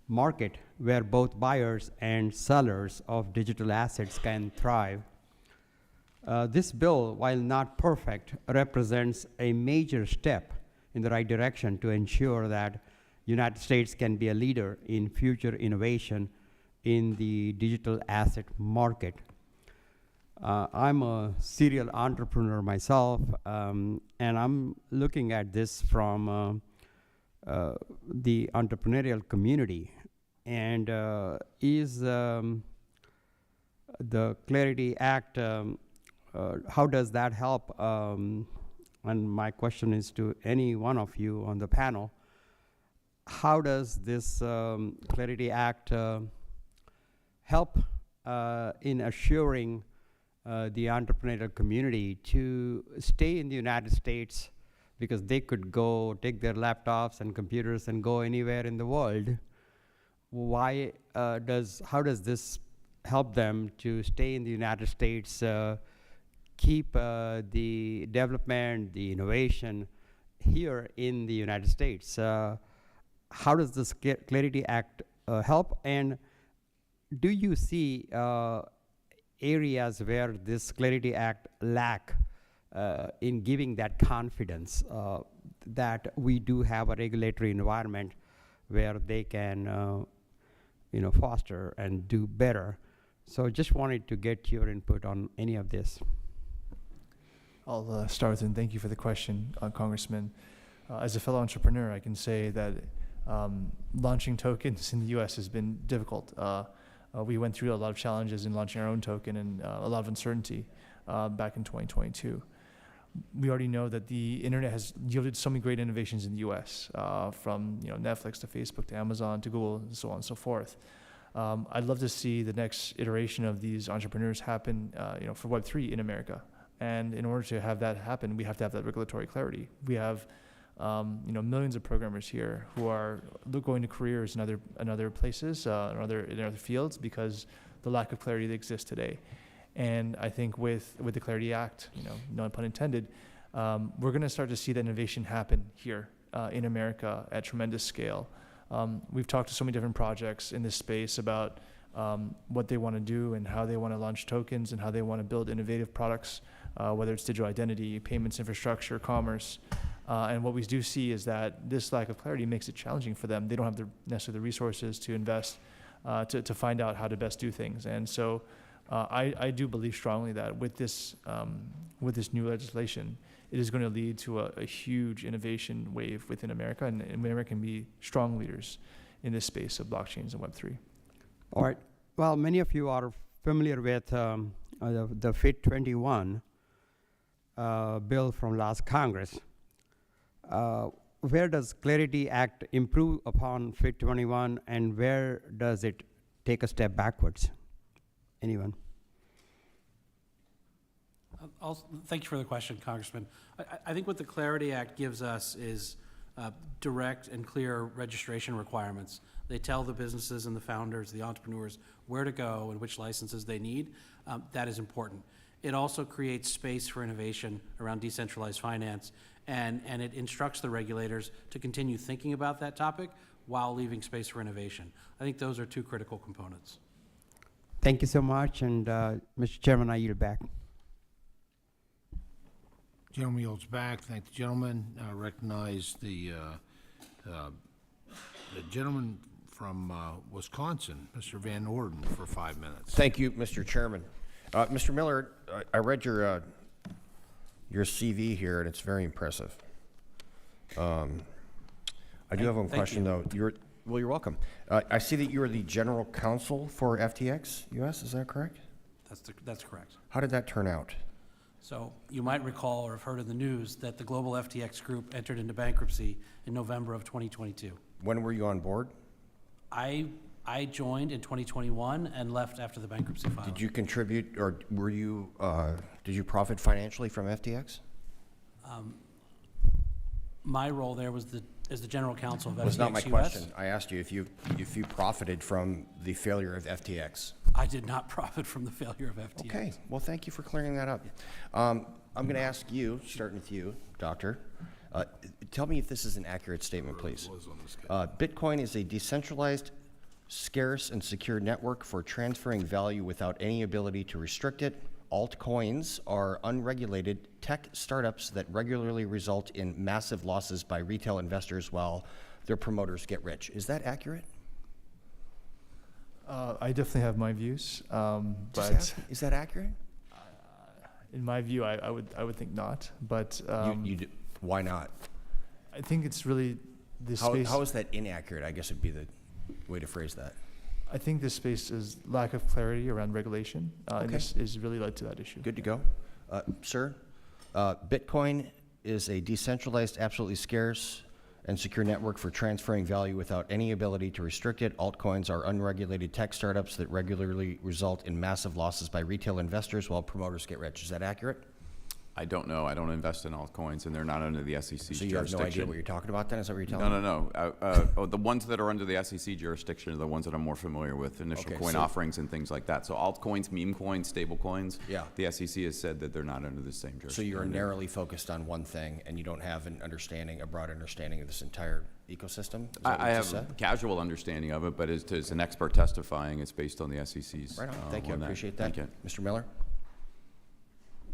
market where both buyers and sellers of digital assets can thrive. This bill, while not perfect, represents a major step in the right direction to ensure that United States can be a leader in future innovation in the digital asset market. I'm a serial entrepreneur myself, and I'm looking at this from the entrepreneurial community. And is the Clarity Act, how does that help? And my question is to any one of you on the panel, how does this Clarity Act help in assuring the entrepreneurial community to stay in the United States, because they could go take their laptops and computers and go anywhere in the world? How does this help them to stay in the United States, keep the development, the innovation here in the United States? How does this Clarity Act help? And do you see areas where this Clarity Act lack in giving that confidence that we do have a regulatory environment where they can foster and do better? So just wanted to get your input on any of this. I'll start with, and thank you for the question, Congressman. As a fellow entrepreneur, I can say that launching tokens in the U.S. has been difficult. We went through a lot of challenges in launching our own token and a lot of uncertainty back in 2022. We already know that the internet has yielded so many great innovations in the U.S., from Netflix to Facebook to Amazon to Google and so on and so forth. I'd love to see the next iteration of these entrepreneurs happen, for Web3 in America. And in order to have that happen, we have to have that regulatory clarity. We have millions of programmers here who are going to careers in other places, in other fields, because the lack of clarity that exists today. And I think with the Clarity Act, no pun intended, we're going to start to see that innovation happen here in America at tremendous scale. We've talked to so many different projects in this space about what they want to do and how they want to launch tokens and how they want to build innovative products, whether it's digital identity, payments infrastructure, commerce. And what we do see is that this lack of clarity makes it challenging for them. They don't have necessarily the resources to invest, to find out how to best do things. And so I do believe strongly that with this new legislation, it is going to lead to a huge innovation wave within America, and America can be strong leaders in this space of blockchains and Web3. All right. Well, many of you are familiar with the FIT 21 bill from last Congress. Where does Clarity Act improve upon FIT 21, and where does it take a step backwards? Anyone? Thank you for the question, Congressman. I think what the Clarity Act gives us is direct and clear registration requirements. They tell the businesses and the founders, the entrepreneurs, where to go and which licenses they need. That is important. It also creates space for innovation around decentralized finance and it instructs the regulators to continue thinking about that topic while leaving space for innovation. I think those are two critical components. Thank you so much, and Mr. Chairman, I yield back. Gentleman yields back. Thank the gentleman. Recognize the gentleman from Wisconsin, Mr. Van Orden, for 5 minutes. Thank you, Mr. Chairman. Mr. Miller, I read your CV here, and it's very impressive. I do have one question, though. You're welcome. I see that you are the general counsel for FTX US. Is that correct? That's correct. How did that turn out? So you might recall or have heard in the news that the global FTX group entered into bankruptcy in November of 2022. When were you on board? I joined in 2021 and left after the bankruptcy filing. Did you contribute, or did you profit financially from FTX? My role there was as the general counsel of FTX That's not my US. question. I asked you if you profited from the failure of FTX. I did not profit from the failure of FTX. Okay, well, thank you for clearing that up. I'm going to ask you, starting with you, Doctor, tell me if this is an accurate statement, please. Bitcoin is a decentralized, scarce, and secure network for transferring value without any ability to restrict it. Altcoins are unregulated tech startups that regularly result in massive losses by retail investors while their promoters get rich. Is that accurate? I definitely have my views, but is that accurate? In my view, I would think not. But why not? I think it's really this space. How is that inaccurate? I guess would be the way to phrase that. I think this space is lack of clarity around regulation, and Okay. this is really led to that issue. Good to go. Sir, Bitcoin is a decentralized, absolutely scarce, and secure network for transferring value without any ability to restrict it. Altcoins are unregulated tech startups that regularly result in massive losses by retail investors while promoters get rich. Is that accurate? I don't know. I don't invest in altcoins, and they're not under the SEC's So you have no idea what you're talking about then? Is that what you're telling me? No. The ones that are under the SEC jurisdiction are the ones that I'm more familiar with, initial Okay, coin so- offerings and things like that. So altcoins, meme coins, stable coins, Yeah. the SEC has said that they're not under the same jurisdiction. So you're narrowly focused on one thing, and you don't have a broad understanding of this entire ecosystem? Is that what I you have just a said? casual understanding of it, but as an expert testifying, it's based on the SEC's. Right on. Thank you. I on appreciate that. Thank you. Mr. Miller?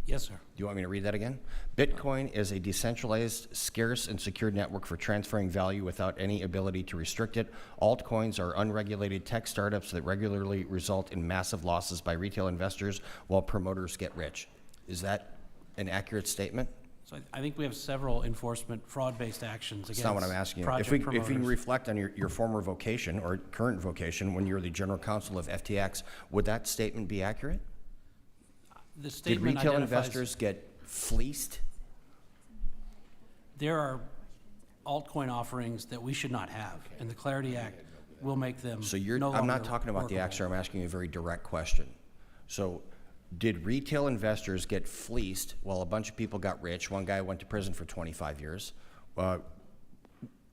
Yes, sir. Do you want me to read that again? Bitcoin is a decentralized, scarce, and secure network for transferring value without any ability to restrict it. Altcoins are unregulated tech startups that regularly result in massive losses by retail investors while promoters get rich. Is that an accurate statement? So I think we have several enforcement fraud-based actions That's against not what I'm asking you. project If promoters. you can reflect on your former vocation or current vocation when you were the general counsel of FTX, would that statement be accurate? The Did statement retail identifies- investors get fleeced? There are altcoin offerings that we should not have, and the Clarity Act will make them So no I'm not longer talking about the workable. act, sir. I'm asking you a very direct question. So did retail investors get fleeced while a bunch of people got rich? One guy went to prison for 25 years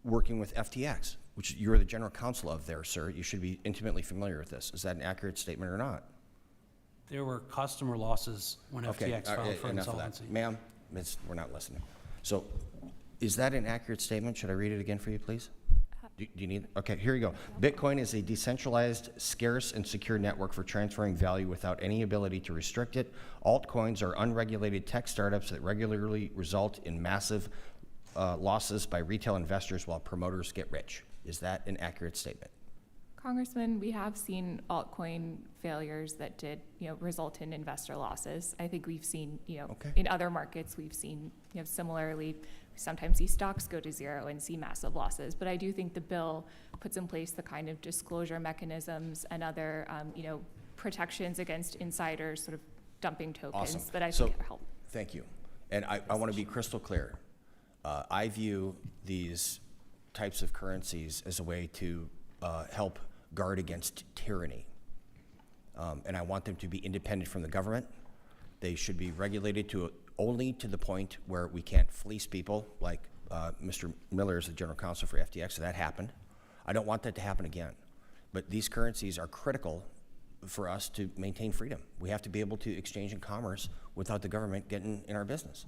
working with FTX, which you're the general counsel of there, sir. You should be intimately familiar with this. Is that an accurate statement or not? There were customer losses when FTX filed for enough of that. insolvency. Ma'am, we're not listening. So is that an accurate statement? Should I read it again for you, please? Do you need, okay, here you go. Bitcoin is a decentralized, scarce, and secure network for transferring value without any ability to restrict it. Altcoins are unregulated tech startups that regularly result in massive losses by retail investors while promoters get rich. Is that an accurate statement? Congressman, we have seen altcoin failures that did, result in investor losses. I think we've seen, in other markets, we've seen, similarly, we sometimes see stocks go to zero and see massive losses. But I do think the bill puts in place the kind of disclosure mechanisms and other, protections against insiders sort of dumping tokens Awesome. that I So, think help. Thank you. And I want to be crystal clear. I view these types of currencies as a way to help guard against tyranny. And I want them to be independent from the government. They should be regulated only to the point where we can't fleece people, like Mr. Miller is the general counsel for FTX, so that happened. I don't want that to happen again. But these currencies are critical for us to maintain freedom. We have to be able to exchange in commerce without the government getting in our business.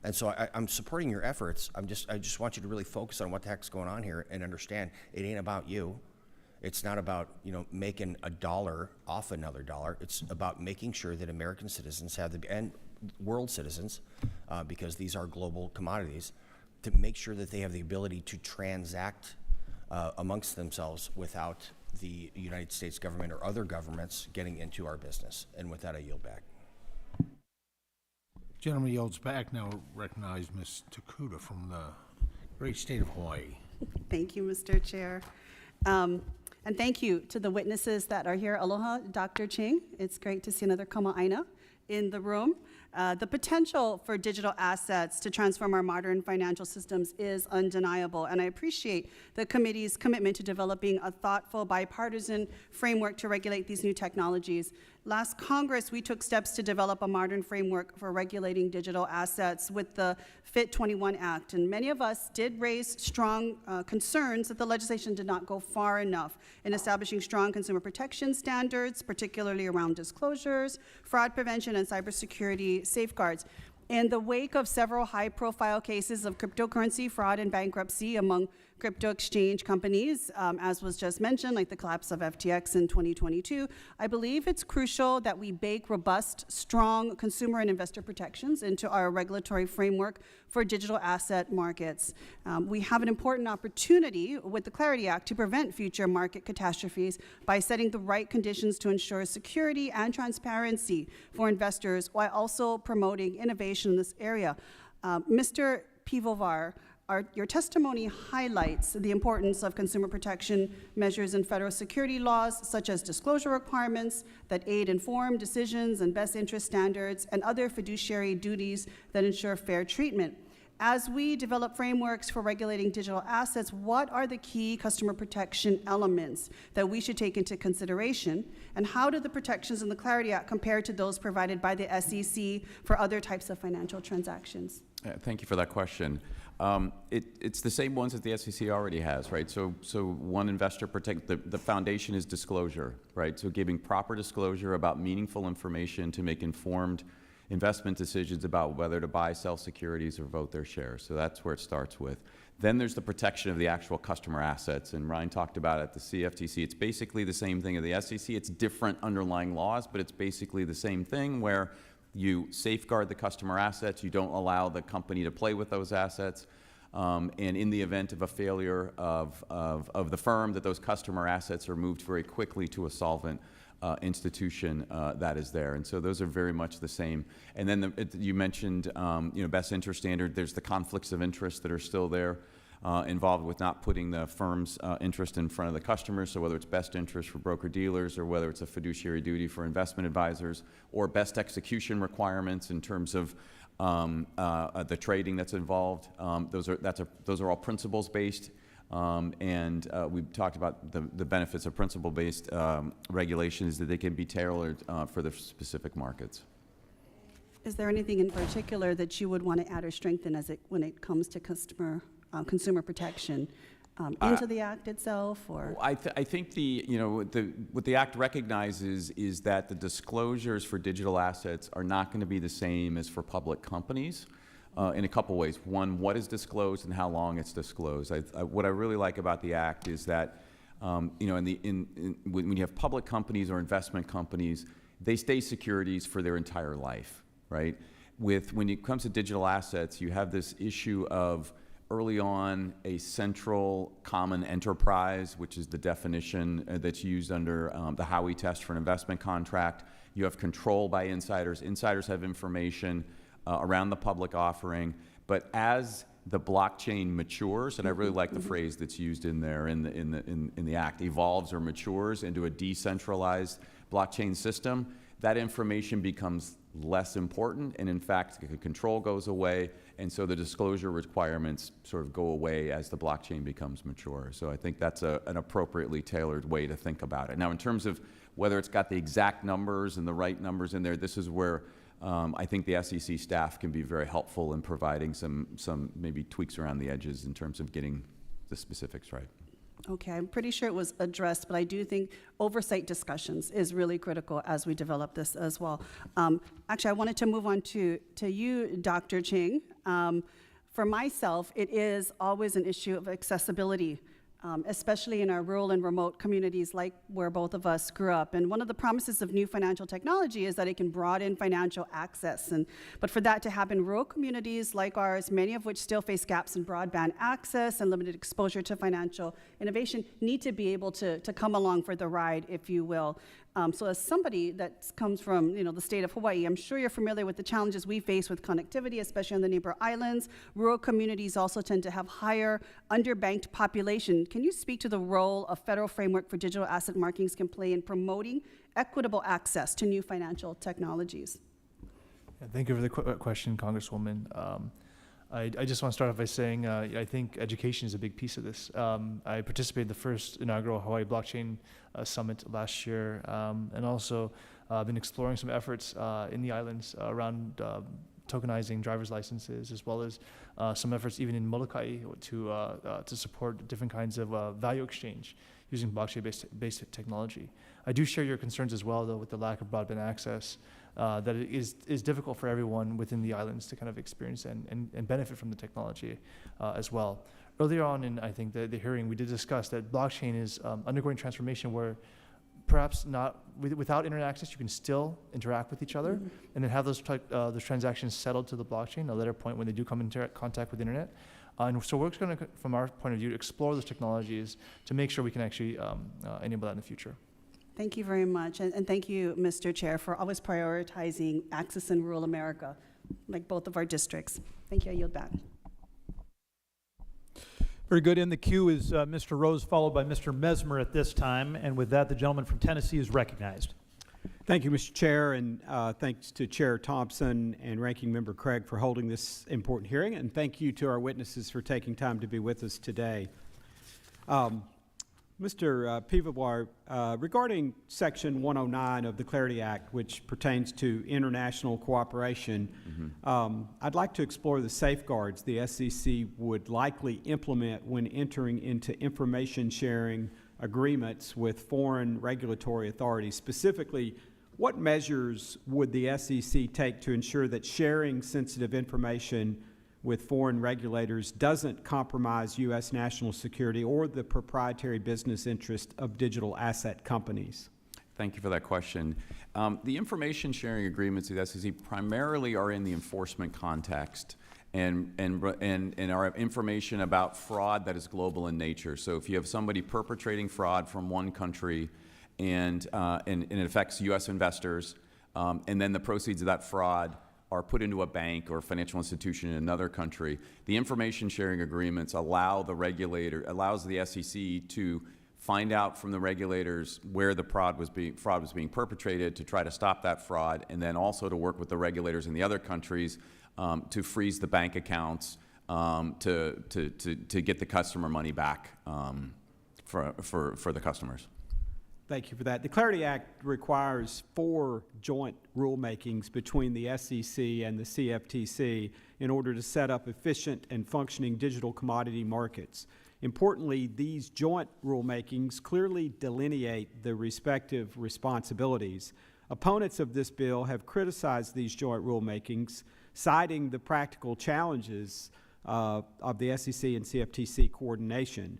And so I'm supporting your efforts. I just want you to really focus on what the heck's going on here and understand it ain't about you. It's not about, making a dollar off another dollar. It's about making sure that American citizens and world citizens, because these are global commodities, to make sure that they have the ability to transact amongst themselves without the United States government or other governments getting into our business. And with that, I yield back. Gentleman yields back. Now recognize Ms. Takuda from the great state of Hawaii. Thank you, Mr. Chair. And thank you to the witnesses that are here. Aloha, Dr. Ching. It's great to see another Kama'aina in the room. The potential for digital assets to transform our modern financial systems is undeniable, and I appreciate the committee's commitment to developing a thoughtful, bipartisan framework to regulate these new technologies. Last Congress, we took steps to develop a modern framework for regulating digital assets with the FIT 21 Act, and many of us did raise strong concerns that the legislation did not go far enough in establishing strong consumer protection standards, particularly around disclosures, fraud prevention, and cybersecurity safeguards. In the wake of several high-profile cases of cryptocurrency fraud and bankruptcy among crypto exchange companies, as was just mentioned, like the collapse of FTX in 2022, I believe it's crucial that we bake robust, strong consumer and investor protections into our regulatory framework for digital asset markets. We have an important opportunity with the Clarity Act to prevent future market catastrophes by setting the right conditions to ensure security and transparency for investors while also promoting innovation in this area. Mr. Pivovar, your testimony highlights the importance of consumer protection measures in federal security laws, such as disclosure requirements that aid informed decisions and best interest standards and other fiduciary duties that ensure fair treatment. As we develop frameworks for regulating digital assets, what are the key customer protection elements that we should take into consideration? And how do the protections in the Clarity Act compare to those provided by the SEC for other types of financial transactions? Thank you for that question. It's the same ones that the SEC already has, right? So one, investor protect, the foundation is disclosure, right? So giving proper disclosure about meaningful information to make informed investment decisions about whether to buy, sell securities, or vote their shares. So that's where it starts with. Then there's the protection of the actual customer assets, and Ryan talked about it at the CFTC. It's basically the same thing at the SEC. It's different underlying laws, but it's basically the same thing where you safeguard the customer assets, you don't allow the company to play with those assets, and in the event of a failure of the firm, that those customer assets are moved very quickly to a solvent institution that is there. And so those are very much the same. And then you mentioned best interest standard. There's the conflicts of interest that are still there involved with not putting the firm's interest in front of the customers. So whether it's best interest for broker-dealers or whether it's a fiduciary duty for investment advisors or best execution requirements in terms of the trading that's involved. Those are all principles-based. And we've talked about the benefits of principle-based regulations, that they can be tailored for the specific markets. Is there anything in particular that you would want to add or strengthen when it comes to consumer protection into the Act itself, or? I think what the Act recognizes is that the disclosures for digital assets are not going to be the same as for public companies. In a couple ways. One, what is disclosed and how long it's disclosed. What I really like about the Act is that, when you have public companies or investment companies, they stay securities for their entire life, right? When it comes to digital assets, you have this issue of early on a central common enterprise, which is the definition that's used under the Howey test for an investment contract. You have control by insiders. Insiders have information around the public offering, but as the blockchain matures, and I really like the phrase that's used in there in the Act, evolves or matures into a decentralized blockchain system, that information becomes less important, and in fact, the control goes away, and so the disclosure requirements sort of go away as the blockchain becomes mature. So I think that's an appropriately tailored way to think about it. Now, in terms of whether it's got the exact numbers and the right numbers in there, this is where I think the SEC staff can be very helpful in providing some maybe tweaks around the edges in terms of getting the specifics right. Okay, I'm pretty sure it was addressed, but I do think oversight discussions is really critical as we develop this as well. Actually, I wanted to move on to you, Dr. Ching. For myself, it is always an issue of accessibility, especially in our rural and remote communities like where both of us grew up. And one of the promises of new financial technology is that it can broaden financial access. But for that to happen, rural communities like ours, many of which still face gaps in broadband access and limited exposure to financial innovation, need to be able to come along for the ride, if you will. So as somebody that comes from the state of Hawaii, I'm sure you're familiar with the challenges we face with connectivity, especially on the neighbor islands. Rural communities also tend to have higher underbanked population. Can you speak to the role a federal framework for digital asset markings can play in promoting equitable access to new financial technologies? Yeah, thank you for the question, Congresswoman. I just want to start off by saying I think education is a big piece of this. I participated in the first inaugural Hawaii Blockchain Summit last year, and also been exploring some efforts in the islands around tokenizing driver's licenses, as well as some efforts even in Molokai to support different kinds of value exchange using blockchain-based technology. I do share your concerns as well, though, with the lack of broadband access. That it is difficult for everyone within the islands to kind of experience and benefit from the technology as well. Earlier on in, I think, the hearing, we did discuss that blockchain is undergoing transformation where perhaps not without internet access, you can still interact with each other and then have those transactions settled to the blockchain at a later point when they do come into contact with the internet. And so we're going to, from our point of view, explore those technologies to make sure we can actually enable that in the future. Thank you very much. And thank you, Mr. Chair, for always prioritizing access in rural America, like both of our districts. Thank you. I yield back. Very good. In the queue is Mr. Rose, followed by Mr. Mesmer at this time. And with that, the gentleman from Tennessee is recognized. Thank you, Mr. Chair, and thanks to Chair Thompson and Ranking Member Craig for holding this important hearing, and thank you to our witnesses for taking time to be with us today. Mr. Pivawar, regarding Section 109 of the Clarity Act, which pertains to international cooperation, I'd like to explore the safeguards the SEC would likely implement when entering into information sharing agreements with foreign regulatory authorities. Specifically, what measures would the SEC take to ensure that sharing sensitive information with foreign regulators doesn't compromise U.S. national security or the proprietary business interest of digital asset companies? Thank you for that question. The information sharing agreements with the SEC primarily are in the enforcement context and are information about fraud that is global in nature. So if you have somebody perpetrating fraud from one country and it affects U.S. investors, and then the proceeds of that fraud are put into a bank or financial institution in another country, the information sharing agreements allows the SEC to find out from the regulators where the fraud was being perpetrated, to try to stop that fraud, and then also to work with the regulators in the other countries to freeze the bank accounts, to get the customer money back for the customers. Thank you for that. The Clarity Act requires 4 joint rulemakings between the SEC and the CFTC in order to set up efficient and functioning digital commodity markets. Importantly, these joint rulemakings clearly delineate the respective responsibilities. Opponents of this bill have criticized these joint rulemakings, citing the practical challenges of the SEC and CFTC coordination.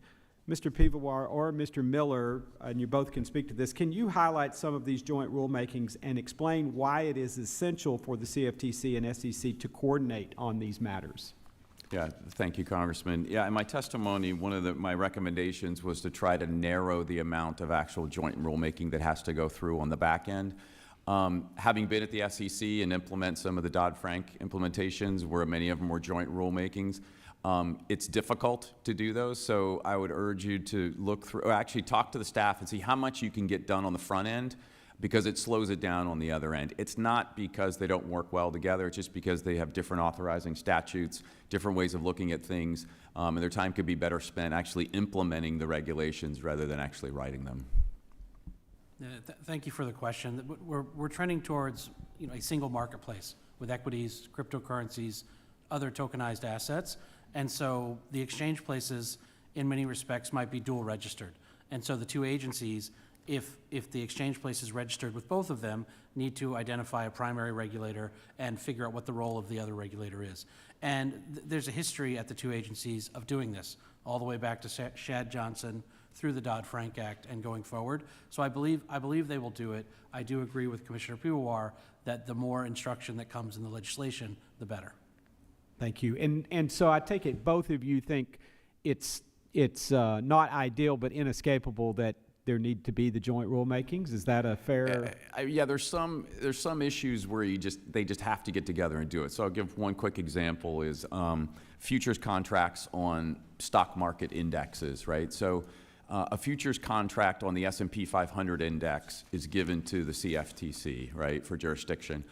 Mr. Pivawar or Mr. Miller, and you both can speak to this, can you highlight some of these joint rulemakings and explain why it is essential for the CFTC and SEC to coordinate on these matters? Yeah, thank you, Congressman. Yeah, in my testimony, one of my recommendations was to try to narrow the amount of actual joint rulemaking that has to go through on the back end. Having been at the SEC and implement some of the Dodd-Frank implementations, where many of them were joint rulemakings, it's difficult to do those, so I would urge you to look through, or actually talk to the staff and see how much you can get done on the front end, because it slows it down on the other end. It's not because they don't work well together, it's just because they have different authorizing statutes, different ways of looking at things, and their time could be better spent actually implementing the regulations rather than actually writing them. Thank you for the question. We're trending towards a single marketplace with equities, cryptocurrencies, other tokenized assets. And so the exchange places, in many respects, might be dual registered. And so the two agencies, if the exchange place is registered with both of them, need to identify a primary regulator and figure out what the role of the other regulator is. And there's a history at the two agencies of doing this, all the way back to Shad Johnson through the Dodd-Frank Act and going forward. So I believe they will do it. I do agree with Commissioner Pivowar that the more instruction that comes in the legislation, the better. Thank you. And so I take it both of you think it's not ideal but inescapable that there need to be the joint rulemakings. Is that a fair? Yeah, there's some issues where they just have to get together and do it. So I'll give one quick example is futures contracts on stock market indexes, right? So a futures contract on the S&P 500 index is given to the CFTC, right, for jurisdiction.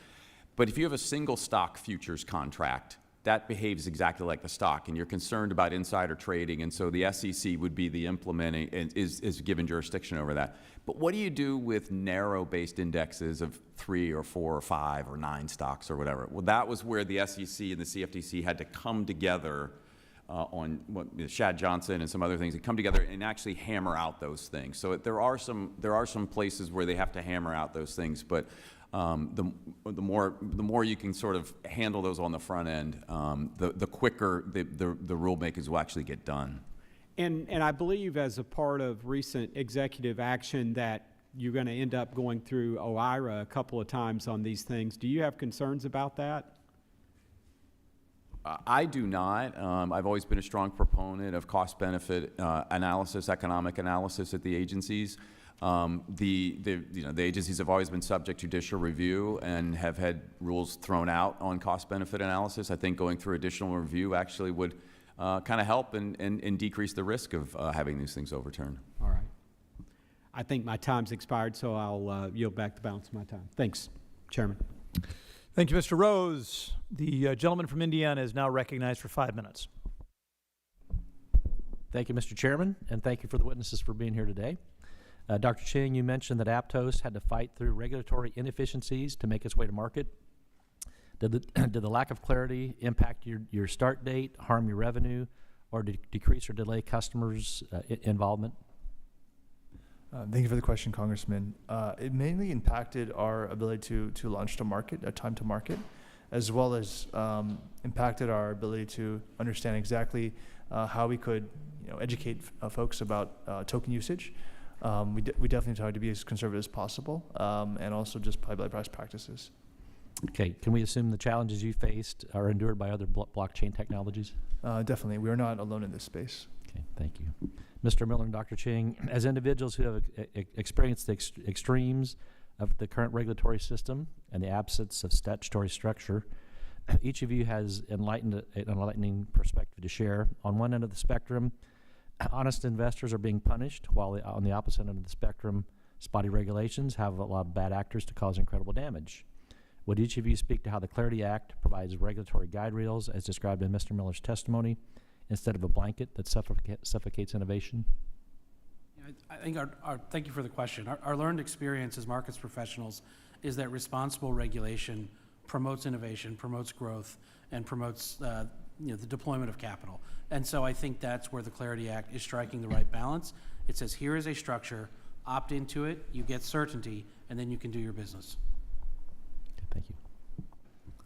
But if you have a single stock futures contract, that behaves exactly like the stock, and you're concerned about insider trading, and so the SEC would be the implementing and is given jurisdiction over that. But what do you do with narrow-based indexes of 3 or 4 or 5 or 9 stocks or whatever? Well, that was where the SEC and the CFTC had to come together on Shad Johnson and some other things, and come together and actually hammer out those things. So there are some places where they have to hammer out those things, but the more you can sort of handle those on the front end, the quicker the rulemakings will actually get done. And I believe as a part of recent executive action that you're going to end up going through OIRA a couple of times on these things. Do you have concerns about that? I do not. I've always been a strong proponent of cost-benefit analysis, economic analysis at the agencies. The agencies have always been subject to judicial review and have had rules thrown out on cost-benefit analysis. I think going through additional review actually would kind of help and decrease the risk of having these things overturned. All right. I think my time's expired, so I'll yield back the balance of my time. Thanks, Chairman. Thank you, Mr. Rose. The gentleman from Indiana is now recognized for 5 minutes. Thank you, Mr. Chairman, and thank you for the witnesses for being here today. Dr. Ching, you mentioned that Aptos had to fight through regulatory inefficiencies to make its way to market. Did the lack of clarity impact your start date, harm your revenue, or decrease or delay customers' involvement? Thank you for the question, Congressman. It mainly impacted our ability to launch to market, time to market, as well as impacted our ability to understand exactly how we could educate folks about token usage. We definitely tried to be as conservative as possible, and also just by best practices. Okay, can we assume the challenges you faced are endured by other blockchain technologies? Definitely, we are not alone in this space. Okay, thank you. Mr. Miller and Dr. Ching, as individuals who have experienced the extremes of the current regulatory system and the absence of statutory structure, each of you has an enlightening perspective to share. On one end of the spectrum, honest investors are being punished, while on the opposite end of the spectrum, spotty regulations have a lot of bad actors to cause incredible damage. Would each of you speak to how the Clarity Act provides regulatory guide rails, as described in Mr. Miller's testimony, instead of a blanket that suffocates innovation? I think thank you for the question. Our learned experience as markets professionals is that responsible regulation promotes innovation, promotes growth, and promotes the deployment of capital. And so I think that's where the Clarity Act is striking the right balance. It says, here is a structure, opt into it, you get certainty, and then you can do your business. Okay, thank you.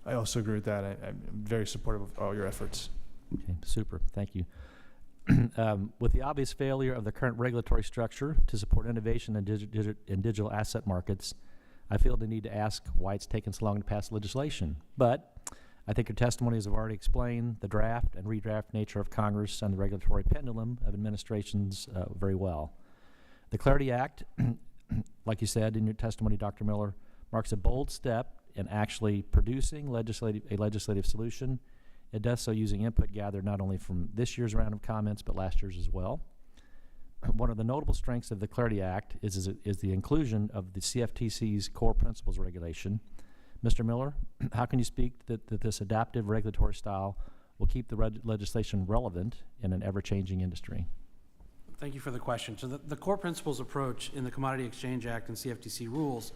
I also agree with that. I'm very supportive of all your efforts. Okay, super, thank you. With the obvious failure of the current regulatory structure to support innovation in digital asset markets, I feel the need to ask why it's taken so long to pass legislation. But I think your testimonies have already explained the draft and redraft nature of Congress and the regulatory pendulum of administrations very well. The Clarity Act, like you said in your testimony, Dr. Miller, marks a bold step in actually producing a legislative solution. It does so using input gathered not only from this year's round of comments, but last year's as well. One of the notable strengths of the Clarity Act is the inclusion of the CFTC's core principles regulation. Mr. Miller, how can you speak that this adaptive regulatory style will keep the legislation relevant in an ever-changing industry? Thank you for the question. So the core principles approach in the Commodity Exchange Act and CFTC rules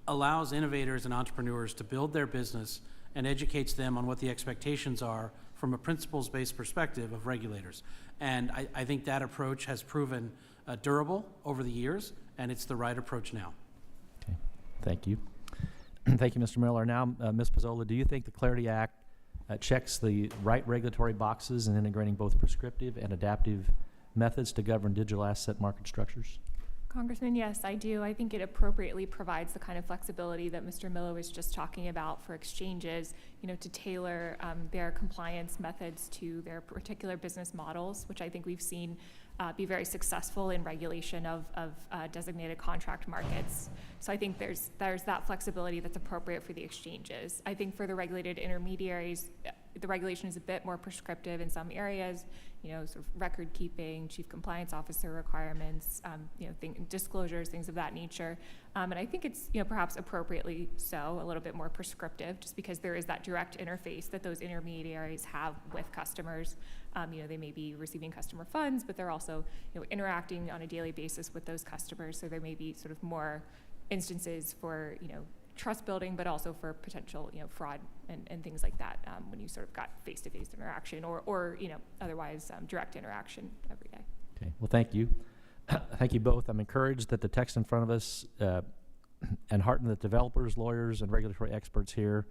allows innovators and entrepreneurs to build their business and educates them on what the expectations are from a principles-based perspective of regulators. And I think that approach has proven durable over the years and it's the right approach now. Thank you. Thank you, Mr. Miller. Now, Ms. Pizzola, do you think the Clarity Act checks the right regulatory boxes in integrating both prescriptive and adaptive methods to govern digital asset market structures? Congressman, yes, I do. I think it appropriately provides the kind of flexibility that Mr. Miller was just talking about for exchanges, to tailor their compliance methods to their particular business models, which I think we've seen be very successful in regulation of designated contract markets. So I think there's that flexibility that's appropriate for the exchanges. I think for the regulated intermediaries, the regulation is a bit more prescriptive in some areas, sort of record keeping, chief compliance officer requirements, disclosures, things of that nature. And I think it's, perhaps appropriately so, a little bit more prescriptive, just because there is that direct interface that those intermediaries have with customers. They may be receiving customer funds, but they're also, interacting on a daily basis with those customers. So there may be sort of more instances for, trust building, but also for potential, fraud and things like that when you sort of got face-to-face interaction or otherwise direct interaction every day. Okay, well, thank you. Thank you both. I'm encouraged that the text in front of us and heartened that developers, lawyers, and regulatory experts here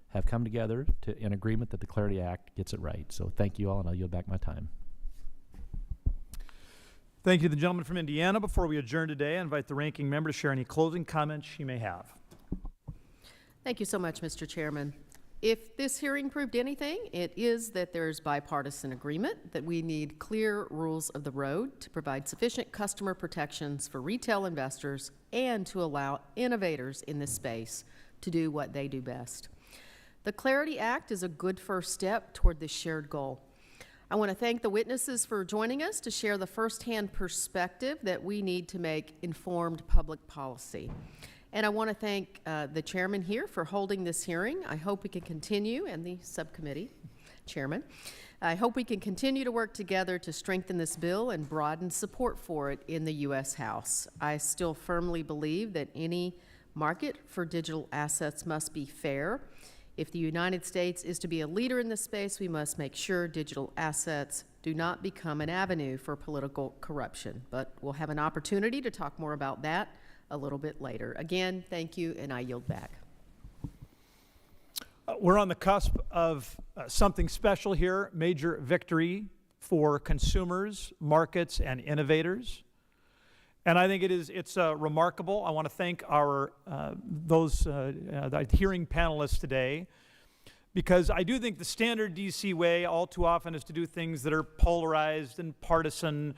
have come together in agreement that the Clarity Act gets it right. So thank you all, and I'll yield back my time. Thank you to the gentleman from Indiana. Before we adjourn today, I invite the ranking member to share any closing comments she may have. Thank you so much, Mr. Chairman. If this hearing proved anything, it is that there's bipartisan agreement that we need clear rules of the road to provide sufficient customer protections for retail investors and to allow innovators in this space to do what they do best. The Clarity Act is a good first step toward this shared goal. I want to thank the witnesses for joining us to share the firsthand perspective that we need to make informed public policy. And I want to thank the chairman here for holding this hearing. I hope we can continue, and the subcommittee chairman. I hope we can continue to work together to strengthen this bill and broaden support for it in the U.S. House. I still firmly believe that any market for digital assets must be fair. If the United States is to be a leader in this space, we must make sure digital assets do not become an avenue for political corruption. But we'll have an opportunity to talk more about that a little bit later. Again, thank you, and I yield back. We're on the cusp of something special here, major victory for consumers, markets, and innovators. And I think it's remarkable. I want to thank our the hearing panelists today, because I do think the standard DC way all too often is to do things that are polarized and partisan,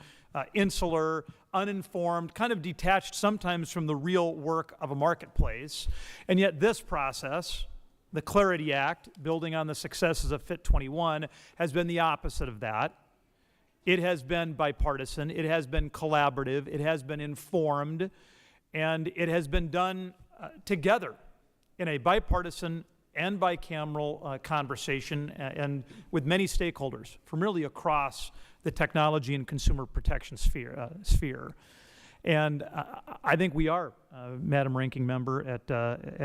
insular, uninformed, kind of detached sometimes from the real work of a marketplace. And yet this process, the Clarity Act, building on the successes of Fit 21, has been the opposite of that. It has been bipartisan, it has been collaborative, it has been informed, and it has been done together in a bipartisan and bicameral conversation and with many stakeholders from really across the technology and consumer protection sphere. And I think we are, Madam Ranking Member, at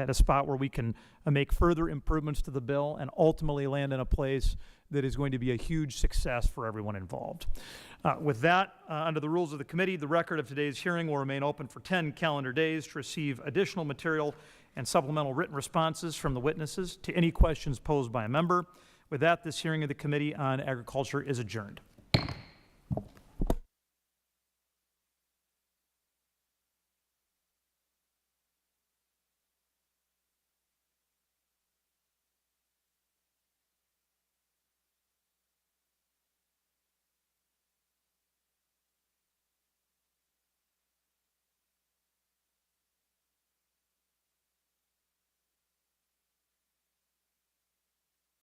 a spot where we can make further improvements to the bill and ultimately land in a place that is going to be a huge success for everyone involved. With that, under the rules of the committee, the record of today's hearing will remain open for 10 calendar days to receive additional material and supplemental written responses from the witnesses to any questions posed by a member. With that, this hearing of the Committee on Agriculture is adjourned.